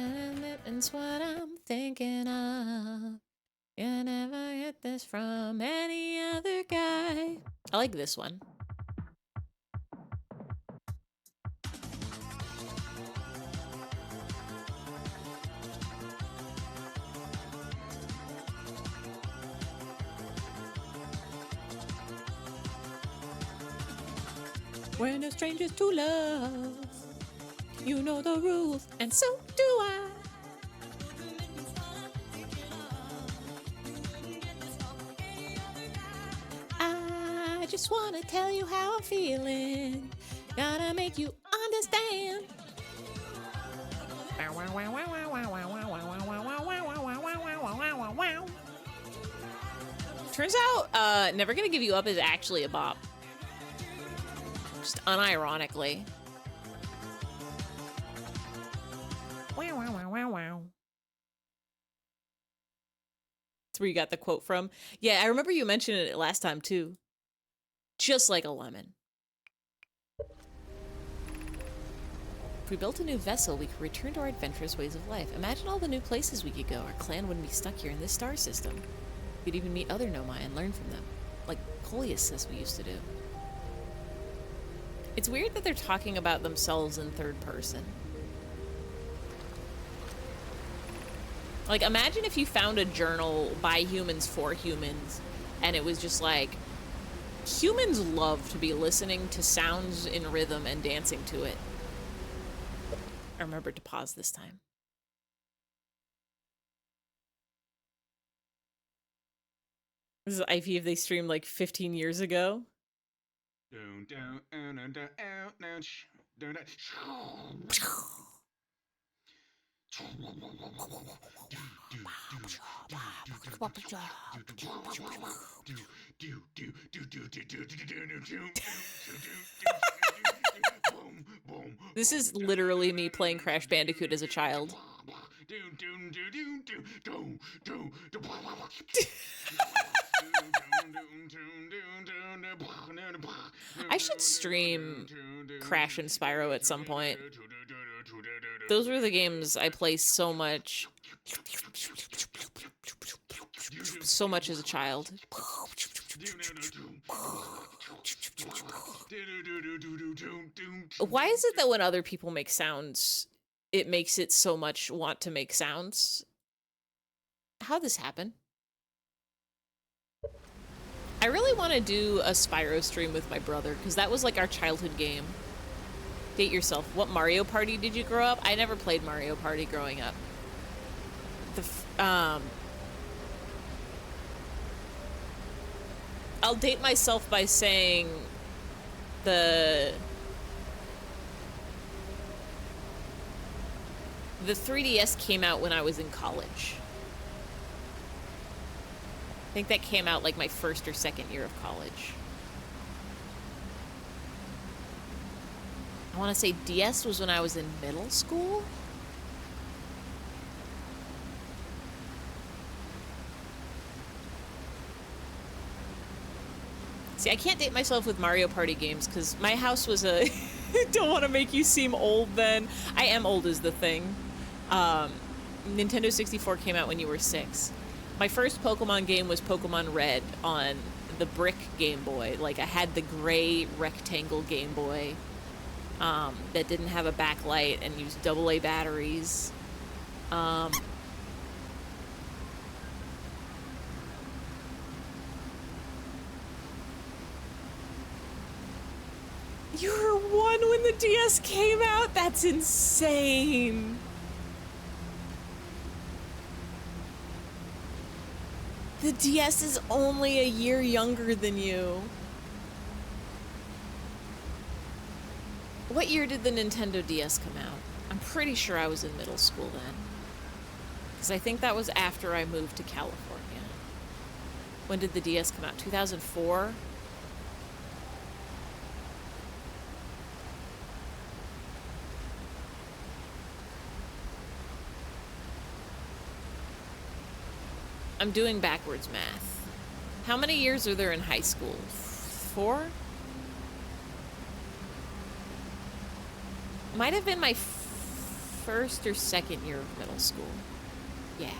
that's what I'm thinking of. You never get this from any other guy. I like this one. We're no strangers to love. You know the rules, and so do I. I just wanna tell you how I'm feeling. Gotta make you understand. Turns out, Never Gonna Give You Up is actually a bop. Just unironically. That's where you got the quote from. Yeah, I remember you mentioning it last time too. Just like a lemon. If we built a new vessel, we could return to our adventurous ways of life. Imagine all the new places we could go. Our clan wouldn't be stuck here in this star system. We'd even meet other Nomai and learn from them. Like Coleus says we used to do. It's weird that they're talking about themselves in third person. Like, imagine if you found a journal by humans for humans, and it was just like, humans love to be listening to sounds in rhythm and dancing to it. I remembered to pause this time. This is IP if they streamed like 15 years ago. This is literally me playing Crash Bandicoot as a child. I should stream Crash and Spyro at some point. Those were the games I played so much as a child. Why is it that when other people make sounds, it makes it so much want to make sounds? How'd this happen? I really want to do a Spyro stream with my brother, because that was like our childhood game. Date yourself. What Mario Party did you grow up? I never played Mario Party growing up. I'll date myself by saying the 3DS came out when I was in college. I think that came out like my first or second year of college. I want to say DS was when I was in middle school. See, I can't date myself with Mario Party games because my house was a... Don't want to make you seem old then. I am old is the thing. Nintendo 64 came out when you were 6. My first Pokemon game was Pokemon Red on the brick Game Boy. Like, I had the gray rectangle Game Boy that didn't have a backlight and used AA batteries. You were 1 when the DS came out? That's insane. The DS is only a year younger than you. What year did the Nintendo DS come out? I'm pretty sure I was in middle school then. Because I think that was after I moved to California. When did the DS come out? 2004? I'm doing backwards math. How many years are there in high school? 4? Might have been my first or second year of middle school. Yeah.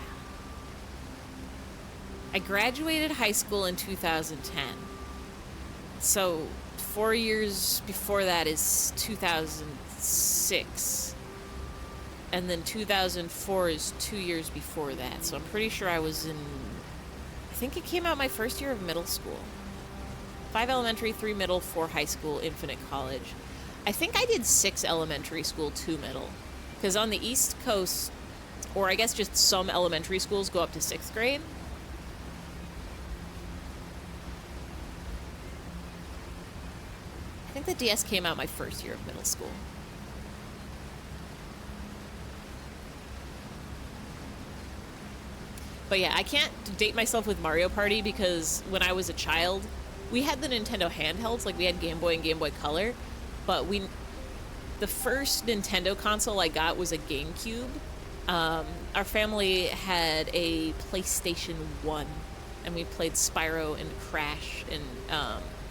I graduated high school in 2010. So 4 years before that is 2006. And then 2004 is 2 years before that. So I'm pretty sure I was in... I think it came out my first year of middle school. 5 elementary, 3 middle, 4 high school, infinite college. I think I did 6 elementary school, 2 middle. Because on the East Coast, or I guess just some elementary schools go up to 6th grade. I think the DS came out my first year of middle school. But yeah, I can't date myself with Mario Party because when I was a child, we had the Nintendo handhelds, like we had Game Boy and Game Boy Color, but the first Nintendo console I got was a GameCube. Our family had a PlayStation 1, and we played Spyro and Crash, and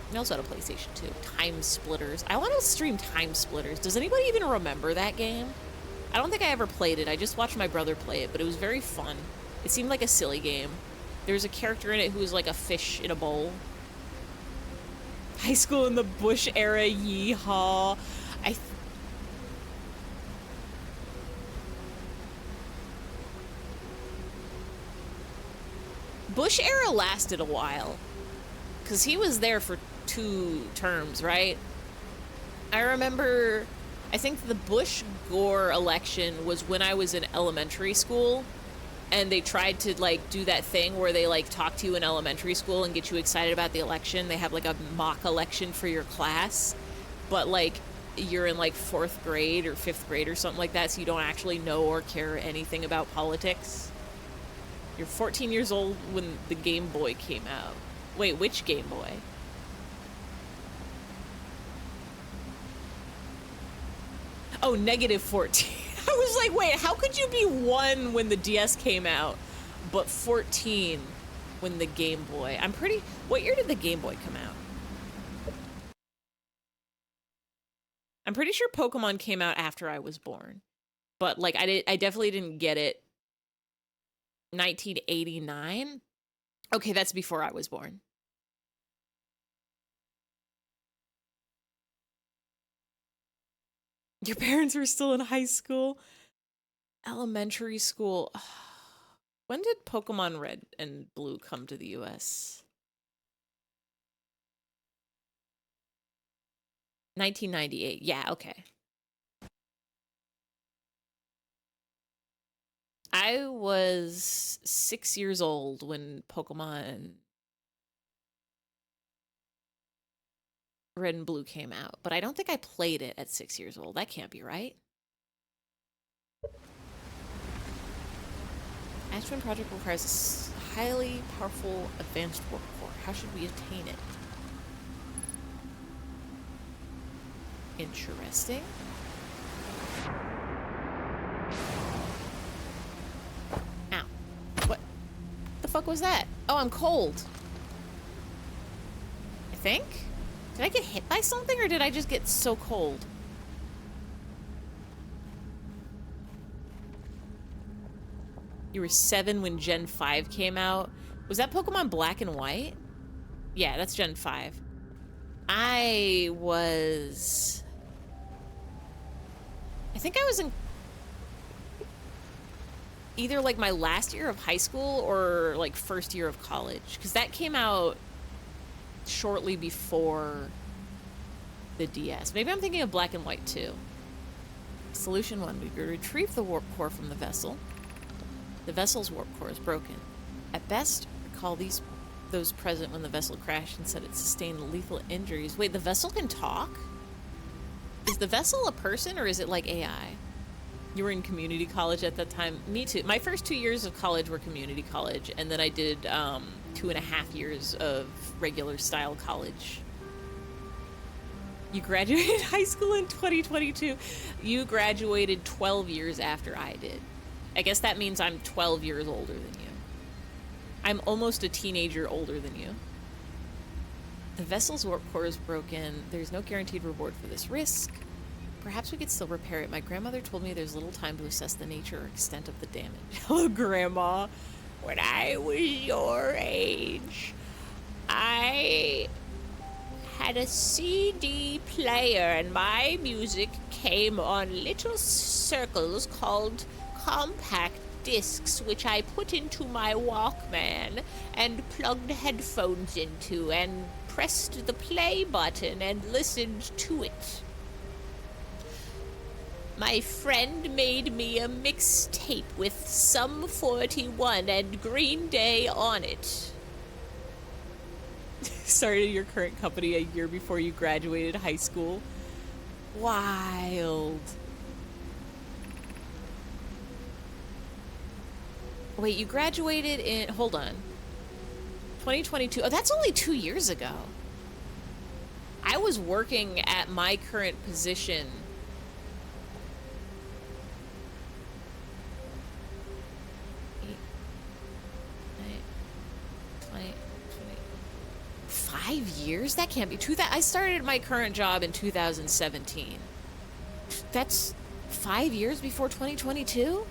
we also had a PlayStation 2. Time Splitters. I want to stream Time Splitters. Does anybody even remember that game? I don't think I ever played it. I just watched my brother play it, but it was very fun. It seemed like a silly game. There was a character in it who was like a fish in a bowl. High school in the Bush era, yeehaw. Bush era lasted a while. Because he was there for 2 terms, right? I remember, I think the Bush-Gore election was when I was in elementary school. And they tried to, like, do that thing where they, like, talk to you in elementary school and get you excited about the election. They have, like, a mock election for your class. But, like, you're in, like, 4th grade or 5th grade or something like that, so you don't actually know or care anything about politics. You're 14 years old when the Game Boy came out. Wait, which Game Boy? Oh, negative 14. I was like, wait, how could you be 1 when the DS came out, but 14 when the Game Boy? What year did the Game Boy come out? I'm pretty sure Pokemon came out after I was born. But, like, I definitely didn't get it 1989? Okay, that's before I was born. Your parents were still in high school? Elementary school. When did Pokemon Red and Blue come to the US? 1998. Yeah, okay. I was 6 years old when Pokemon Red and Blue came out, but I don't think I played it at 6 years old. That can't be right. Astron Project requires a highly powerful advanced warp core. How should we attain it? Interesting. Ow. What the fuck was that? Oh, I'm cold. I think? Did I get hit by something or did I just get so cold? You were 7 when Gen 5 came out. Was that Pokemon Black and White? Yeah, that's Gen 5. I think I was in either like my last year of high school or like first year of college, because that came out shortly before the DS. Maybe I'm thinking of Black and White too. Solution 1, we retrieve the warp core from the vessel. The vessel's warp core is broken. At best, recall those present when the vessel crashed and said it sustained lethal injuries. Wait, the vessel can talk? Is the vessel a person or is it like AI? You were in community college at that time? Me too. My first 2 years of college were community college, and then I did 2.5 years of regular style college. You graduated high school in 2022. You graduated 12 years after I did. I guess that means I'm 12 years older than you. I'm almost a teenager older than you. The vessel's warp core is broken. There's no guaranteed reward for this risk. Perhaps we could still repair it. My grandmother told me there's little time to assess the nature or extent of the damage. Oh, Grandma. When I was your age, I had a CD player and my music came on little circles called compact discs, which I put into my Walkman and plugged headphones into and pressed the play button and listened to it. My friend made me a mixtape with Sum 41 and Green Day on it. Started your current company a year before you graduated high school. Wild. Wait, you graduated in... Hold on. 2022. Oh, that's only 2 years ago. I was working at my current position... 5 years? That can't be true. I started my current job in 2017. That's 5 years before 2022?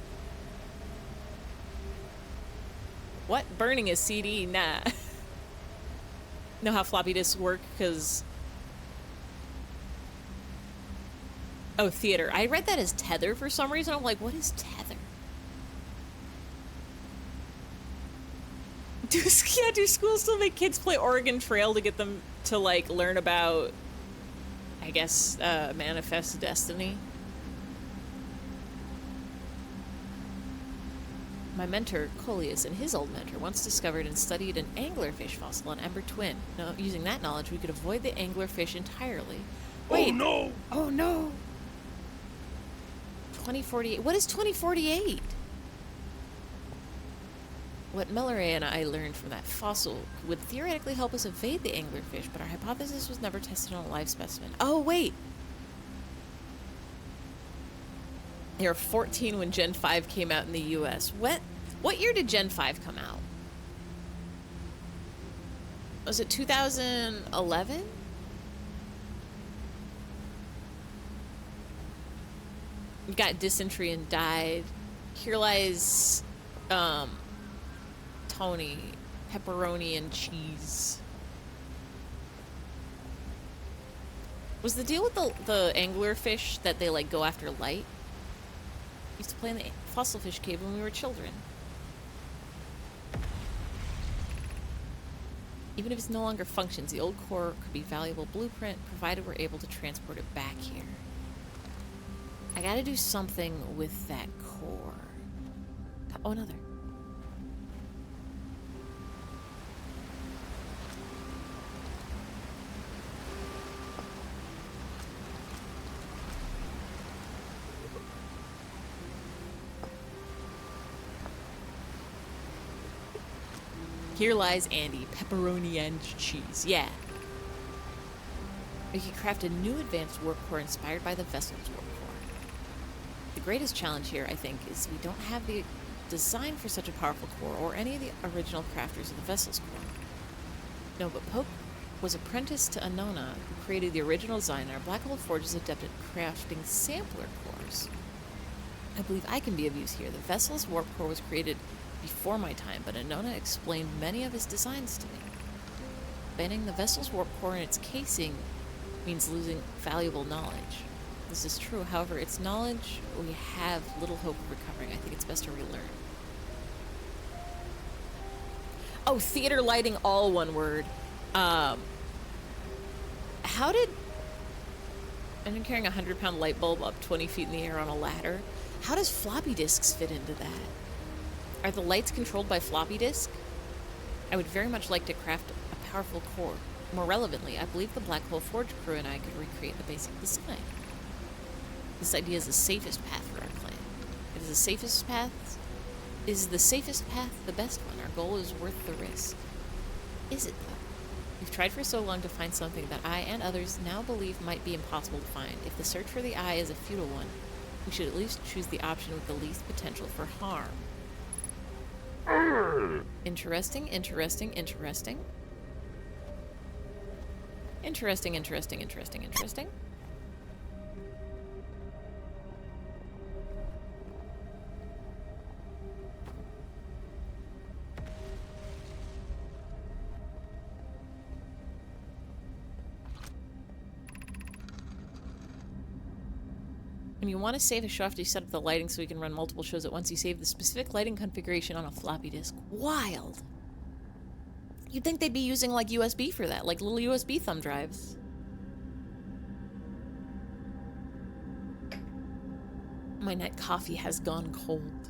What? Burning a CD? Nah. Know how floppy disks work? Because... Oh, theater. I read that as tether for some reason. I'm like, what is tether? Do schools still make kids play Oregon Trail to get them to, like, learn about, I guess, Manifest Destiny? My mentor, Coleus, and his old mentor once discovered and studied an anglerfish fossil on Ember Twin. Now, using that knowledge, we could avoid the anglerfish entirely. Wait. Oh, no! Oh, no! 2048. What is 2048? What Melleray and I learned from that fossil would theoretically help us evade the anglerfish, but our hypothesis was never tested on a live specimen. Oh, wait! They were 14 when Gen 5 came out in the US. What year did Gen 5 come out? Was it 2011? Got dysentery and died. Here lies, Tony, pepperoni and cheese. Was the deal with the anglerfish that they, like, go after light? Used to play in the fossil fish cave when we were children. Even if it no longer functions, the old core could be a valuable blueprint, provided we're able to transport it back here. I gotta do something with that core. Oh, another. Here lies Andy, pepperoni and cheese. Yeah. We can craft a new advanced warp core inspired by the vessel's warp core. The greatest challenge here, I think, is we don't have the design for such a powerful core or any of the original crafters of the vessel's core. No, but Pope was apprenticed to Anona, who created the original design, and our Black Hole Forge is adept at crafting sampler cores. I believe I can be of use here. The vessel's warp core was created before my time, but Anona explained many of his designs to me. Banning the vessel's warp core in its casing means losing valuable knowledge. This is true, however, its knowledge we have little hope of recovering. I think it's best to relearn. Oh, theater lighting, all one word. How did... I'm carrying a 100-pound light bulb up 20 feet in the air on a ladder. How does floppy disks fit into that? Are the lights controlled by floppy disk? I would very much like to craft a powerful core. More relevantly, I believe the Black Hole Forge crew and I could recreate the basic design. This idea is the safest path for our plan. Is the safest path the best one? Our goal is worth the risk. Is it, though? We've tried for so long to find something that I and others now believe might be impossible to find. If the search for the eye is a futile one, we should at least choose the option with the least potential for harm. Interesting, interesting, interesting. Interesting, interesting, interesting, interesting. When you want to save a show after you set up the lighting so you can run multiple shows at once, you save the specific lighting configuration on a floppy disk. Wild! You'd think they'd be using like USB for that, like little USB thumb drives. My night coffee has gone cold.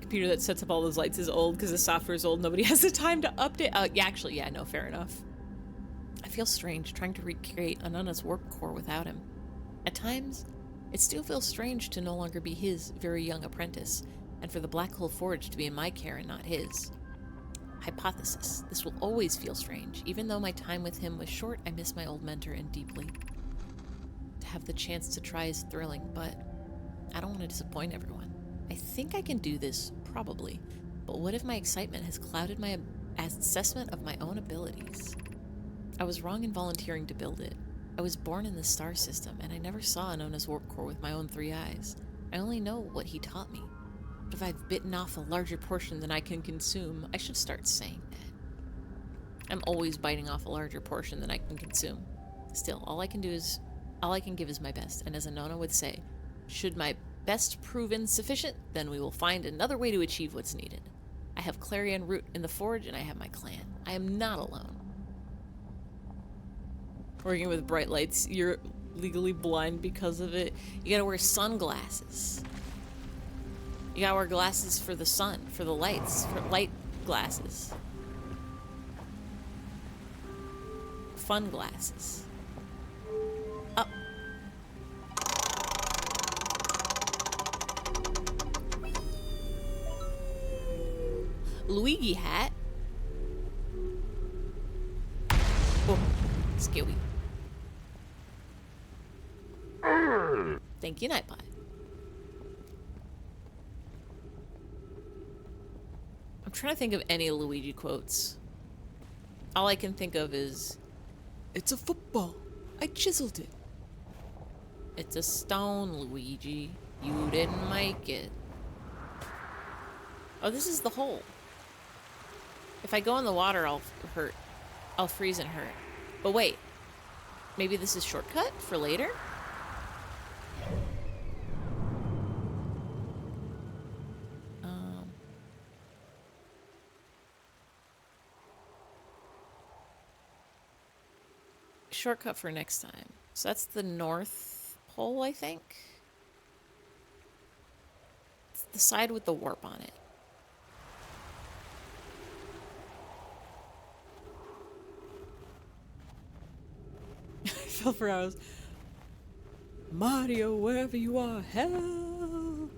Computer that sets up all those lights is old because the software is old. Nobody has the time to update. Yeah, actually, yeah, no, fair enough. I feel strange trying to recreate Anana's warp core without him. At times, it still feels strange to no longer be his very young apprentice, and for the Black Hole Forge to be in my care and not his. Hypothesis. This will always feel strange. Even though my time with him was short, I miss my old mentor and deeply. To have the chance to try is thrilling, but I don't want to disappoint everyone. I think I can do this, probably, but what if my excitement has clouded my assessment of my own abilities? I was wrong in volunteering to build it. I was born in the star system, and I never saw Anona's warp core with my own 3 eyes. I only know what he taught me. But if I've bitten off a larger portion than I can consume, I should start saying that. I'm always biting off a larger portion than I can consume. Still, all I can give is my best, and as Anona would say, should my best prove insufficient, then we will find another way to achieve what's needed. I have Clarion Root in the Forge, and I have my clan. I am not alone. Working with bright lights, you're legally blind because of it. You gotta wear sunglasses. You gotta wear glasses for the sun, for the lights, for light glasses. Fun glasses. Up. Luigi hat. Oh, scary. Thank you, Nightbot. I'm trying to think of any Luigi quotes. All I can think of is, "It's a football. I chiseled it." "It's a stone, Luigi. You didn't make it." Oh, this is the hole. If I go in the water, I'll hurt. I'll freeze and hurt. But wait. Maybe this is shortcut for later? Shortcut for next time. So that's the North Pole, I think. It's the side with the warp on it. I fell for hours. Mario, wherever you are, help!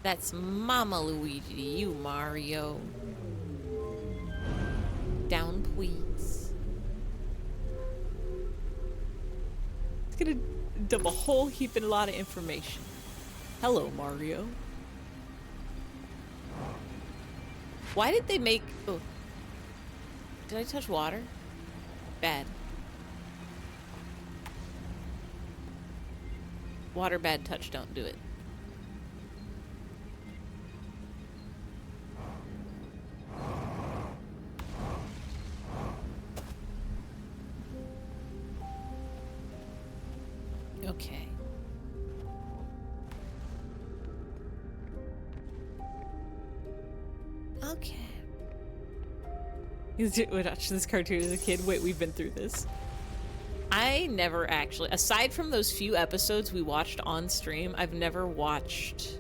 That's Mama Luigi to you, Mario. Down, please. It's gonna dump a whole heap and a lot of information. Hello, Mario. Why did they make... Oh. Did I touch water? Bad. Water bad touch, don't do it. Okay. Okay. You watched this cartoon as a kid? Wait, we've been through this. I never actually, aside from those few episodes we watched on stream, I've never watched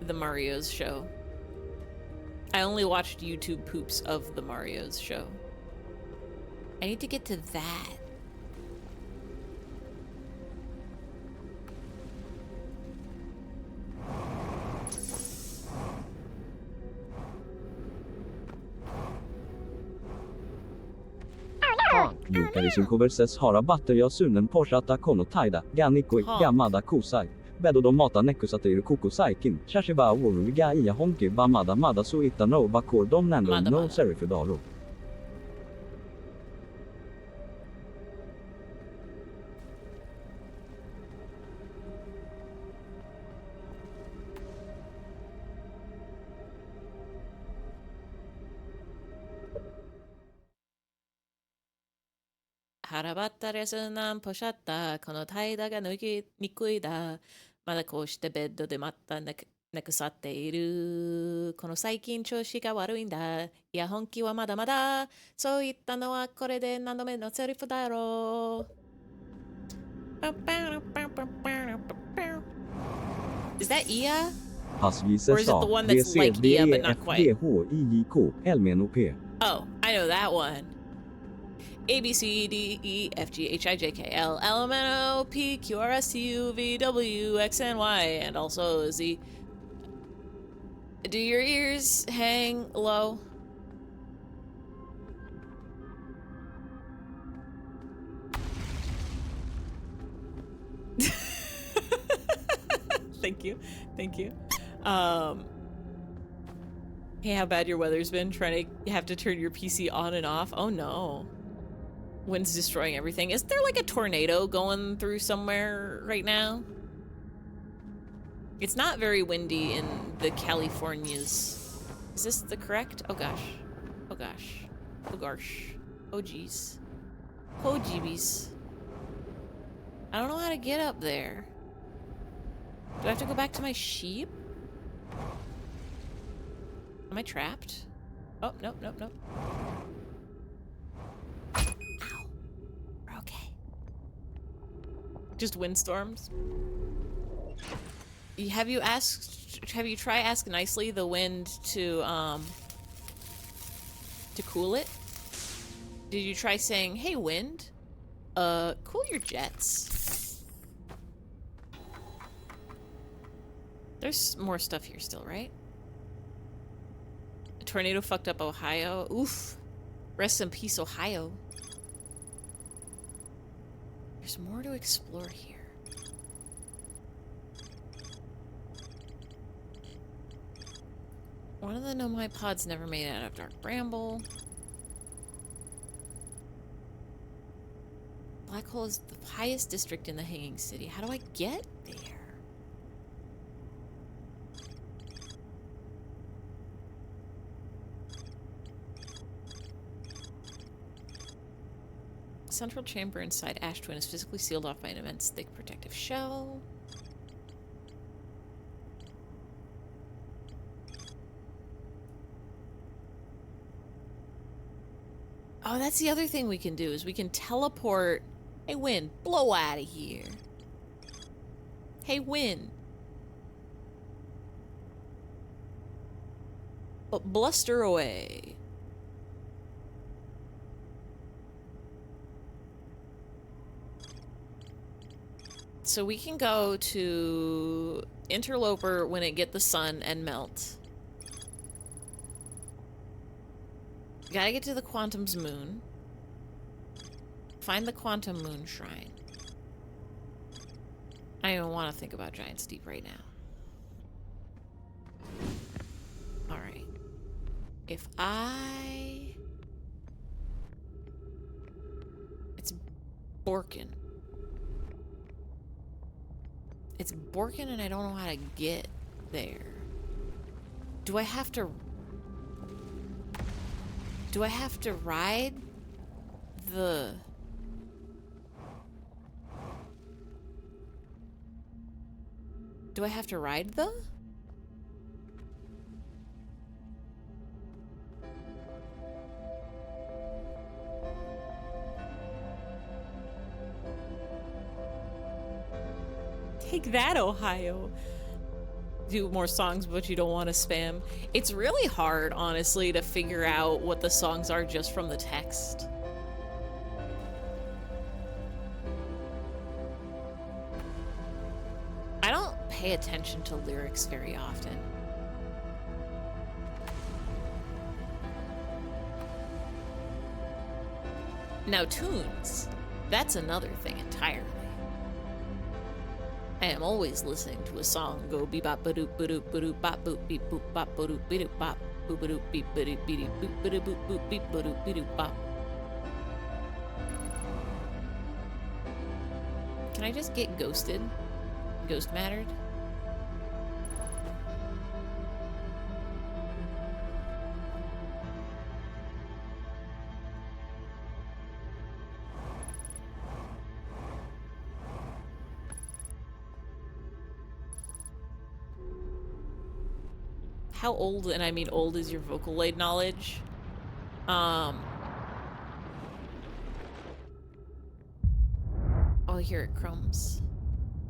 the Mario's show. I only watched YouTube poops of the Mario's show. I need to get to that. Jukarisin converses harabatter ja sunnen porsata kono taida, ganikoi, gamada kusai. Bedo mata nekusateiru kukusaikin, shashiba wuruga ia honki bamada mada suita no bakor dom nano no serifudaro. Harabatta resunan poshatta, kono taida ga nikuida. Mada koshite beddo de matta nekusatte iru. Kono saikin choushi ga waruiんだ. Ia honki wa mada mada. So itta no wa kore de nanome no serifu daro. Is that Ia? Or is it the one that's like Ia but not quite? Oh, I know that one. A, B, C, D, E, F, G, H, I, J, K, L, L, M, N, O, P, Q, R, S, T, U, V, W, X, and Y, and also Z. Do your ears hang low? Thank you. Thank you. Hey, how bad your weather's been? Trying to have to turn your PC on and off? Oh no. Wind's destroying everything. Is there like a tornado going through somewhere right now? It's not very windy in the Californias. Is this the correct? Oh gosh. Oh gosh. Oh gosh. Oh geez. Oh jeebies. I don't know how to get up there. Do I have to go back to my sheep? Am I trapped? Oh, nope, nope, nope. Ow. We're okay. Just windstorms? Have you tried ask nicely the wind to cool it? Did you try saying, hey wind, cool your jets? There's more stuff here still, right? A tornado fucked up Ohio. Oof. Rest in peace, Ohio. There's more to explore here. One of the nomai pods never made it out of Dark Bramble. Black Hole is the highest district in the Hanging City. How do I get there? Central chamber inside Ash Twin is physically sealed off by an immense thick protective shell. Oh, that's the other thing we can do, is we can teleport. Hey, wind, blow out of here. Hey, wind. Bluster away. So we can go to Interloper when it get the sun and melt. Gotta get to the Quantum's moon. Find the Quantum Moon Shrine. I don't even want to think about Giant's Deep right now. Alright. If I... It's Borkin. It's Borkin and I don't know how to get there. Do I have to ride the... Do I have to ride the? Take that, Ohio. Do more songs, but you don't want to spam. It's really hard, honestly, to figure out what the songs are just from the text. I don't pay attention to lyrics very often. Now tunes, that's another thing entirely. I am always listening to a song go beep bop ba doop ba doop ba doop bop boop beep boop bop ba doop beep doop bop boop ba doop beep ba doop beep boop ba doop boop boop beep ba doop beep doop bop. Can I just get ghosted? Ghost mattered? How old, and I mean old, is your Vocaloid knowledge? Oh, here it crumbs.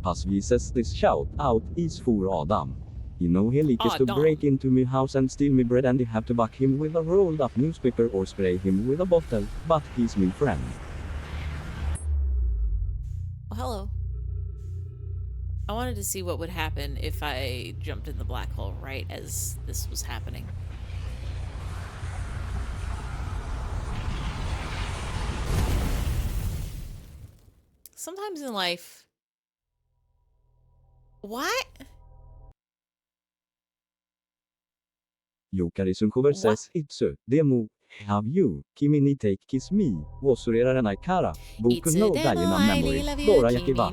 Pasvi says this shout out is for Adam. You know he likes to Adam. break into me house and steal me bread and I have to back him with a rolled up newspaper or spray him with a bottle, but he's my friend. Oh, hello. I wanted to see what would happen if I jumped in the black hole right as this was happening. Sometimes in life... What? Jokari Sunkover says it's a demo. Have you, Kimi ni take kiss me, wosurera renai kara, boku no dajina memories, dora yakiva,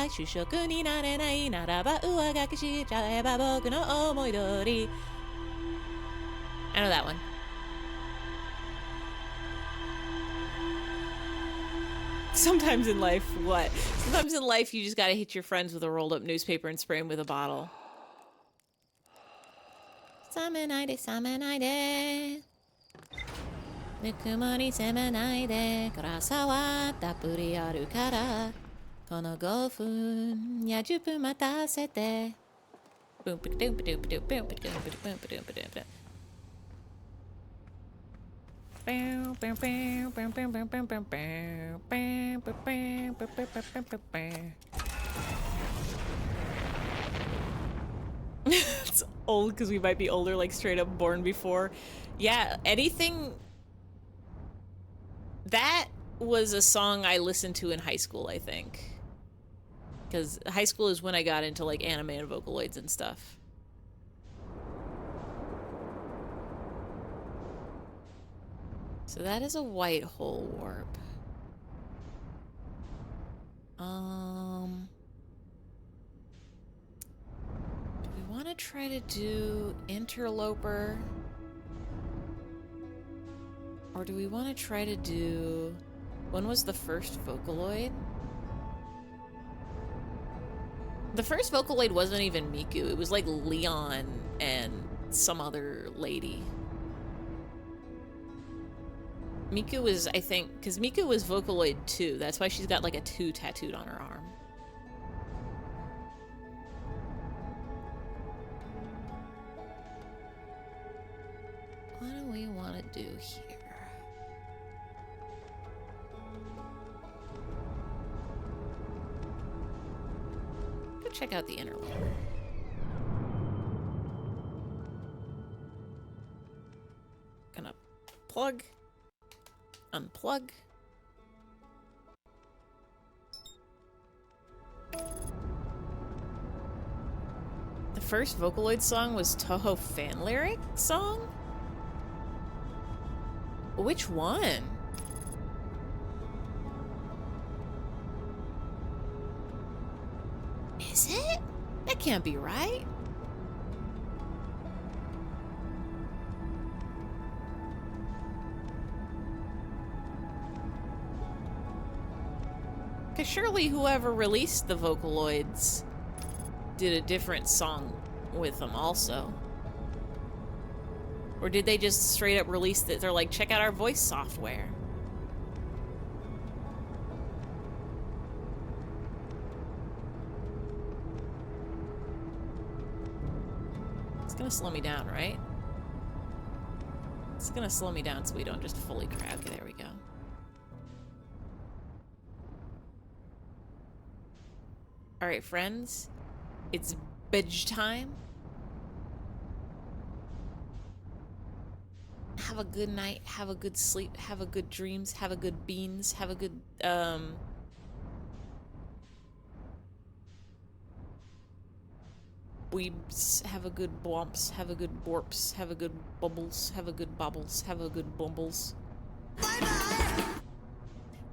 shashukuni, nanang narava ilvadoku, kikar ba boku no omoduri. I know that one. Sometimes in life, what? Sometimes in life you just gotta hit your friends with a rolled up newspaper and spray them with a bottle. Samenaide, samenaide. Nukumori semenaide. Kurasa wa tappuri aru kara. Kono 5分や10分待たせて。Boom, boom, boom, boom, boom, boom, boom, boom, boom, boom, boom. It's old because we might be older, like straight up born before. Yeah, anything... That was a song I listened to in high school, I think. Because high school is when I got into like anime and Vocaloids and stuff. So that is a white hole warp. Do we want to try to do Interloper? Or do we want to try to do... When was the first Vocaloid? The first Vocaloid wasn't even Miku. It was like Leon and some other lady. Miku was, I think, because Miku was Vocaloid 2. That's why she's got like a 2 tattooed on her arm. What do we want to do here? Go check out the interloper. Gonna plug. Unplug. The first Vocaloid song was Toho fan lyric song? Which one? Is it? That can't be right. Because surely whoever released the Vocaloids did a different song with them also. Or did they just straight up release it? They're like, check out our voice software. It's gonna slow me down, right? It's gonna slow me down so we don't just fully crowd. Okay, there we go. Alright, friends. It's bedge time. have a good night, have a good sleep, have a good dreams, have a good beans, have a good, weebs, have a good blomps, have a good borps, have a good bubbles, have a good bobbles, have a good bumbles. Bye-bye!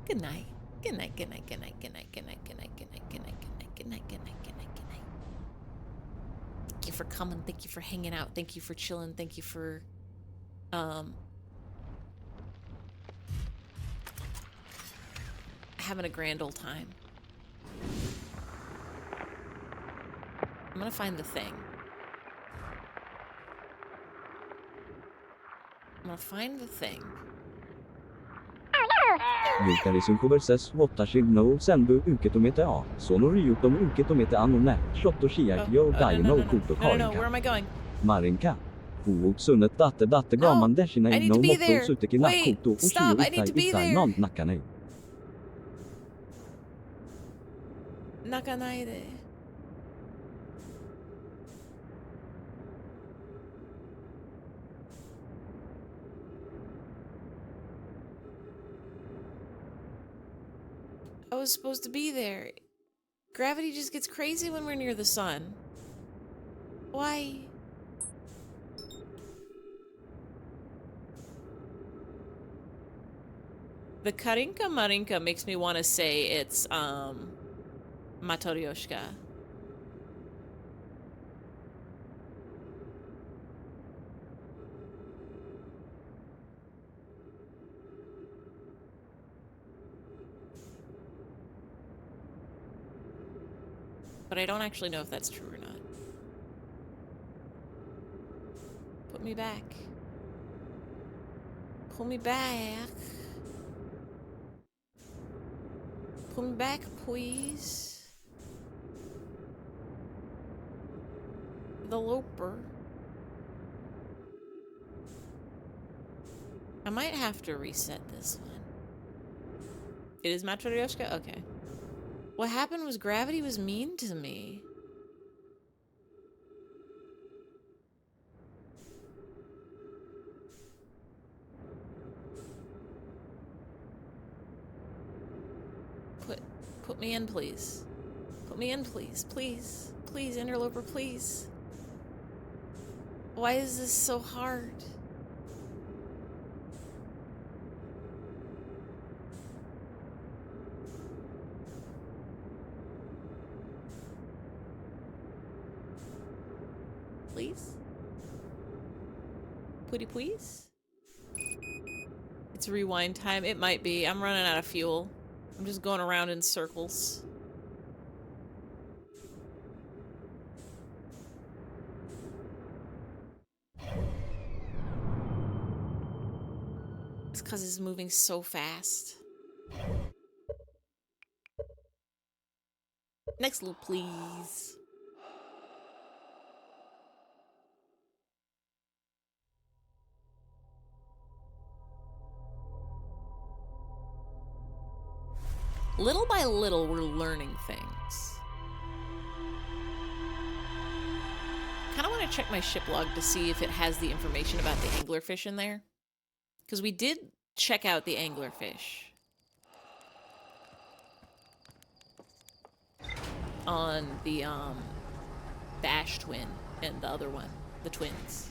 Good night. Good night, good night, good night, good night, good night, good night, good night, good night, good night, good night, good night, good night, good night. Thank you for coming, thank you for hanging out, thank you for chilling, thank you for, having a grand old time. I'm gonna find the thing. I'm gonna find the thing. Julkarisun versus Watashi no Senbu Uketomete A. Sono Ryutom Uketomete Anone. Shoto Shiaki Yo Daino Kuto No, where Karinka. am I going? Marinka. Huok Sunnet Datte Gaman Deshina I need no to be Motto there. Suteki Wait, Nakuto stop, I need to be there. Non Nakane. Nakanaide. I was supposed to be there. Gravity just gets crazy when we're near the sun. Why? The Karinka Marinka makes me want to say it's, Matoryoshka. But I don't actually know if that's true or not. Put me back. Pull me back. Pull me back, please. The Loper. I might have to reset this one. It is Matryoshka? Okay. What happened was gravity was mean to me. Put me in, please. Put me in, please. Please. Please, interloper, please. Why is this so hard? Please? Pretty please? It's rewind time. It might be. I'm running out of fuel. I'm just going around in circles. It's because it's moving so fast. Next loop, please. Little by little, we're learning things. Kind of want to check my ship log to see if it has the information about the anglerfish in there. Because we did check out the anglerfish. On the Ash twin and the other one, the twins.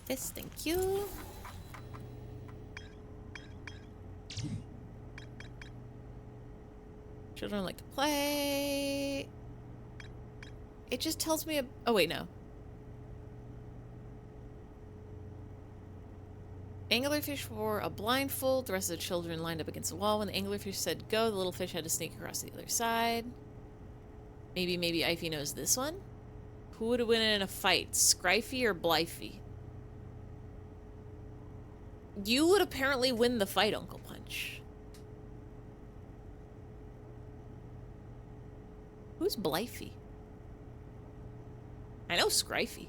This, thank you. Children like to play. It just tells me oh wait, no. Anglerfish wore a blindfold. The rest of the children lined up against the wall. When the anglerfish said go, the little fish had to sneak across the other side. Maybe Ify knows this one. Who would win in a fight, Scryfy or Blyfy? You would apparently win the fight, Uncle Punch. Who's Blyfy? I know Scryfy.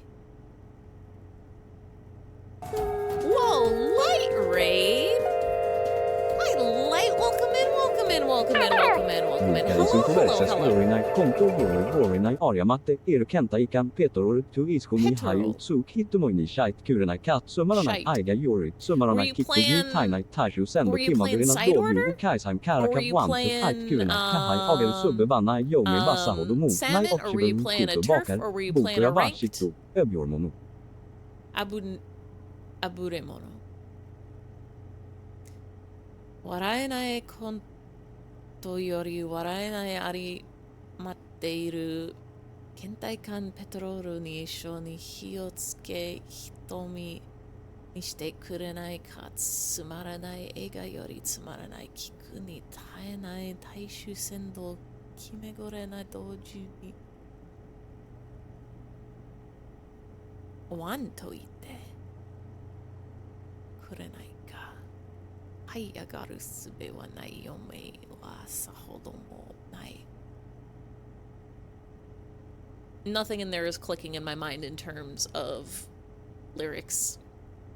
Whoa, Light Raid! Hi, Light, welcome in, welcome in, welcome in, welcome in, welcome in. Täysin converses Lorinai konto Vorinai Arjamatte Kenta ikan Petoror to Iskuni Hayu Tsuk Hitomoini Shite Kurenai Kat Sumarana Aiga Yuri Sumarana Kikuji Tainai Tashu Sendo Kimagurina Dobu Kaisheim Karaka Wante Ait Kurena Kahai Ager Subbanai Yomi Basahodomu Nai Okibu Kuto Bakar Bukura Bashitu Öbjormono Aburemono. Waraenai konto yori waraenai ari matteiru kentai kan petroru ni isho ni hi o tsuke hitomi ni shite kurenai ka tsumaranai eiga yori tsumaranai kiku ni taenai taishu sendo kimegorenai doju ni wan to ite kurenai ka hai agaru sube wa nai yome wa sahodo mo nai. Nothing in there is clicking in my mind in terms of lyrics.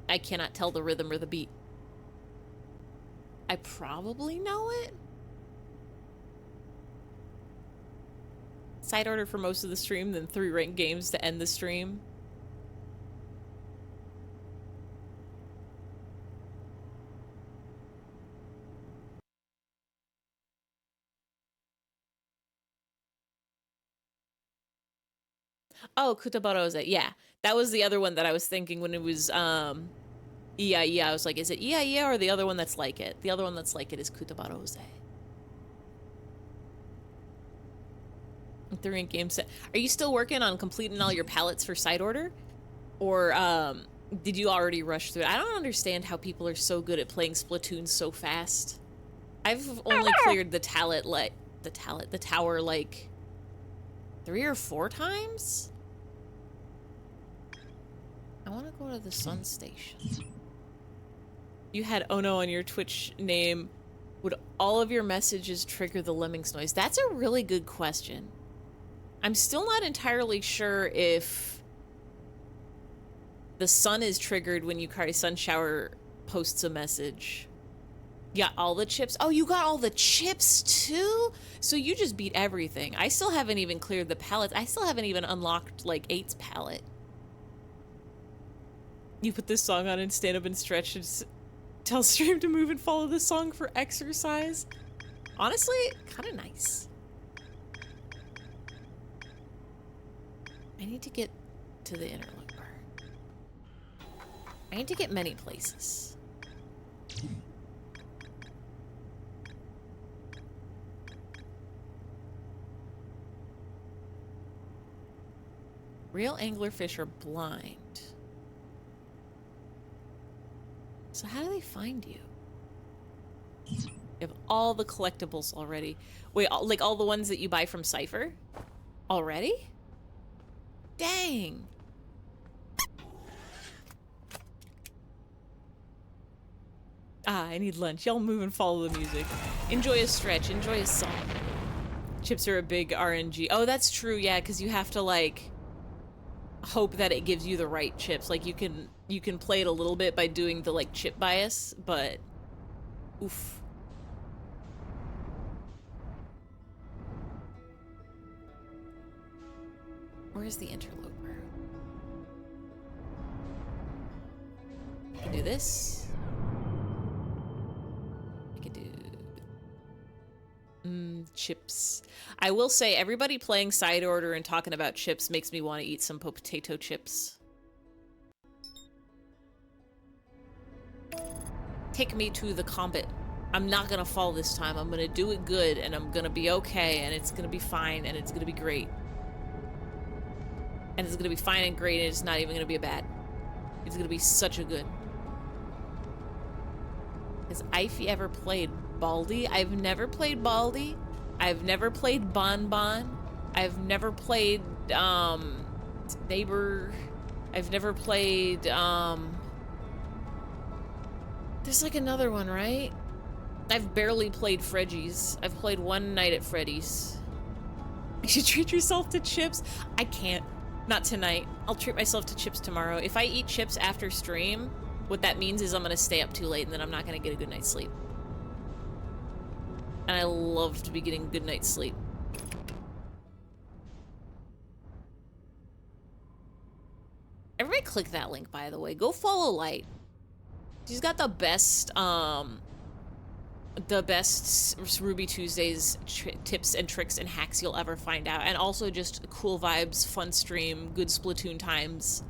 I cannot tell the rhythm or the beat. I probably know it. Side order for most of the stream, then 3 ranked games to end the stream. Oh, Kutabaroze. Yeah. That was the other one that I was thinking when it was EIE. I was like, is it EIE or the other one that's like it? The other one that's like it is Kutabaroze. 3 ranked game set. Are you still working on completing all your palettes for side order? Or did you already rush through it? I don't understand how people are so good at playing Splatoon so fast. I've only cleared the tower like 3 or 4 times? I want to go to the sun station. You had Ono on your Twitch name. Would all of your messages trigger the lemmings noise? That's a really good question. I'm still not entirely sure if the sun is triggered when Yukari Sunshower posts a message. You got all the chips? Oh, you got all the chips too? So you just beat everything. I still haven't even cleared the palettes. I still haven't even unlocked like 8's palette. You put this song on and stand up and stretch and tell stream to move and follow the song for exercise. Honestly, kind of nice. I need to get to the interloper. I need to get many places. Real anglerfish are blind. So how do they find you? You have all the collectibles already. Wait, like all the ones that you buy from Cypher? Already? Dang. Ah, I need lunch. Y'all move and follow the music. Enjoy a stretch. Enjoy a song. Chips are a big RNG. Oh, that's true, yeah, because you have to, like, hope that it gives you the right chips. Like, you can play it a little bit by doing the, like, chip bias, but... oof. Where's the interloper? I can do this. I can do... chips. I will say, everybody playing side order and talking about chips makes me want to eat some potato chips. Take me to the combat. I'm not gonna fall this time. I'm gonna do it good, and I'm gonna be okay, and it's gonna be fine, and it's gonna be great. And it's gonna be fine and great, and it's not even gonna be a bad. It's gonna be such a good. Has Ify ever played Baldi? I've never played Baldi. I've never played Bon Bon. I've never played, Neighbor. I've never played, there's like another one, right? I've barely played Freddy's. I've played one night at Freddy's. You should treat yourself to chips. I can't. Not tonight. I'll treat myself to chips tomorrow. If I eat chips after stream, what that means is I'm gonna stay up too late and then I'm not gonna get a good night's sleep. And I love to be getting good night's sleep. Everybody click that link, by the way. Go follow Light. She's got the best Ruby Tuesdays tips and tricks and hacks you'll ever find out. And also just cool vibes, fun stream, good Splatoon times.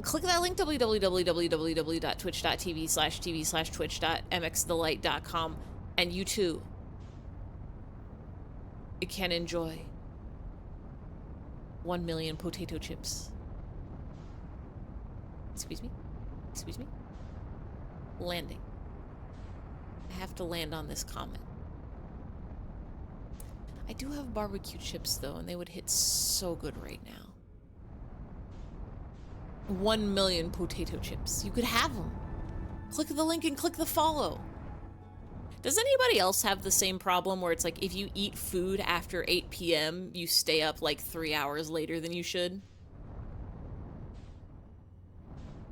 Click that link, www.twitch.tv/twitch.mxthelight.com, and you too can enjoy 1 million potato chips. Excuse me? Excuse me? Landing. I have to land on this comment. I do have barbecue chips though, and they would hit so good right now. 1 million potato chips. You could have them. Click the link and click the follow. Does anybody else have the same problem where it's like if you eat food after 8 p.m., you stay up like 3 hours later than you should?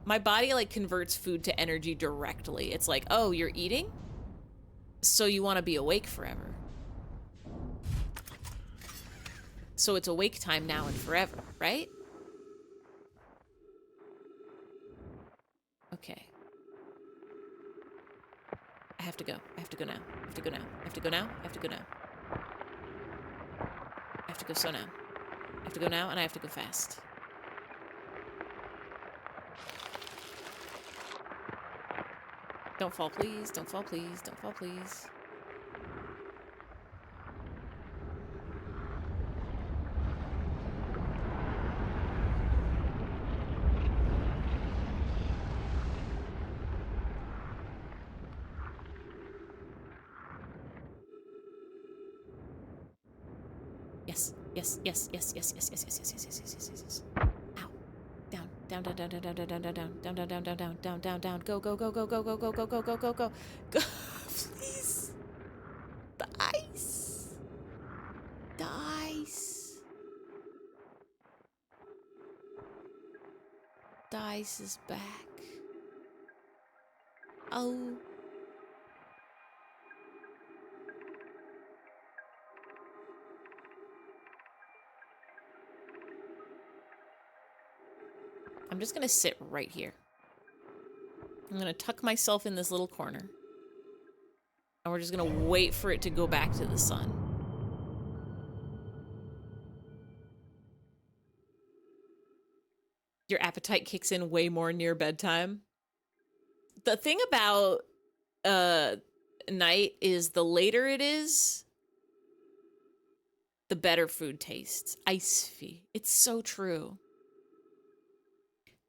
My body like converts food to energy directly. It's like, oh, you're eating? So you want to be awake forever. So it's awake time now and forever, right? Okay. I have to go. I have to go now. I have to go now. I have to go now. I have to go now. I have to go so now. I have to go now and I have to go fast. Don't fall, please. Don't fall, please. Don't fall, please. Yes, yes, yes, yes, yes, yes, yes, yes, yes, yes, yes, yes, yes, yes, yes. Ow. Down, down, down, down, down, down, down, down, down, down, down, down, down, down, down, down, down. Go, go, go, go, go, go, go, go, go, go, go, go. Go, please. The ice. The ice. The ice is back. Oh. I'm just gonna sit right here. I'm gonna tuck myself in this little corner. And we're just gonna wait for it to go back to the sun. Your appetite kicks in way more near bedtime. The thing about night is the later it is, the better food tastes. Ice-fee. It's so true.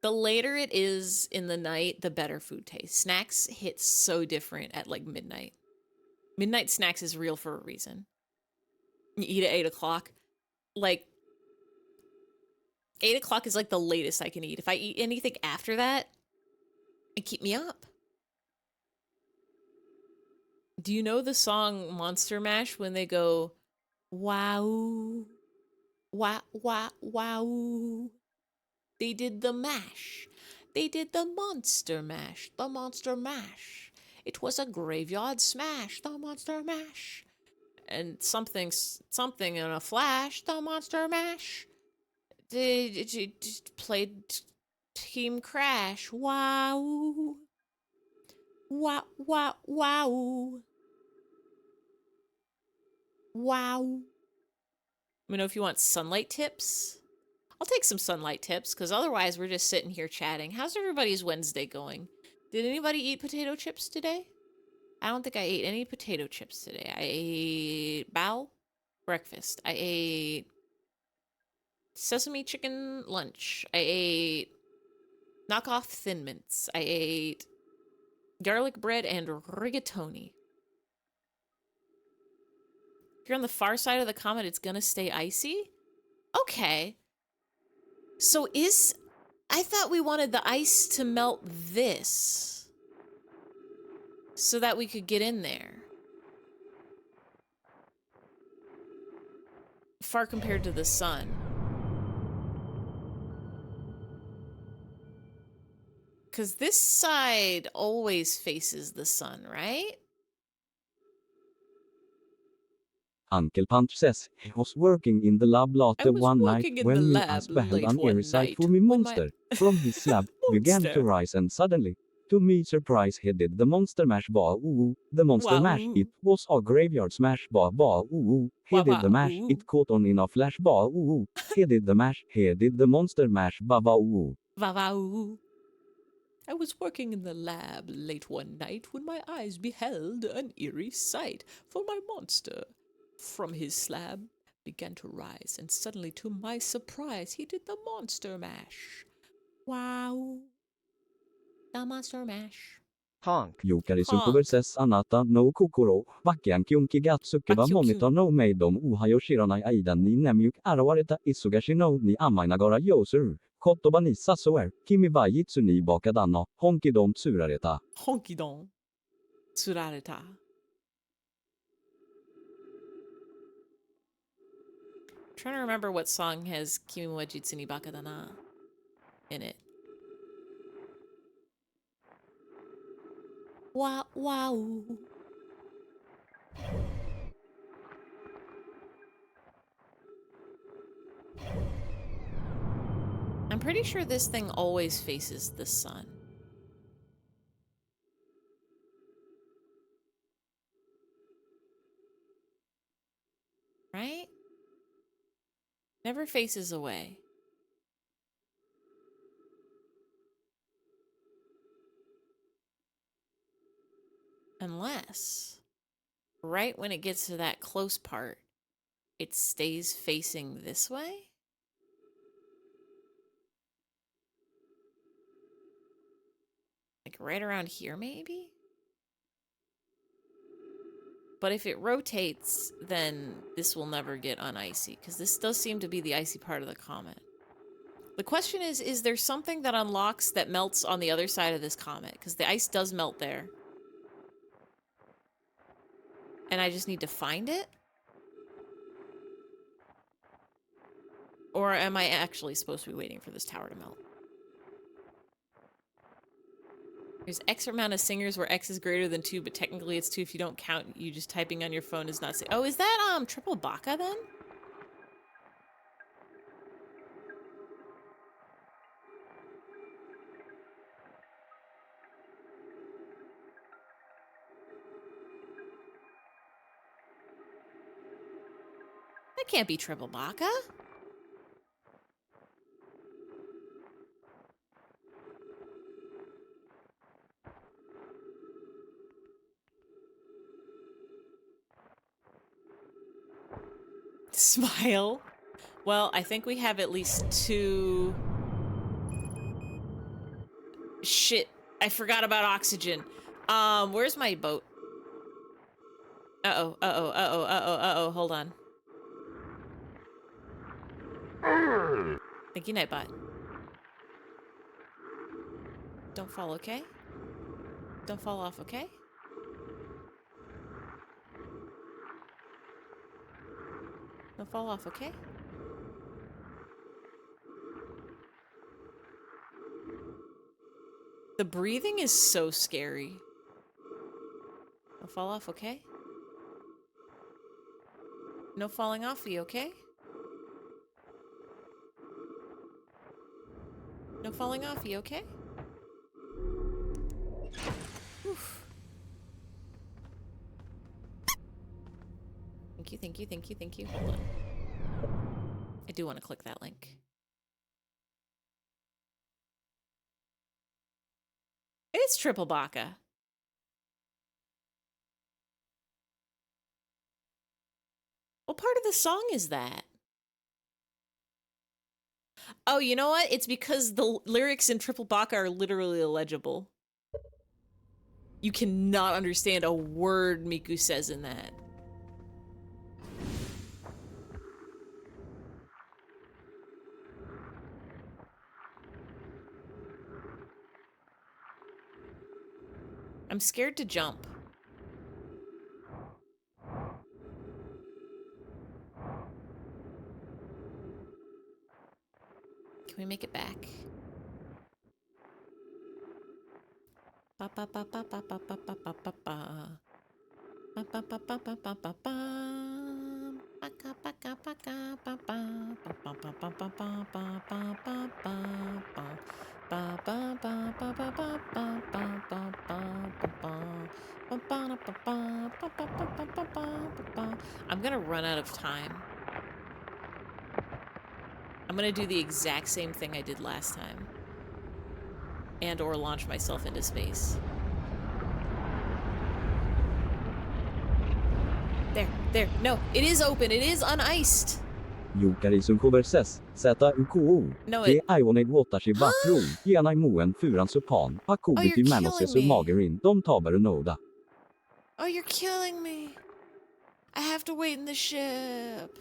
The later it is in the night, the better food tastes. Snacks hit so different at like midnight. Midnight snacks is real for a reason. You eat at 8 o'clock. Like, 8 o'clock is like the latest I can eat. If I eat anything after that, it keep me up. Do you know the song Monster Mash when they go, wow, wow, wow, wow? They did the mash. They did the monster mash. The monster mash. It was a graveyard smash. The monster mash. And something in a flash. The monster mash. They played Team Crash. Wow. Wow, wow, wow. Wow. Let me know if you want sunlight tips. I'll take some sunlight tips, because otherwise we're just sitting here chatting. How's everybody's Wednesday going? Did anybody eat potato chips today? I don't think I ate any potato chips today. I ate bao breakfast. I ate sesame chicken lunch. I ate knockoff Thin Mints. I ate garlic bread and rigatoni. If you're on the far side of the comment, it's gonna stay icy? Okay. So I thought we wanted the ice to melt this so that we could get in there. Far compared to the sun. Because this side always faces the sun, right? Uncle Punch says he was working in the lab late was one night working in when the my lab eyes beheld late an one eerie sight, night for me when my- monster from his slab began to Monster. rise, and suddenly, to me surprise, he did the monster mash ba ooh. The monster Wow. mash, it was a graveyard smash ba ooh. He Wow, did the wow, mash, ooh. it caught on in a flash ba ooh. He did the mash, he did the monster mash ba ooh. Wow. I was working in the lab late one night when my eyes beheld an eerie sight, for my monster from his slab began to rise, and suddenly, to my surprise, he did the monster mash. Wow. The monster mash. Honk. Jukari Honk. versus Anata no Kokoro, Bakian Kyunki Gatsuke wa Bakyo Monita no Meidom Uhayoshirana Aidan ni Nemyuk Arawareta Isugashi no ni Amainagara Yosu, Kotoba ni Sasuer, Kimi wa Jitsu ni Bakadana, Honki dom Tsurareta. Honky don. Tsurareta. Trying to remember what song has Kimi wa Jitsu ni Bakadana in it. Wow, wow. I'm pretty sure this thing always faces the sun. Right? Never faces away. Unless, right when it gets to that close part, it stays facing this way? Like right around here, maybe? But if it rotates, then this will never get unicy, because this does seem to be the icy part of the comet. The question is there something that unlocks that melts on the other side of this comet? Because the ice does melt there. And I just need to find it? Or am I actually supposed to be waiting for this tower to melt? There's X amount of singers where X is greater than 2, but technically it's 2 if you don't count. You just typing on your phone is not... Oh, is that, triple baka then? That can't be triple baka. Smile. Well, I think we have at least 2... Shit. I forgot about oxygen. Where's my boat? Uh-oh. Hold on. Thank you, Nightbot. Don't fall, okay? Don't fall off, okay? Don't fall off, okay? The breathing is so scary. Don't fall off, okay? No falling off, you okay? No falling off, you okay? Oof. Thank you. Hold on. I do want to click that link. It's triple baka. What part of the song is that? Oh, you know what? It's because the lyrics in triple baka are literally illegible. You cannot understand a word Miku says in that. I'm scared to jump. Can we make it back? Ba ba ba ba ba ba ba ba ba ba ba. Ba ba ba ba ba ba ba ba. I'm gonna run out of time. I'm gonna do the exact same thing I did last time. And or launch myself into space. There. No, it is open. It is uniced. Jokarisun coverses, ZUKO, No, T it... Ionig Watashi Bakro, Genai Moen Furan Supan, Pakobitiv Manoses killing me. Magarin, Dom Tabaru Noda. Oh, you're killing me. I have to wait in the ship.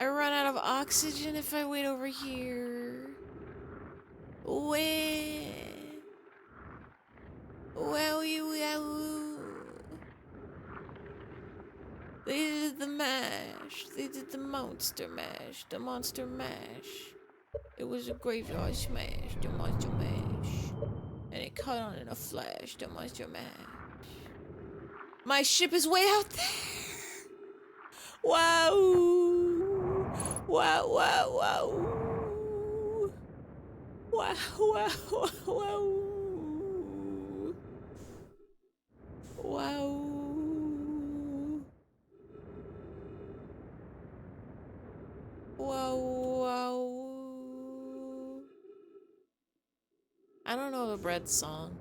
I run out of oxygen if I wait over here. Wait. Wowie. They did the mash. They did the monster mash. The monster mash. It was a graveyard smash. The monster mash. And it caught on in a flash. The monster mash. My ship is way out there. Wow. Wow. I don't know the bread song.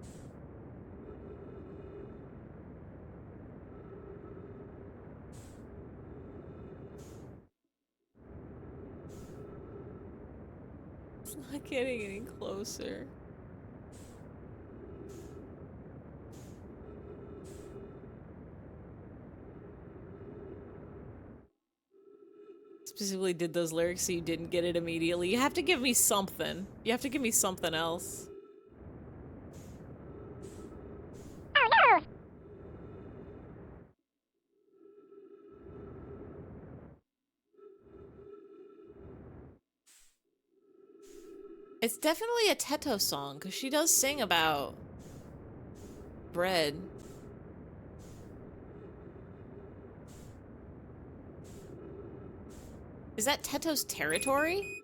It's not getting any closer. Specifically did those lyrics so you didn't get it immediately. You have to give me something. You have to give me something else. It's definitely a Teto song, because she does sing about bread. Is that Teto's Territory?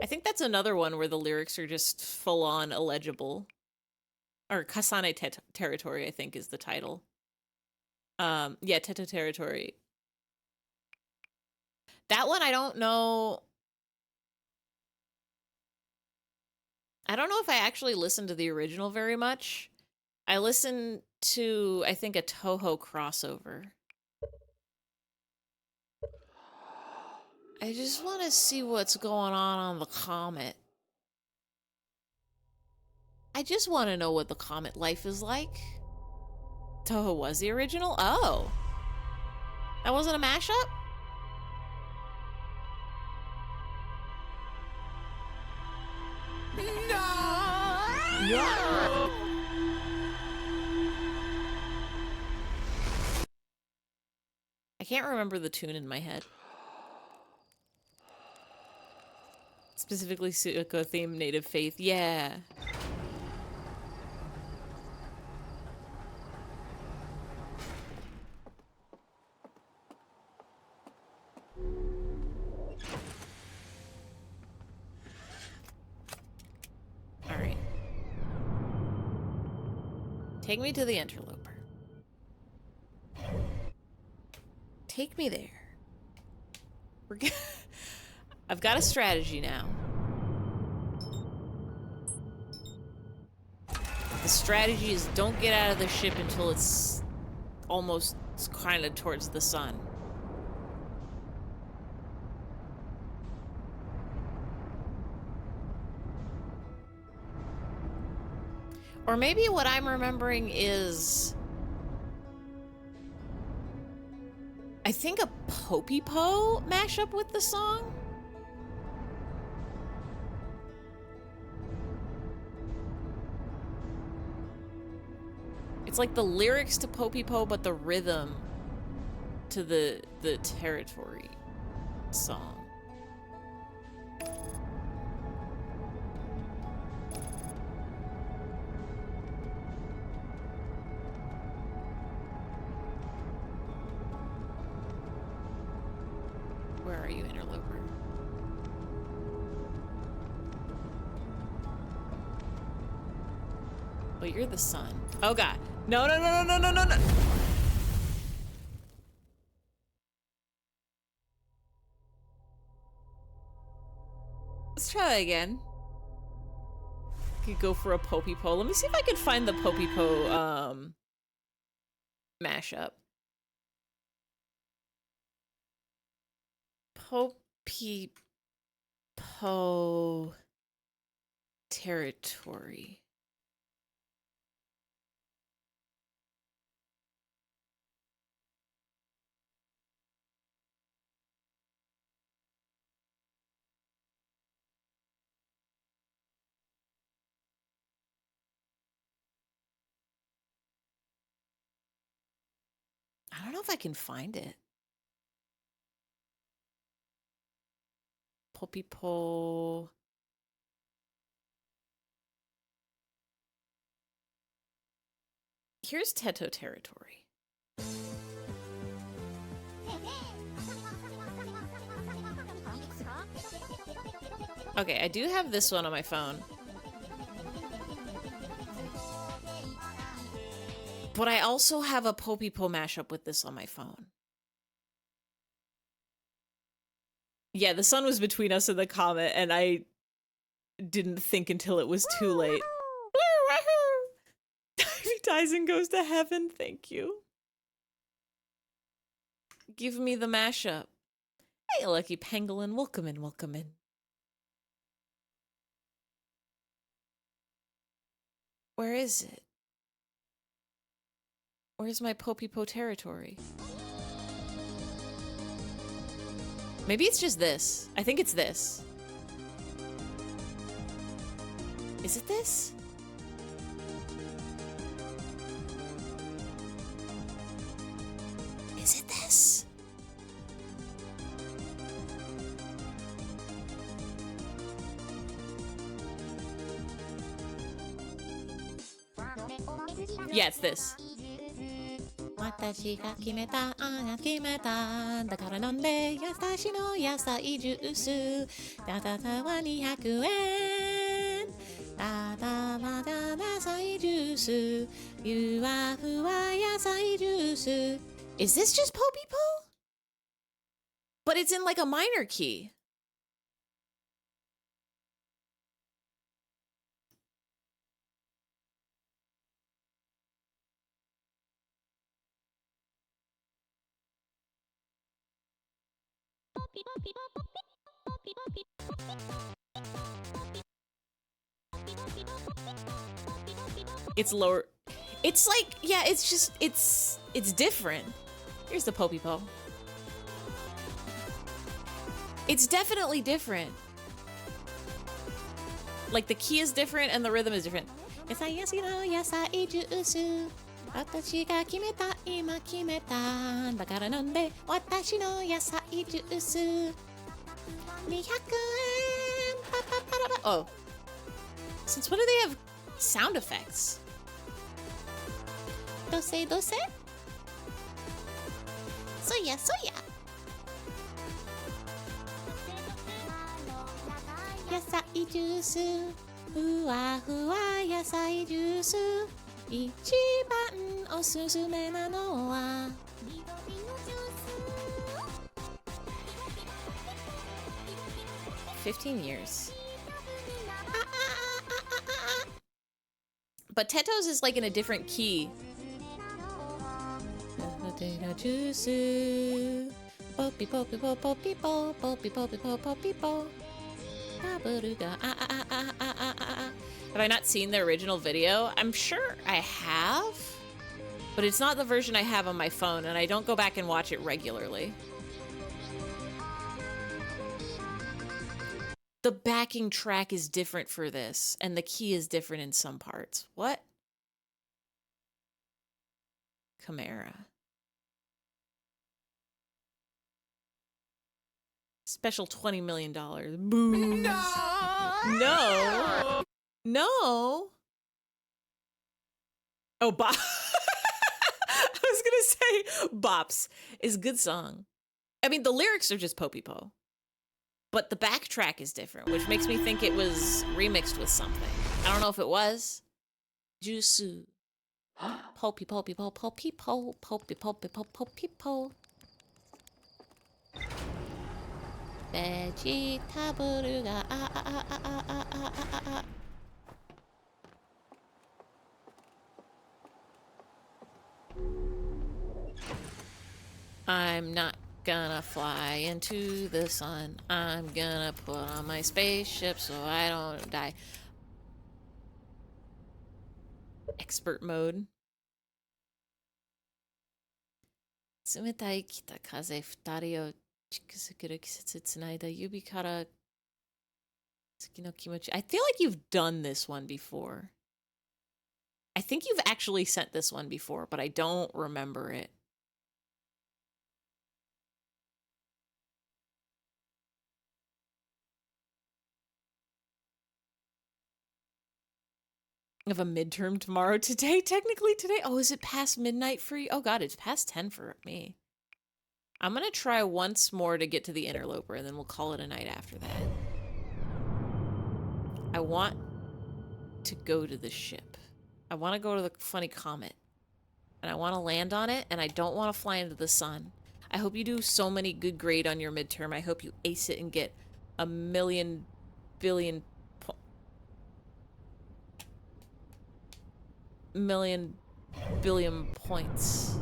I think that's another one where the lyrics are just full-on illegible. Or Kasane Territory, I think, is the title. Yeah, Teto Territory. That one, I don't know... I don't know if I actually listened to the original very much. I listened to, I think, a Toho crossover. I just want to see what's going on the comet. I just want to know what the comet life is like. Toho was the original? Oh. That wasn't a mashup? No! I can't remember the tune in my head. Specifically Suiko theme, Native Faith. Yeah. Alright. Take me to the interloper. Take me there. I've got a strategy now. The strategy is don't get out of the ship until it's almost kind of towards the sun. Or maybe what I'm remembering is... I think a Poppy-Po mashup with the song? It's like the lyrics to Poppy-Po, but the rhythm to the Territory song. Where are you, interloper? Oh, you're the sun. Oh god. No, no, no, no, no, no, no, no. Let's try that again. Could go for a Poppy-Po. Let me see if I can find the Poppy-Po mashup. Poppy-Po territory. I don't know if I can find it. Poppy-Po. Here's Teto territory. Okay, I do have this one on my phone. But I also have a Poppy-Po mashup with this on my phone. Yeah, the sun was between us and the comet, and I didn't think until it was too late. Dyson goes to heaven, thank you. Give me the mashup. Hey, lucky pangolin, welcome in, welcome in. Where is it? Where's my Poppy-Po territory? Maybe it's just this. I think it's this. Is it this? Is it this? Yeah, it's this. 私が決めた、あが決めた。だから飲んで、私の野菜ジュース。ただたは200円。ただまだ野菜ジュース。ふわふわ野菜ジュース。Is this just Poppy-Po? But it's in like a minor key. It's lower. It's like, yeah, it's just, it's different. Here's the Poppy-Po. It's definitely different. Like the key is different and the rhythm is different. Oh. Since when do they have sound effects? Dose, dose? Soya, soya. Yasai juice. Fuwa fuwa yasai juice. Ichiban osusume nano wa 15 years. But Teto's is like in a different key. Potato juice. Poppy, poppy, poppy, poppy, poppy, poppy, poppy, poppy. Have I not seen the original video? I'm sure I have, but it's not the version I have on my phone, and I don't go back and watch it regularly. The backing track is different for this, and the key is different in some parts. What? Chimera. Special $20 million. Boom. No. No. Oh, Bop. I was going to say Bops is a good song. I mean, the lyrics are just po-pi-po. But the backtrack is different, which makes me think it was remixed with something. I don't know if it was. Jusu. Po-pi-po-pi-po, po-pi-po, po-pi-po-pi-po, po-pi-po. Vegetable ga I'm not gonna fly into the sun. I'm gonna put on my spaceship so I don't die. Expert mode. 冷たい北風二人を近づける季節つないだ指から月の気持ち. I feel like you've done this one before. I think you've actually sent this one before, but I don't remember it. I have a midterm tomorrow. Today, technically today. Oh, is it past midnight for you? Oh god, it's past 10 for me. I'm gonna try once more to get to the interloper, and then we'll call it a night after that. I want to go to the ship. I want to go to the funny comet. And I want to land on it, and I don't want to fly into the sun. I hope you do so many good grade on your midterm. I hope you ace it and get a million billion points.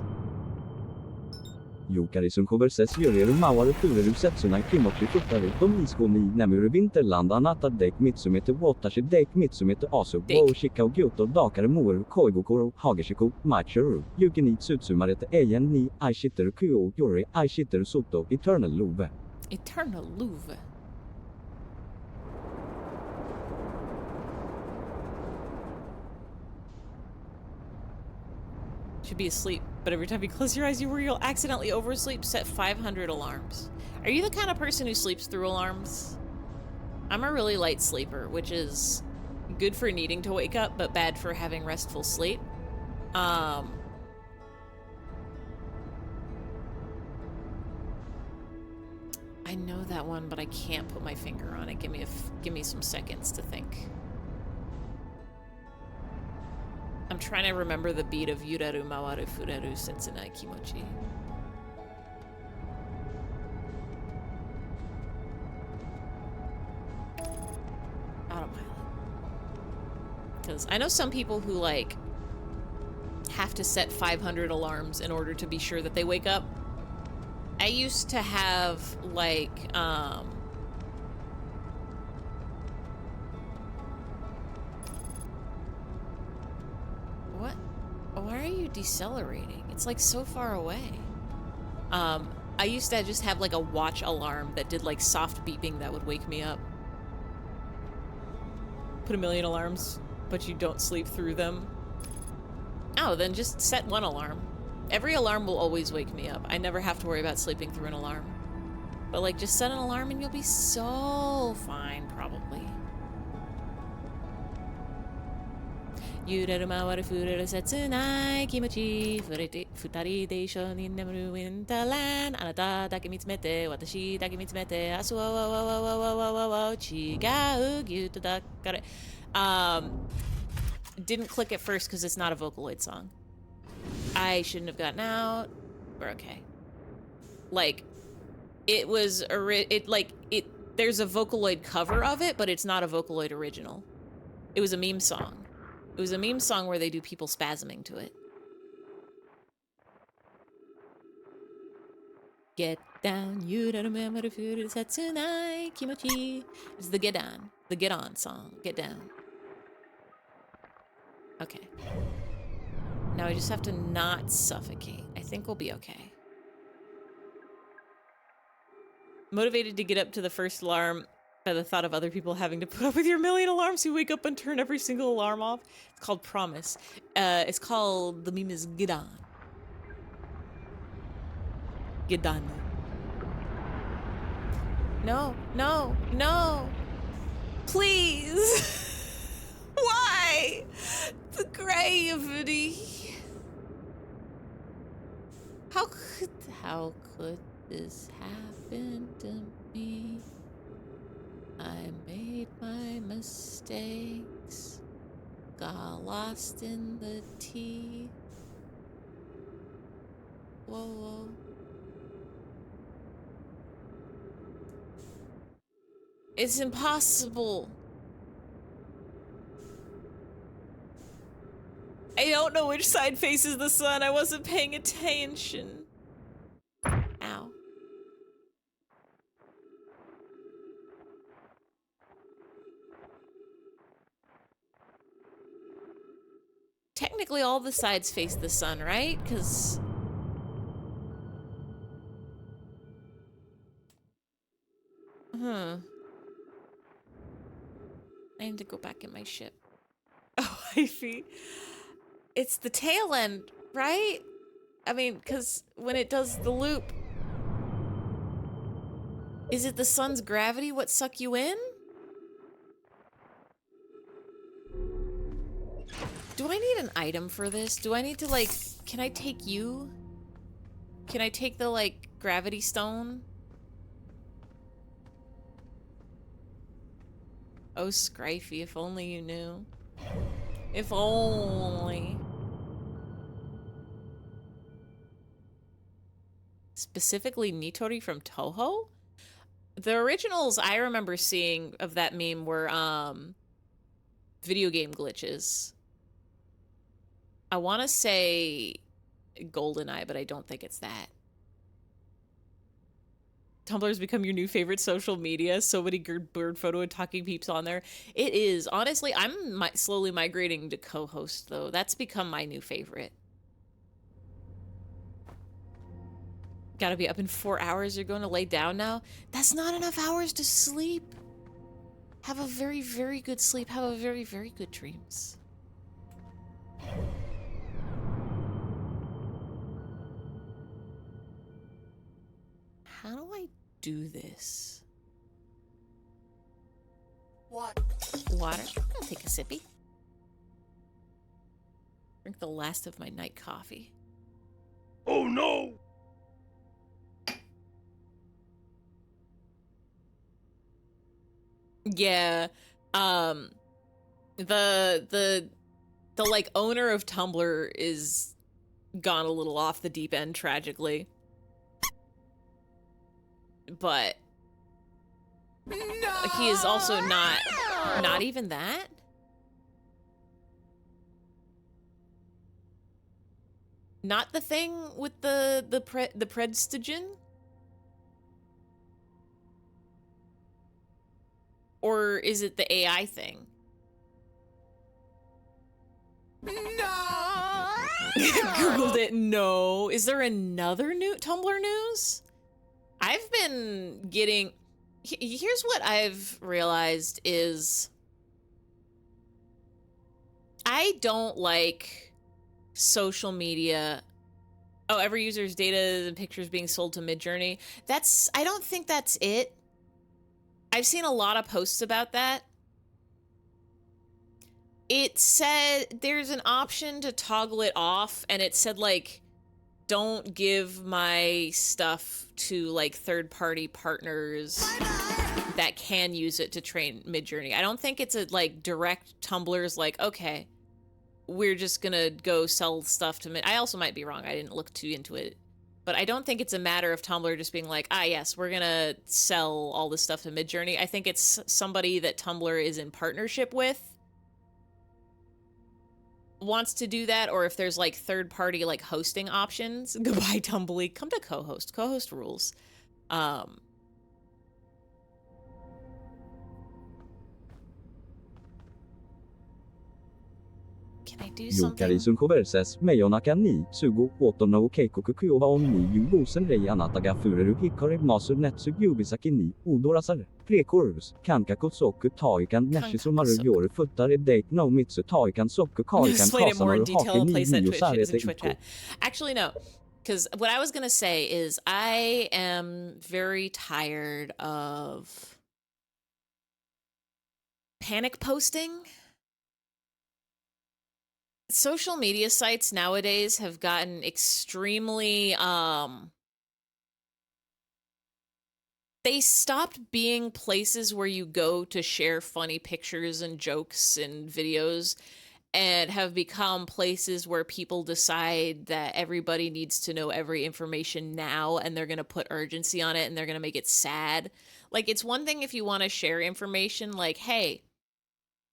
Jokarisun converses yöreru mauare fureru setsuna kimochi futtaru dom iskoni nemuru vinterland anata dek mitsumete watashi dek mitsumete asu wo shikao gyoto dakare moru koigokoro hageshiku machuru yukini tsutsumarete eyen ni aishiteru kyo yore aishiteru soto eternal love. Eternal love. Should be asleep, but every time you close your eyes, you worry you'll accidentally oversleep. Set 500 alarms. Are you the kind of person who sleeps through alarms? I'm a really light sleeper, which is good for needing to wake up, but bad for having restful sleep. I know that one, but I can't put my finger on it. Give me some seconds to think. I'm trying to remember the beat of Yureru Mawaru Fureru Sensenai Kimochi. Autopilot. Because I know some people who, like, have to set 500 alarms in order to be sure that they wake up. I used to have, like, What? Why are you decelerating? It's like so far away. I used to just have like a watch alarm that did like soft beeping that would wake me up. Put 1,000,000 alarms, but you don't sleep through them. Oh, then just set one alarm. Every alarm will always wake me up. I never have to worry about sleeping through an alarm. But like just set an alarm and you'll be so fine, probably. Yureru mawaru fureru setsunai kimochi futari de ishoni nemuru winterland anata dake mitsumete watashi dake mitsumete asu wo chigau gyuto dakare. Didn't click at first because it's not a Vocaloid song. I shouldn't have gotten out. We're okay. Like, it was there's a Vocaloid cover of it, but it's not a Vocaloid original. It was a meme song. It was a meme song where they do people spasming to it. Get down, you don't remember if you setsunai kimochi. It's the get on song. Get down. Okay. Now I just have to not suffocate. I think we'll be okay. Motivated to get up to the first alarm by the thought of other people having to put up with your 1,000,000 alarms who wake up and turn every single alarm off. It's called Promise. It's called, the meme is Gidan. Gidan. No, no, no. Please. Why? The gravity. How could This happened to me. I made my mistakes. Got lost in the tea. Whoa, whoa. It's impossible. I don't know which side faces the sun. I wasn't paying attention. Ow. Technically, all the sides face the sun, right? Because... I need to go back in my ship. Oh, Ivy. It's the tail end, right? I mean, because when it does the loop... Is it the sun's gravity what suck you in? Do I need an item for this? Do I need to, like... Can I take you? Can I take the, like, gravity stone? Oh, Scryfy, if only you knew. If only. Specifically Nitori from Toho? The originals I remember seeing of that meme were, video game glitches. I want to say GoldenEye, but I don't think it's that. Tumblr's become your new favorite social media. So many good bird photo and talking peeps on there. It is. Honestly, I'm slowly migrating to co-host, though. That's become my new favorite. Gotta be up in 4 hours. You're going to lay down now? That's not enough hours to sleep. Have a very, very good sleep. Have a very, very good dreams. How do I do this? What? Water. I'll take a sippy. Drink the last of my night coffee. Oh no! Yeah. The like owner of Tumblr is gone a little off the deep end, tragically. But no! He is also not even that. Not the thing with the Predstigen? Or is it the AI thing? No! Googled it. No. Is there another new Tumblr news? I've been getting... Here's what I've realized is... I don't like social media... Oh, every user's data and pictures being sold to Midjourney. I don't think that's it. I've seen a lot of posts about that. It said there's an option to toggle it off, and it said, like, don't give my stuff to, like, third-party partners that can use it to train Midjourney. I don't think it's a, like, direct Tumblr's, like, okay, we're just gonna go sell stuff to I also might be wrong. I didn't look too into it. But I don't think it's a matter of Tumblr just being like, ah, yes, we're gonna sell all this stuff to Midjourney. I think it's somebody that Tumblr is in partnership with wants to do that, or if there's like third-party like hosting options. Goodbye, Tumbly. Come to co-host. Co-host rules. Can I do something? Yukarisun versus Mayonaka ni Sugo Otono Keikoku Kyoba on ni Yugosen Rei Anataga Fureru Hikari Masu Netsu Yubisaki ni Udorasar Prekorus Kanka Soku Taikan Neshizumaru Yoru Futare Date no Mitsu Taikan Soku Kaikan Explain it more in detail in a Hake place that ni Twitch is in Twitch Yusarete chat. Actually, no. Because what I was going to say is I am very tired of panic posting. Social media sites nowadays have gotten extremely they stopped being places where you go to share funny pictures and jokes and videos, and have become places where people decide that everybody needs to know every information now, and they're going to put urgency on it, and they're going to make it sad. Like, it's one thing if you want to share information like, hey,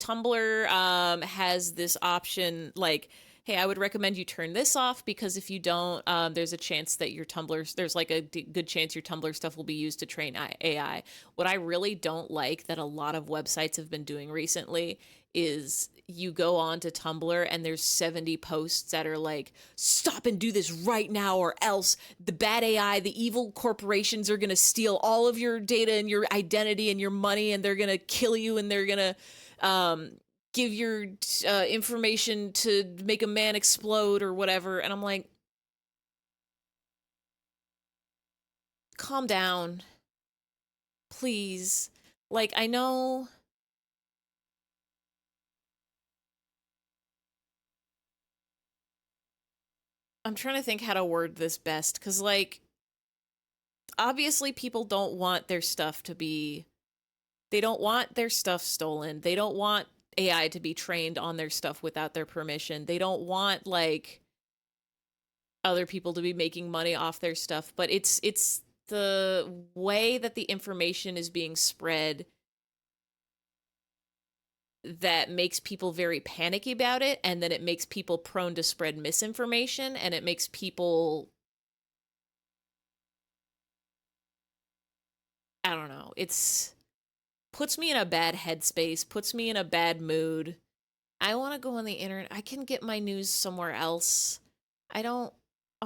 Tumblr has this option, like, hey, I would recommend you turn this off because if you don't, there's a chance that your Tumblr, there's like a good chance your Tumblr stuff will be used to train AI. What I really don't like that a lot of websites have been doing recently is you go on to Tumblr and there's 70 posts that are like, stop and do this right now, or else the bad AI, the evil corporations are going to steal all of your data and your identity and your money, and they're going to kill you, and they're going to give your information to make a man explode or whatever. And I'm like, calm down, please. Like, I know I'm trying to think how to word this best, because, like, obviously people don't want their stuff to be, they don't want their stuff stolen. They don't want AI to be trained on their stuff without their permission. They don't want, like, other people to be making money off their stuff, but it's the way that the information is being spread that makes people very panicky about it, and then it makes people prone to spread misinformation, and it makes people, I don't know, it's puts me in a bad headspace, puts me in a bad mood. I want to go on the internet. I can get my news somewhere else. I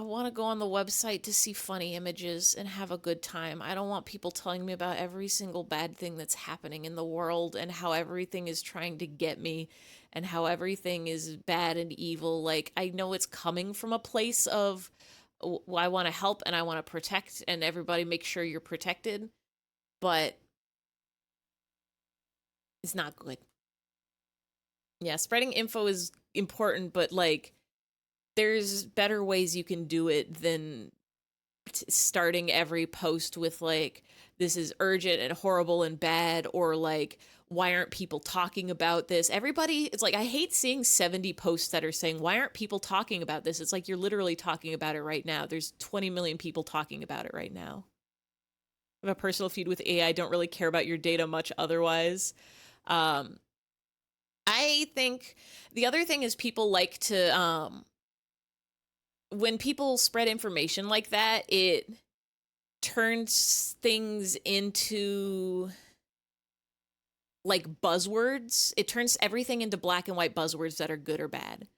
want to go on the website to see funny images and have a good time. I don't want people telling me about every single bad thing that's happening in the world and how everything is trying to get me and how everything is bad and evil. Like, I know it's coming from a place of, I want to help and I want to protect, and everybody make sure you're protected, but it's not good. Yeah, spreading info is important, but, like, there's better ways you can do it than starting every post with, like, this is urgent and horrible and bad, or, like, why aren't people talking about this? Everybody, it's like, I hate seeing 70 posts that are saying, why aren't people talking about this? It's like, you're literally talking about it right now. There's 20 million people talking about it right now. I have a personal feud with AI. I don't really care about your data much otherwise. I think the other thing is people like to, when people spread information like that, it turns things into, like, buzzwords. It turns everything into black and white buzzwords that are good or bad.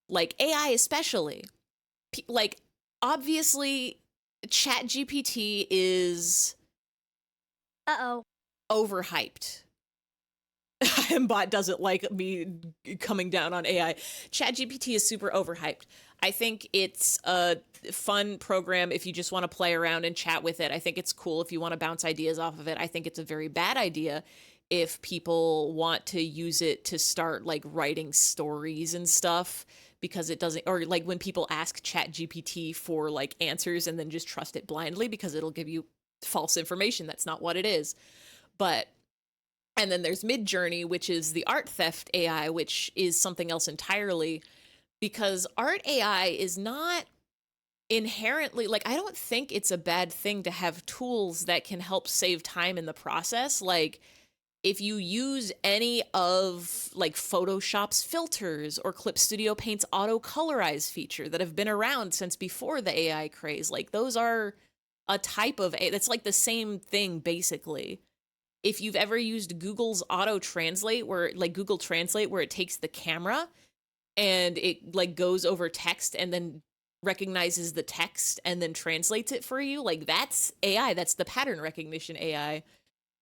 Like, AI especially. Like, obviously, ChatGPT is overhyped. Bot doesn't like me coming down on AI. ChatGPT is super overhyped. I think it's a fun program if you just want to play around and chat with it. I think it's cool if you want to bounce ideas off of it. I think it's a very bad idea if people want to use it to start, like, writing stories and stuff, because it doesn't, or, like, when people ask ChatGPT for, like, answers and then just trust it blindly because it'll give you false information. That's not what it is. But and then there's Midjourney, which is the art theft AI, which is something else entirely, because art AI is not inherently, like, I don't think it's a bad thing to have tools that can help save time in the process. Like, if you use any of, like, Photoshop's filters or Clip Studio Paint's auto colorize feature that have been around since before the AI craze, like, those are a type of AI. That's like the same thing, basically. If you've ever used Google's auto translate, where, like, Google Translate, where it takes the camera and it, like, goes over text and then recognizes the text and then translates it for you, like, that's AI. That's the pattern recognition AI.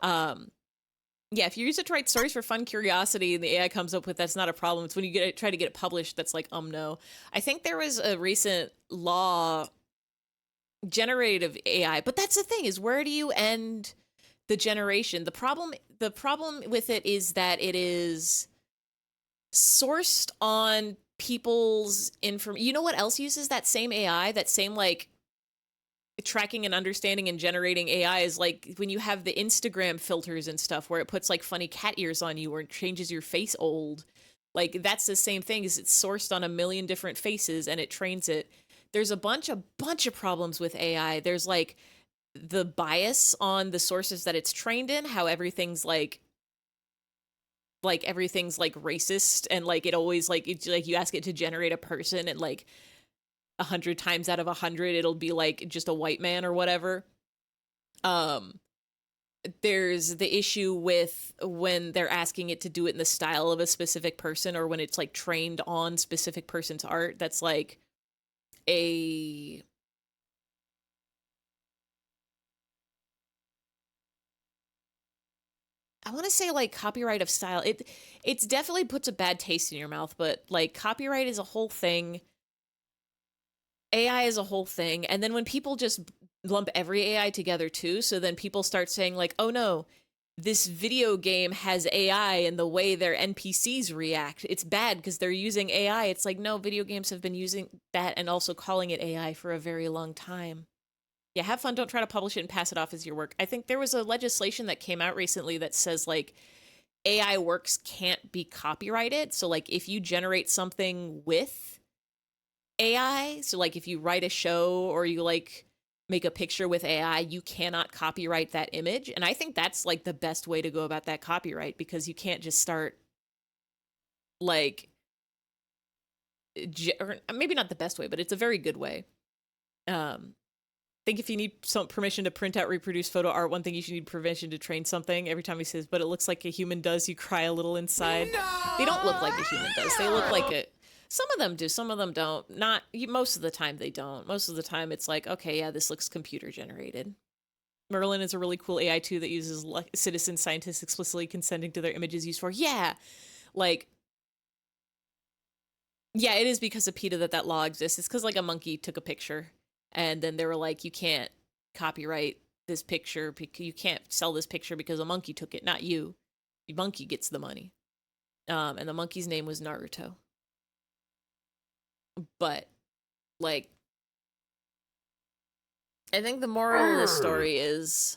Yeah, if you use it to write stories for fun, curiosity, and the AI comes up with that's not a problem. It's when you try to get it published that's like, no. I think there was a recent law, generative AI, but that's the thing, is where do you end the generation? The problem with it is that it is sourced on people's information. You know what else uses that same AI, that same, like, tracking and understanding and generating AI is like when you have the Instagram filters and stuff where it puts like funny cat ears on you or it changes your face old. Like that's the same thing, is it's sourced on a million different faces and it trains it. There's a bunch of problems with AI. There's like the bias on the sources that it's trained in, how everything's like everything's like racist, and like it always like it's like you ask it to generate a person and like 100 times out of 100 it'll be like just a white man or whatever. There's the issue with when they're asking it to do it in the style of a specific person, or when it's like trained on specific person's art. That's like a I want to say like copyright of style. It's definitely puts a bad taste in your mouth, but like copyright is a whole thing. AI is a whole thing. And then when people just lump every AI together too, so then people start saying like, oh no, this video game has AI and the way their NPCs react, it's bad because they're using AI. It's like, no, video games have been using that and also calling it AI for a very long time. Yeah, have fun. Don't try to publish it and pass it off as your work. I think there was a legislation that came out recently that says like AI works can't be copyrighted. So like if you generate something with AI, so like if you write a show or you like make a picture with AI, you cannot copyright that image. And I think that's like the best way to go about that copyright, because you can't just start like, or maybe not the best way, but it's a very good way. I think if you need some permission to print out, reproduce photo art, one thing you should need permission to train something. Every time he says, but it looks like a human does, you cry a little inside. No! They don't look like a human does. They look like a... Some of them do, some of them don't. Not most of the time they don't. Most of the time it's like, okay, yeah, this looks computer generated. Merlin is a really cool AI too that uses citizen scientists explicitly consenting to their images used for. Yeah, like, yeah, it is because of PETA that law exists. It's because like a monkey took a picture and then they were like, you can't copyright this picture, you can't sell this picture because a monkey took it, not you. The monkey gets the money. And the monkey's name was Naruto. But, like, I think the moral of the story is,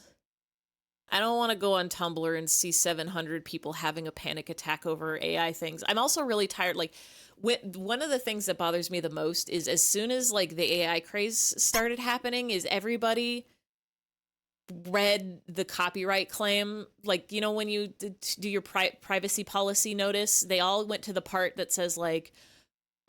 I don't want to go on Tumblr and see 700 people having a panic attack over AI things. I'm also really tired, like, one of the things that bothers me the most is as soon as, like, the AI craze started happening is everybody read the copyright claim. Like, you know, when you do your privacy policy notice, they all went to the part that says, like,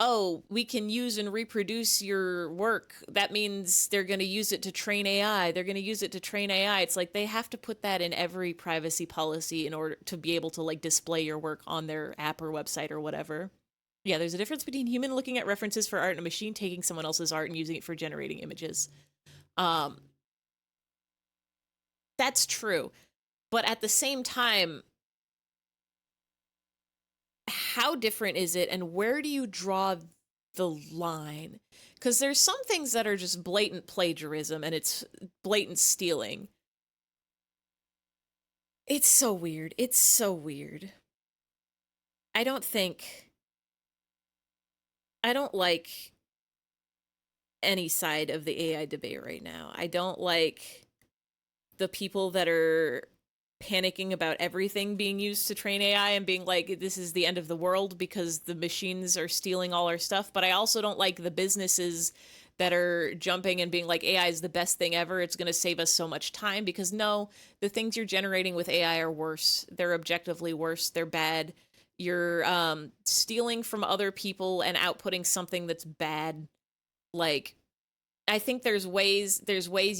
oh, we can use and reproduce your work. That means they're going to use it to train AI. They're going to use it to train AI. It's like they have to put that in every privacy policy in order to be able to, like, display your work on their app or website or whatever. Yeah, there's a difference between human looking at references for art and a machine taking someone else's art and using it for generating images. That's true. But at the same time, how different is it and where do you draw the line? Because there's some things that are just blatant plagiarism and it's blatant stealing. It's so weird. It's so weird. I don't like any side of the AI debate right now. I don't like the people that are panicking about everything being used to train AI and being like, this is the end of the world because the machines are stealing all our stuff. But I also don't like the businesses that are jumping and being like, AI is the best thing ever. It's going to save us so much time, because no, the things you're generating with AI are worse. They're objectively worse. They're bad. You're stealing from other people and outputting something that's bad. Like, I think there's ways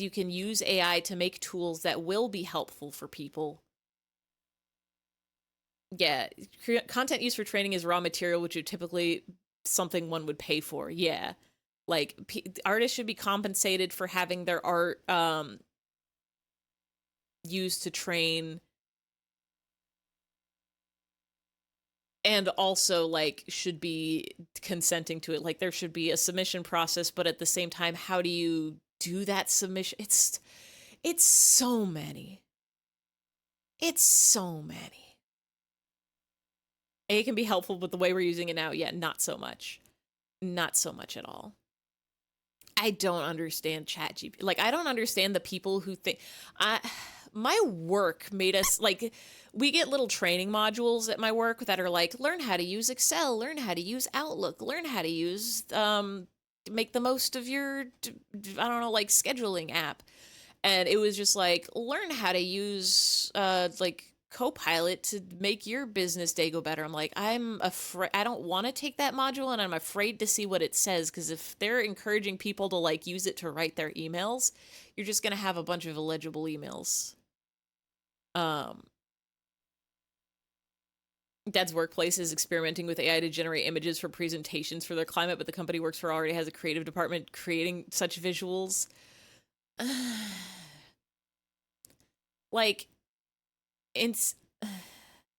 you can use AI to make tools that will be helpful for people. Yeah, content used for training is raw material, which is typically something one would pay for. Yeah, like artists should be compensated for having their art used to train. And also, like, should be consenting to it. Like, there should be a submission process, but at the same time, how do you do that submission? It's so many. It's so many. It can be helpful, but the way we're using it now, yeah, not so much. Not so much at all. I don't understand ChatGPT. Like, I don't understand the people who think my work made us like, we get little training modules at my work that are like, learn how to use Excel, learn how to use Outlook, learn how to use, make the most of your, I don't know, like scheduling app. And it was just like, learn how to use, like, Copilot to make your business day go better. I'm like, I'm afraid, I don't want to take that module, and I'm afraid to see what it says, because if they're encouraging people to like use it to write their emails, you're just going to have a bunch of illegible emails. Dad's workplace is experimenting with AI to generate images for presentations for their climate, but the company works for already has a creative department creating such visuals. Like, it's,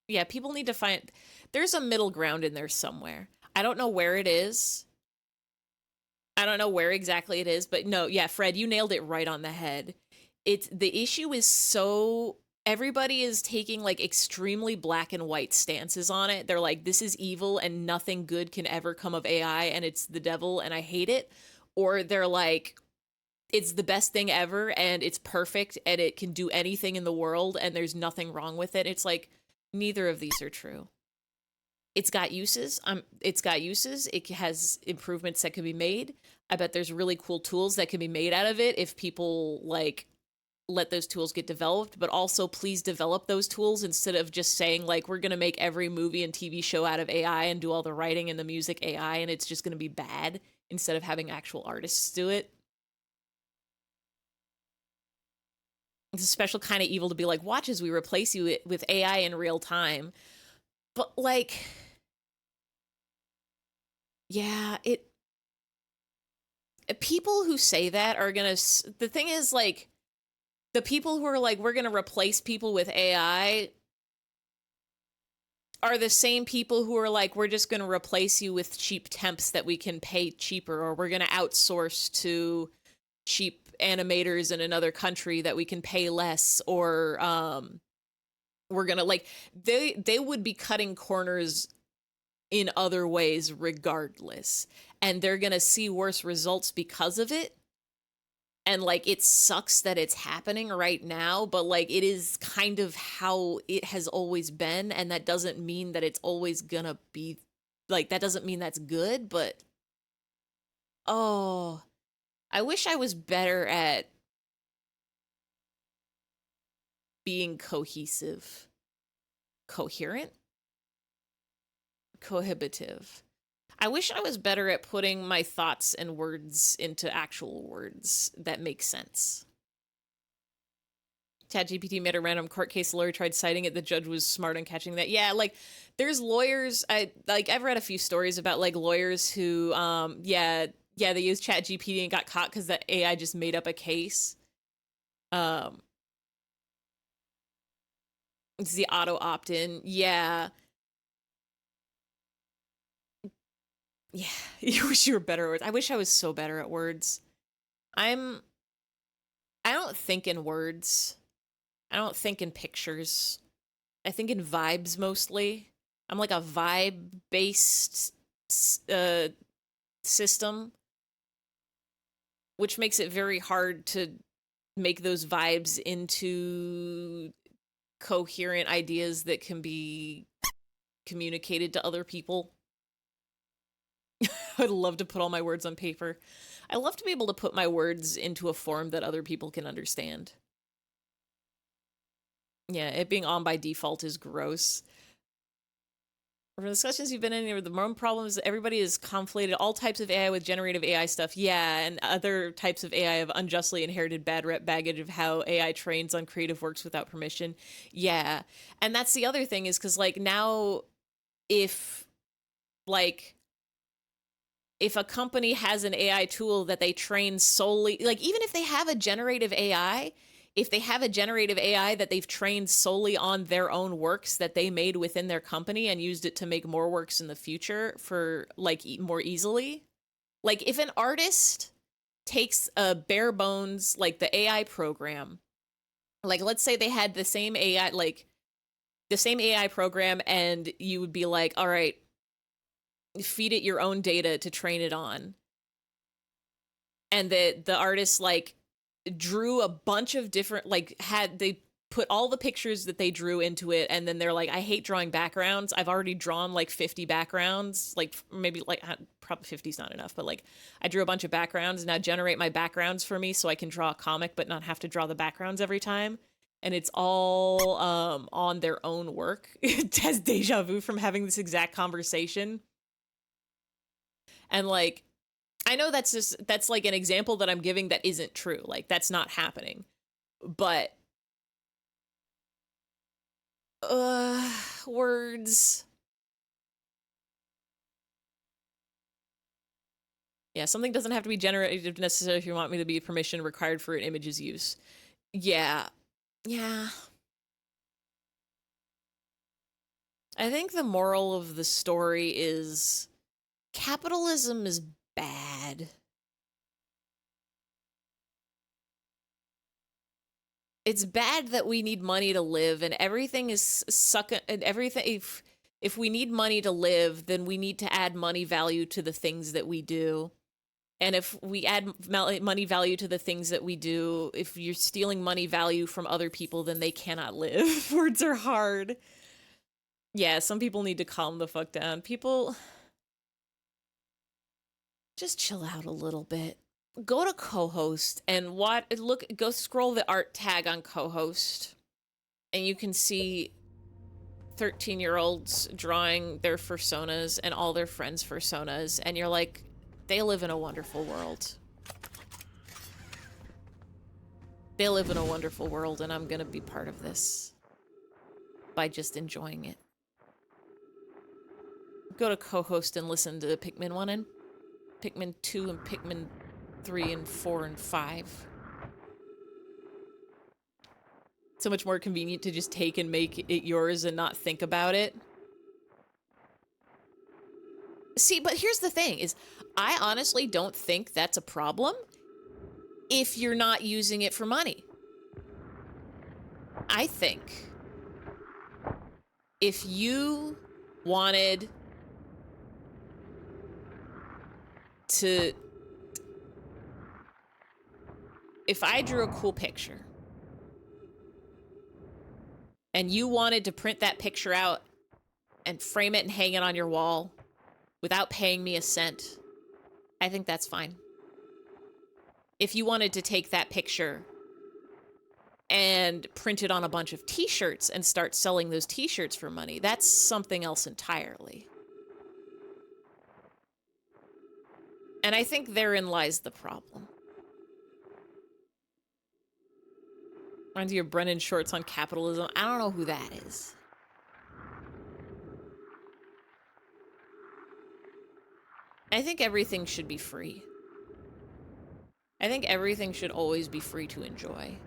yeah, people need to find, there's a middle ground in there somewhere. I don't know where it is. I don't know where exactly it is, but no, yeah, Fred, you nailed it right on the head. It's, the issue is so, everybody is taking like extremely black and white stances on it. They're like, this is evil and nothing good can ever come of AI and it's the devil and I hate it. Or they're like, it's the best thing ever and it's perfect and it can do anything in the world and there's nothing wrong with it. It's like, neither of these are true. It's got uses. It has improvements that can be made. I bet there's really cool tools that can be made out of it if people like let those tools get developed, but also please develop those tools instead of just saying like, we're going to make every movie and TV show out of AI and do all the writing and the music AI and it's just going to be bad, instead of having actual artists do it. It's a special kind of evil to be like, watch as we replace you with AI in real time. But like, yeah, people who say that are gonna, the thing is like, the people who are like, we're gonna replace people with AI are the same people who are like, we're just gonna replace you with cheap temps that we can pay cheaper, or we're gonna outsource to cheap animators in another country that we can pay less, or we're gonna like, they would be cutting corners in other ways regardless, and they're gonna see worse results because of it. And like, it sucks that it's happening right now, but like, it is kind of how it has always been, and that doesn't mean that it's always gonna be like, that doesn't mean that's good. But oh, I wish I was better at being cohesive, coherent, cohibitive. I wish I was better at putting my thoughts and words into actual words that make sense. ChatGPT made a random court case. The lawyer tried citing it. The judge was smart on catching that. Yeah, like, there's lawyers, I've read a few stories about like lawyers who, they used ChatGPT and got caught because the AI just made up a case. It's the auto opt-in. Yeah. Yeah. You wish you were better at words. I wish I was so better at words. I don't think in words. I don't think in pictures. I think in vibes mostly. I'm like a vibe-based system, which makes it very hard to make those vibes into coherent ideas that can be communicated to other people. I'd love to put all my words on paper. I love to be able to put my words into a form that other people can understand. Yeah, it being on by default is gross. From the discussions you've been in, the main problem is that everybody is conflated all types of AI with generative AI stuff. Yeah, and other types of AI have unjustly inherited bad rep baggage of how AI trains on creative works without permission. Yeah, and that's the other thing is because, like, now if a company has an AI tool that they train solely, like, even if they have a generative AI, if they have a generative AI that they've trained solely on their own works that they made within their company and used it to make more works in the future for, like, more easily. Like, if an artist takes a bare bones, like, the AI program, like, let's say they had the same AI, like, the same AI program, and you would be like, all right, feed it your own data to train it on. and the artist like drew a bunch of different, like they put all the pictures that they drew into it, and then they're like, I hate drawing backgrounds. I've already drawn like 50 backgrounds, like maybe like probably 50's not enough, but like I drew a bunch of backgrounds. Now generate my backgrounds for me so I can draw a comic but not have to draw the backgrounds every time. And it's all on their own work. It has deja vu from having this exact conversation. And like, I know that's like an example that I'm giving that isn't true. Like, that's not happening. But words. Yeah, something doesn't have to be generative necessarily if you want me to be permission required for an image's use. Yeah. Yeah. I think the moral of the story is capitalism is bad. It's bad that we need money to live, and everything is and everything. If we need money to live, then we need to add money value to the things that we do. And if we add money value to the things that we do, if you're stealing money value from other people, then they cannot live. Words are hard. Yeah, some people need to calm the fuck down. People, just chill out a little bit. Go to co-host and go scroll the art tag on co-host, and you can see 13-year-olds drawing their personas and all their friends' personas, and you're like, they live in a wonderful world. They live in a wonderful world, and I'm gonna be part of this by just enjoying it. Go to co-host and listen to Pikmin 1 and Pikmin 2 and Pikmin 3 and 4 and 5. So much more convenient to just take and make it yours and not think about it. See, but here's the thing is, I honestly don't think that's a problem if you're not using it for money. I think if you wanted to... If I drew a cool picture and you wanted to print that picture out and frame it and hang it on your wall without paying me a cent, I think that's fine. If you wanted to take that picture and print it on a bunch of t-shirts and start selling those t-shirts for money, that's something else entirely. And I think therein lies the problem. Reminds you of Brennan Shorts on capitalism. I don't know who that is. I think everything should be free. I think everything should always be free to enjoy.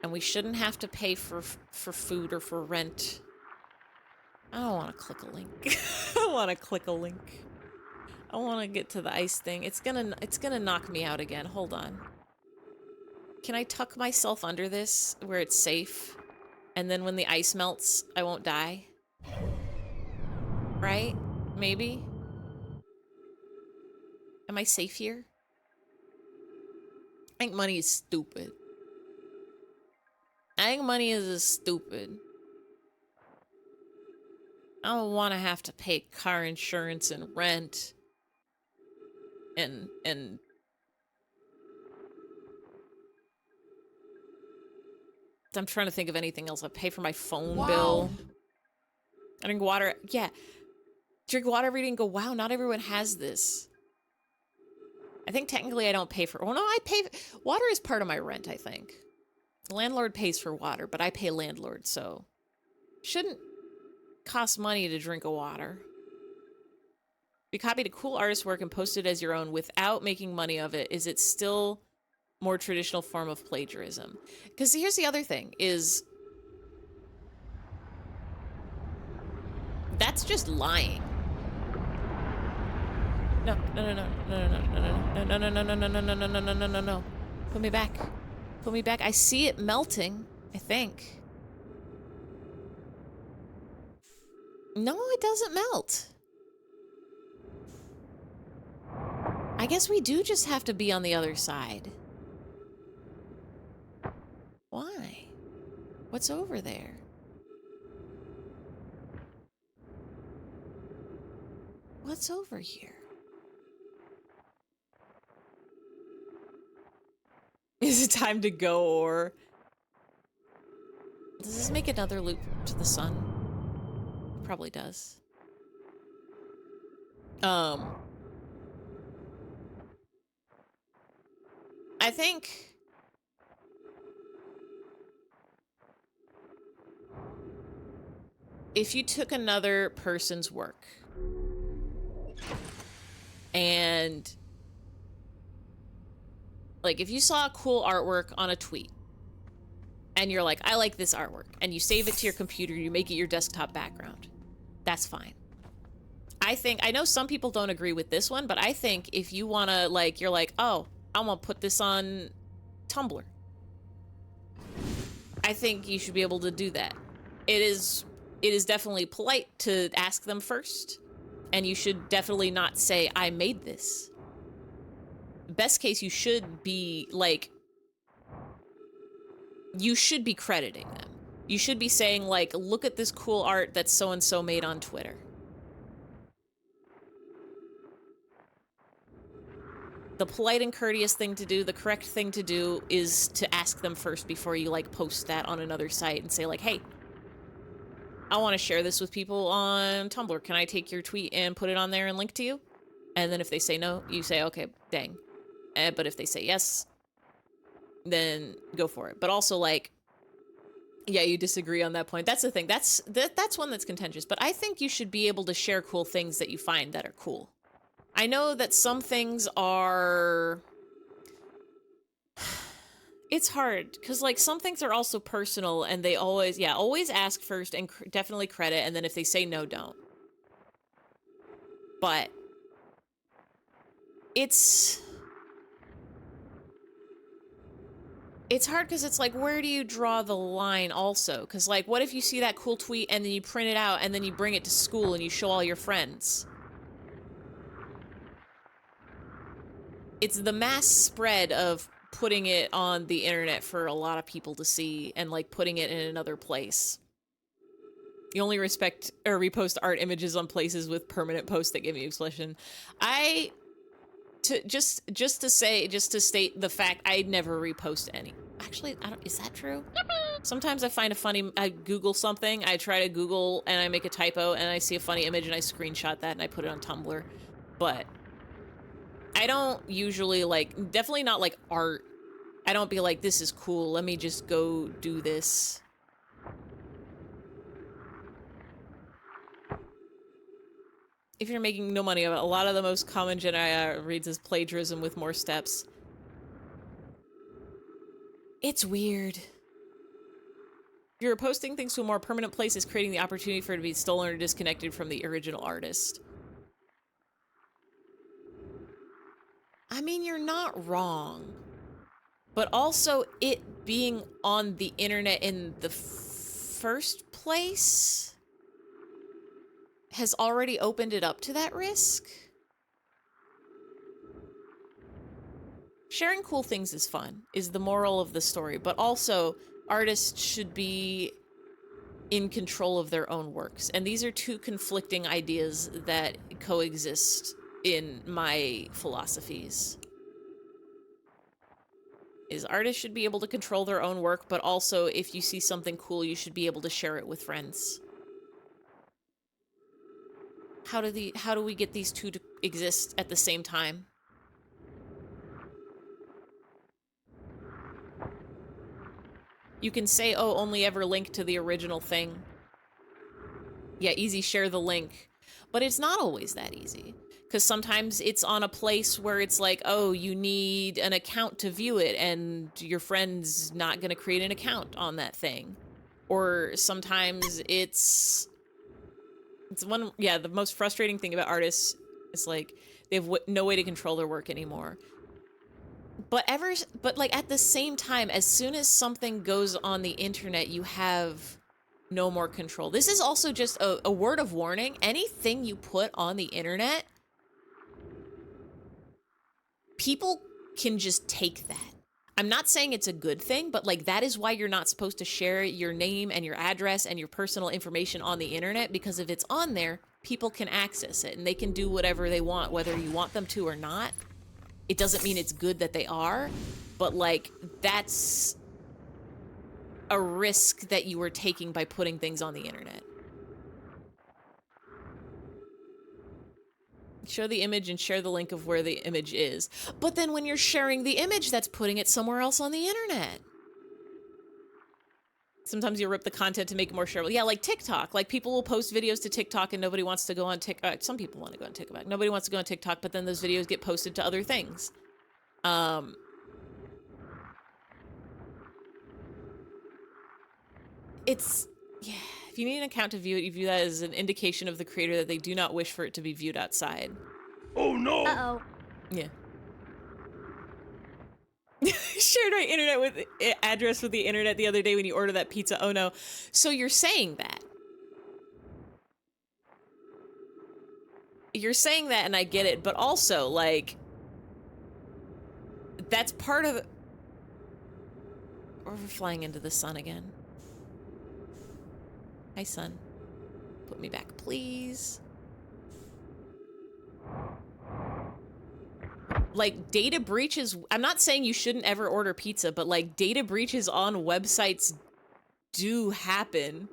And we shouldn't have to pay for food or for rent. I don't want to click a link. I don't want to click a link. I want to get to the ice thing. It's gonna knock me out again. Hold on. Can I tuck myself under this where it's safe? And then when the ice melts, I won't die? Right? Maybe? Am I safe here? I think money is stupid. I think money is stupid. I don't want to have to pay car insurance and rent. And I'm trying to think of anything else. I pay for my phone bill. I drink water. Yeah. Drink water every day and go, wow, not everyone has this. I think technically I don't pay for... Oh, no, I pay... Water is part of my rent, I think. The landlord pays for water, but I pay landlord, so... Shouldn't cost money to drink a water. If you copied a cool artist's work and posted it as your own without making money of it, is it still more traditional form of plagiarism? Because here's the other thing, is... That's just lying. No. Put me back. Put me back. I see it melting, I think. No, it doesn't melt. I guess we do just have to be on the other side. Why? What's over there? What's over here? Is it time to go, or... Does this make another loop to the sun? It probably does. I think... if you took another person's work and... like, if you saw cool artwork on a tweet and you're like, I like this artwork, and you save it to your computer, you make it your desktop background, that's fine. I know some people don't agree with this one, but I think if you want to, like, you're like, oh, I'm gonna put this on Tumblr, I think you should be able to do that. It is definitely polite to ask them first, and you should definitely not say, I made this. Best case, you should be, like, you should be crediting them. You should be saying, like, look at this cool art that so-and-so made on Twitter. The polite and courteous thing to do, the correct thing to do, is to ask them first before you, like, post that on another site and say, like, hey, I want to share this with people on Tumblr. Can I take your tweet and put it on there and link to you? And then if they say no, you say, okay, dang. But if they say yes, then go for it. But also, like, yeah, you disagree on that point. That's the thing. That's one that's contentious. But I think you should be able to share cool things that you find that are cool. I know that some things are... it's hard, because, like, some things are also personal, and they always, yeah, always ask first and definitely credit, and then if they say no, don't. But it's hard because it's like, where do you draw the line also? Because, like, what if you see that cool tweet and then you print it out and then you bring it to school and you show all your friends? It's the mass spread of putting it on the internet for a lot of people to see and, like, putting it in another place. You only respect or repost art images on places with permanent posts that give you expression. Just to state the fact, I never repost any. Actually, is that true? Sometimes I find I Google something, I try to Google and I make a typo and I see a funny image and I screenshot that and I put it on Tumblr. But I don't usually, like, definitely not like art. I don't be like, this is cool, let me just go do this. If you're making no money of it, a lot of the most common Gen reads as plagiarism with more steps. It's weird. If you're posting things to a more permanent place, is creating the opportunity for it to be stolen or disconnected from the original artist. I mean, you're not wrong. But also, it being on the internet in the first place has already opened it up to that risk. Sharing cool things is fun, is the moral of the story, but also artists should be in control of their own works. And these are two conflicting ideas that coexist in my philosophies. Is artists should be able to control their own work, but also if you see something cool, you should be able to share it with friends. How do we get these two to exist at the same time? You can say, oh, only ever link to the original thing. Yeah, easy, share the link. But it's not always that easy. Because sometimes it's on a place where it's like, oh, you need an account to view it, and your friend's not going to create an account on that thing. Or sometimes it's one, yeah, the most frustrating thing about artists is, like, they have no way to control their work anymore. But like, at the same time, as soon as something goes on the internet, you have no more control. This is also just a word of warning. Anything you put on the internet people can just take that. I'm not saying it's a good thing, but like that is why you're not supposed to share your name and your address and your personal information on the internet, because if it's on there, people can access it and they can do whatever they want, whether you want them to or not. It doesn't mean it's good that they are, but like that's a risk that you are taking by putting things on the internet. Show the image and share the link of where the image is. But then when you're sharing the image, that's putting it somewhere else on the internet. Sometimes you rip the content to make it more shareable. Yeah, like TikTok. Like people will post videos to TikTok and nobody wants to go on TikTok. Some people want to go on TikTok. Nobody wants to go on TikTok, but then those videos get posted to other things. Yeah, if you need an account to view it, you view that as an indication of the creator that they do not wish for it to be viewed outside. Oh no! Uh-oh. Yeah. Shared my internet with address with the internet the other day when you order that pizza. Oh no. So you're saying that. You're saying that and I get it, but also like that's part of We're flying into the sun again. Hi sun. Put me back, please. Like data breaches, I'm not saying you shouldn't ever order pizza, but like data breaches on websites do happen.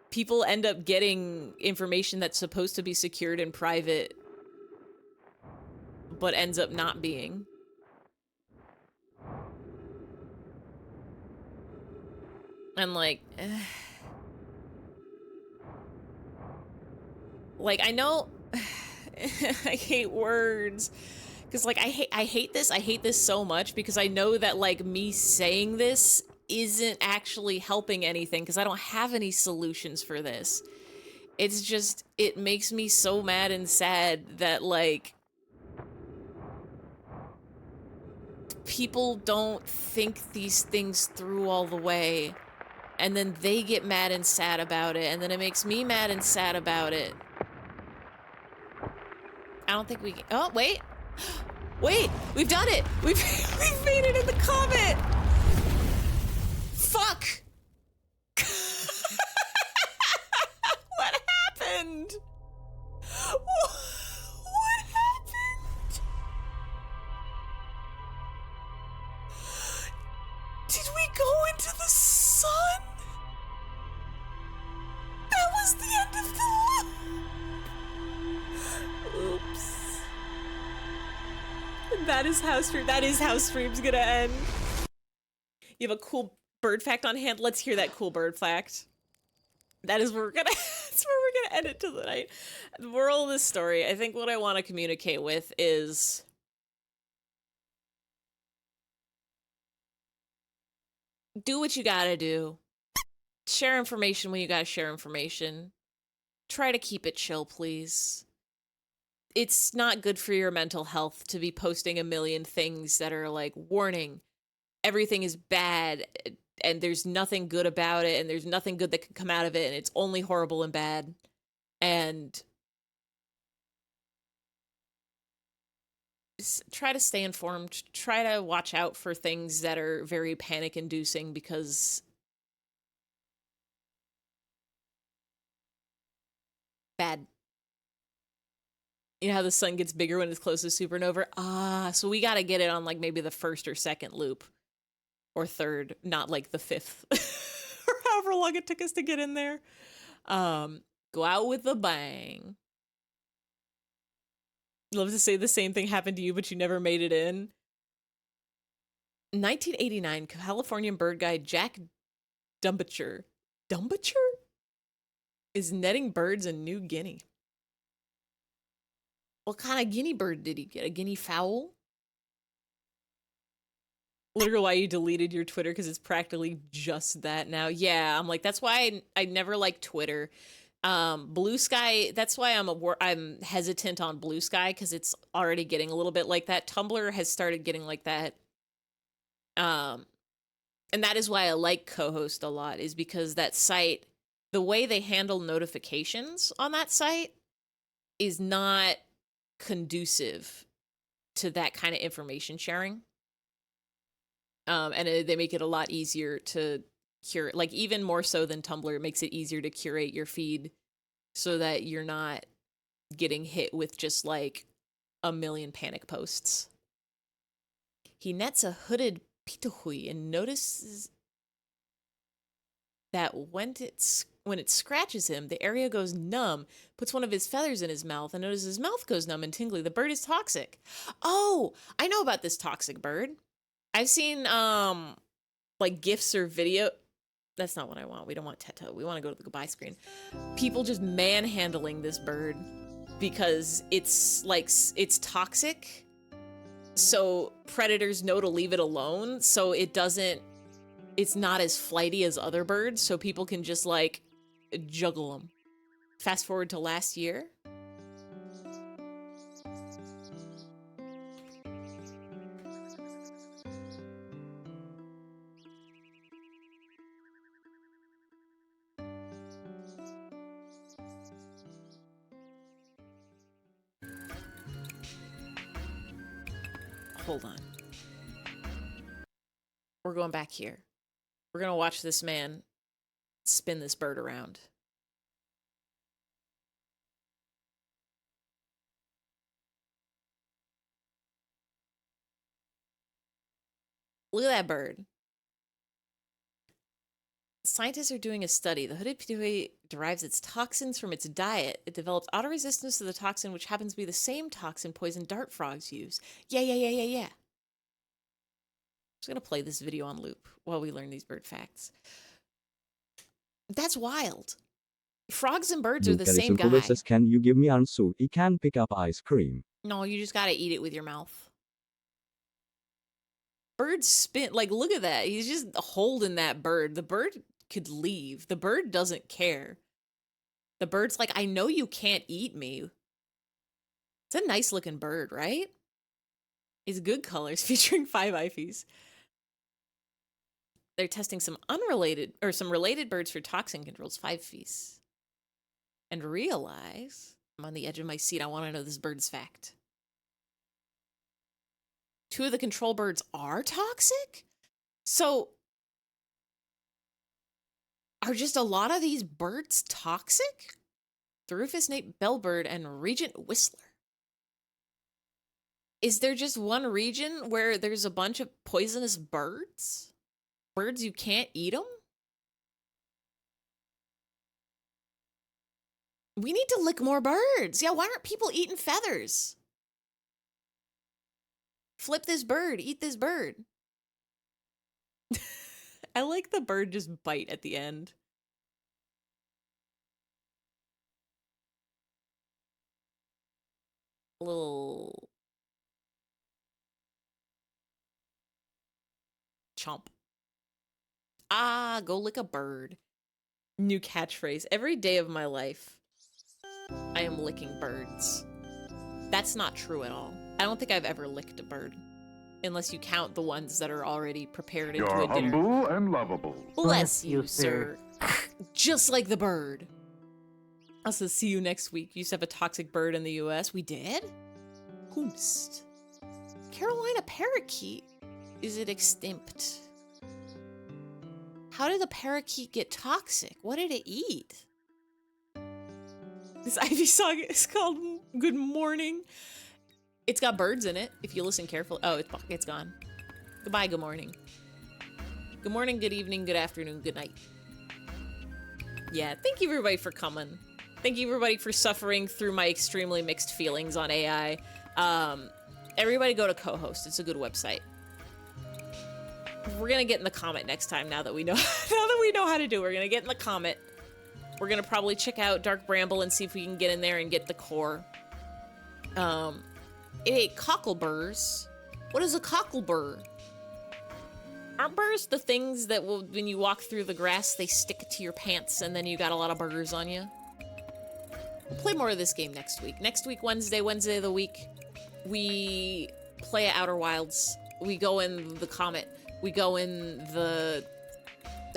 People end up getting information that's supposed to be secured and private, but ends up not being. And like, like I know, I hate words. Because, like, I hate this so much because I know that, like, me saying this isn't actually helping anything because I don't have any solutions for this. It's just, it makes me so mad and sad that, like, people don't think these things through all the way. And then they get mad and sad about it. And then it makes me mad and sad about it. I don't think we can, oh, wait. Wait, we've done it! We've made it in the comment! Fuck! What happened? What happened? Did we go into the sun? That was the end of the Oops. That is how stream's gonna end. You have a cool bird fact on hand? Let's hear that cool bird fact. That's where we're gonna end it to the night. The moral of this story, I think what I want to communicate with is do what you gotta do. Share information when you gotta share information. Try to keep it chill, please. It's not good for your mental health to be posting a million things that are like, warning, everything is bad and there's nothing good about it and there's nothing good that can come out of it and it's only horrible and bad. And try to stay informed. Try to watch out for things that are very panic-inducing because bad. You know how the sun gets bigger when it's close to supernova? Ah, so we gotta get it on like maybe the first or second loop. Or third, not like the fifth. Or however long it took us to get in there. Go out with a bang. Love to say the same thing happened to you, but you never made it in. 1989, Californian bird guide Jack Dumbacher is netting birds in New Guinea. What kind of guinea bird did he get? A guinea fowl? Literally why you deleted your Twitter, because it's practically just that now. Yeah, I'm like, that's why I never liked Twitter. Blue Sky, that's why I'm hesitant on Blue Sky, because it's already getting a little bit like that. Tumblr has started getting like that. And that is why I like Co-Host a lot, is because that site, the way they handle notifications on that site is not conducive to that kind of information sharing. And they make it a lot easier to curate, like even more so than Tumblr. It makes it easier to curate your feed so that you're not getting hit with just like a million panic posts. He nets a hooded pituhui and notices that when it scratches him, the area goes numb, puts one of his feathers in his mouth, and notices his mouth goes numb and tingly. The bird is toxic. Oh, I know about this toxic bird. I've seen like GIFs or video. That's not what I want. We don't want Teto. We want to go to the goodbye screen. People just manhandling this bird because it's toxic. So predators know to leave it alone, so it's not as flighty as other birds, so people can just like juggle them. Fast forward to last year. Hold on. We're going back here. We're gonna watch this man spin this bird around. Look at that bird. Scientists are doing a study. The hooded pituhui derives its toxins from its diet. It develops auto-resistance to the toxin, which happens to be the same toxin poison dart frogs use. Yeah. I'm just gonna play this video on loop while we learn these bird facts. That's wild. Frogs and birds are the same guy. Says, can you give me arms so he can pick up ice cream? No, you just gotta eat it with your mouth. Birds spin, like, look at that. He's just holding that bird. The bird could leave. The bird doesn't care. The bird's like, I know you can't eat me. It's a nice looking bird, right? It's good colors featuring 5 IFEs. They're testing some related birds for toxin controls, 5 fees. And realize, I'm on the edge of my seat, I want to know this bird's fact. 2 of the control birds are toxic? So, are just a lot of these birds toxic? The rufous-nape bellbird and regent whistler. Is there just one region where there's a bunch of poisonous birds? Birds you can't eat them? We need to lick more birds. Yeah, why aren't people eating feathers? Flip this bird, eat this bird. I like the bird just bite at the end. A little chomp. Ah, go lick a bird. New catchphrase. Every day of my life, I am licking birds. That's not true at all. I don't think I've ever licked a bird. Unless you count the ones that are already prepared into a dinner. You're humble and lovable. Bless you, sir. Just like the bird. Also, see you next week. You used to have a toxic bird in the US. We did? Hoomst. Carolina parakeet. Is it extinct? How did the parakeet get toxic? What did it eat? This Ivy song is called Good Morning. It's got birds in it, if you listen carefully. Oh, it's gone. Goodbye, good morning. Good morning, good evening, good afternoon, good night. Yeah, thank you everybody for coming. Thank you everybody for suffering through my extremely mixed feelings on AI. Everybody go to co-host. It's a good website. We're gonna get in the comment next time now that we know how to do it. We're gonna get in the comment. We're gonna probably check out Dark Bramble and see if we can get in there and get the core. It ate cockleburs. What is a cocklebur? Aren't burrs the things that will, when you walk through the grass, they stick to your pants and then you got a lot of burrs on you? We'll play more of this game next week. Next week, Wednesday of the week, we play Outer Wilds. We go in the comet. We go in the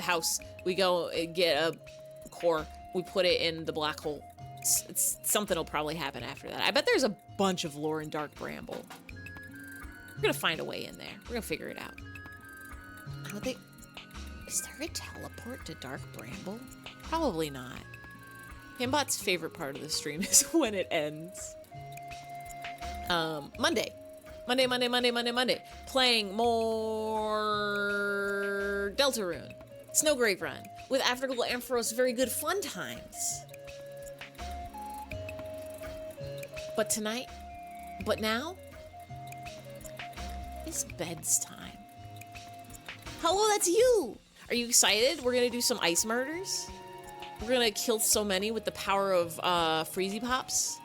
house. We go get a core. We put it in the black hole. Something will probably happen after that. I bet there's a bunch of lore in Dark Bramble. We're gonna find a way in there. We're gonna figure it out. I don't think... Is there a teleport to Dark Bramble? Probably not. Himbot's favorite part of the stream is when it ends. Monday. Monday. Playing more Deltarune. Snowgrave Run. With Afterglow Ampharos, very good fun times. But tonight, but now, it's bed's time. Hello, that's you! Are you excited? We're gonna do some ice murders. We're gonna kill so many with the power of Freezy Pops.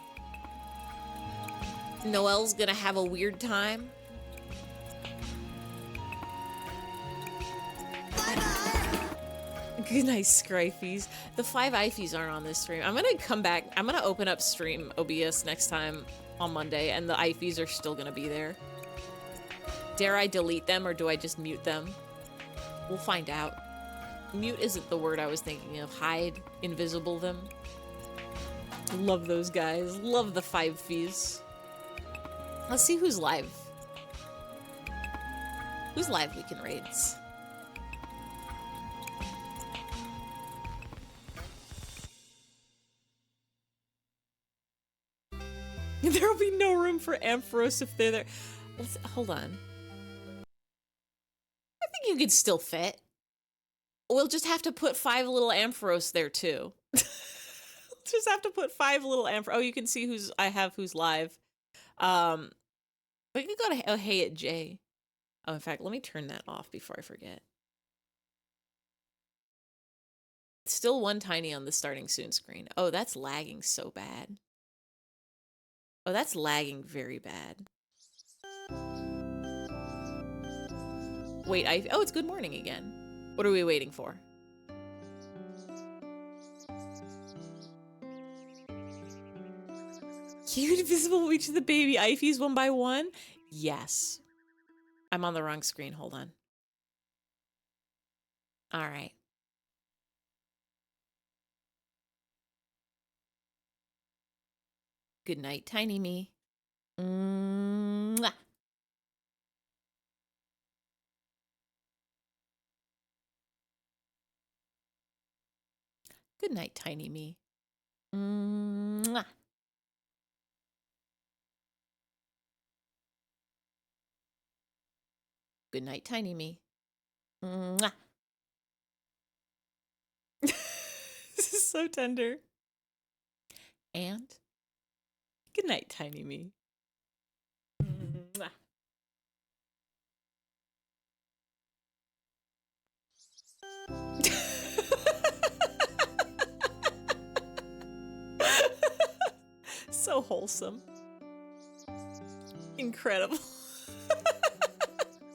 Noelle's gonna have a weird time. Good night, Scryfies. The 5 IFEs aren't on this stream. I'm gonna come back. I'm gonna open up stream OBS next time on Monday, and the IFEs are still gonna be there. Dare I delete them, or do I just mute them? We'll find out. Mute isn't the word I was thinking of. Hide, invisible them. Love those guys. Love the 5 fees. Let's see who's live. Who's live weekend raids? There'll be no room for Ampharos if they're there. Hold on. I think you could still fit. We'll just have to put 5 little Ampharos there too. Just have to put 5 little Ampharos. Oh, you can see who's live. We could go to Hey at J. Oh, in fact, let me turn that off before I forget. Still 1 tiny on the starting soon screen. Oh, that's lagging so bad. Oh, that's lagging very bad. Wait, oh, it's good morning again. What are we waiting for? Cute invisible each of the baby IFEs 1 by 1? Yes. I'm on the wrong screen. Hold on. All right. Good night, tiny me. Mwah. Good night, tiny me. Mwah. Good night, tiny me. Mwah. This is so tender. And good night, tiny me. Mwah. So wholesome. Incredible.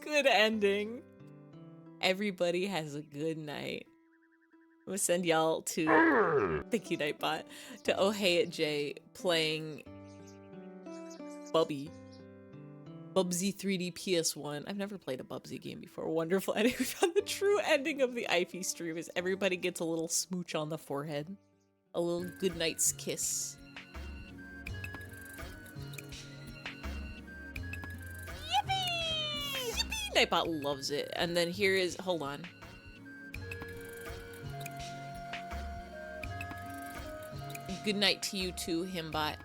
Good ending. Everybody has a good night. I'm gonna send y'all to thank you, Nightbot, to Oh Hey at J playing Bubsy 3D PS1. I've never played a Bubsy game before. Wonderful ending. We found the true ending of the IFE stream is everybody gets a little smooch on the forehead. A little good night's kiss. Yippee! Yippee! Nightbot loves it. And then here is, hold on. Good night to you too, Himbot.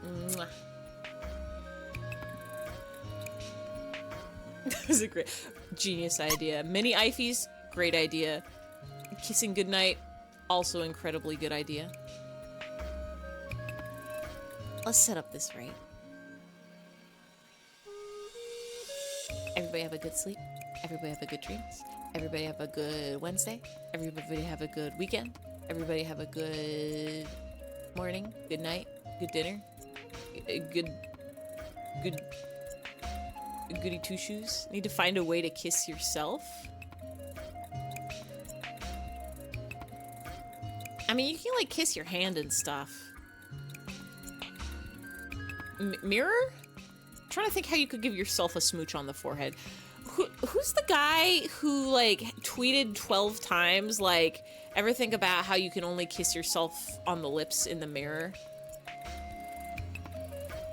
Mwah. That was a great, genius idea. Mini IFEs, great idea. Kissing goodnight, also incredibly good idea. Let's set up this right. Everybody have a good sleep. Everybody have a good dreams. Everybody have a good Wednesday. Everybody have a good weekend. Everybody have a good morning, good night, good dinner, goody two shoes. Need to find a way to kiss yourself. I mean, you can like kiss your hand and stuff. Mirror? I'm trying to think how you could give yourself a smooch on the forehead. Who's the guy who like tweeted 12 times like ever think about how you can only kiss yourself on the lips in the mirror?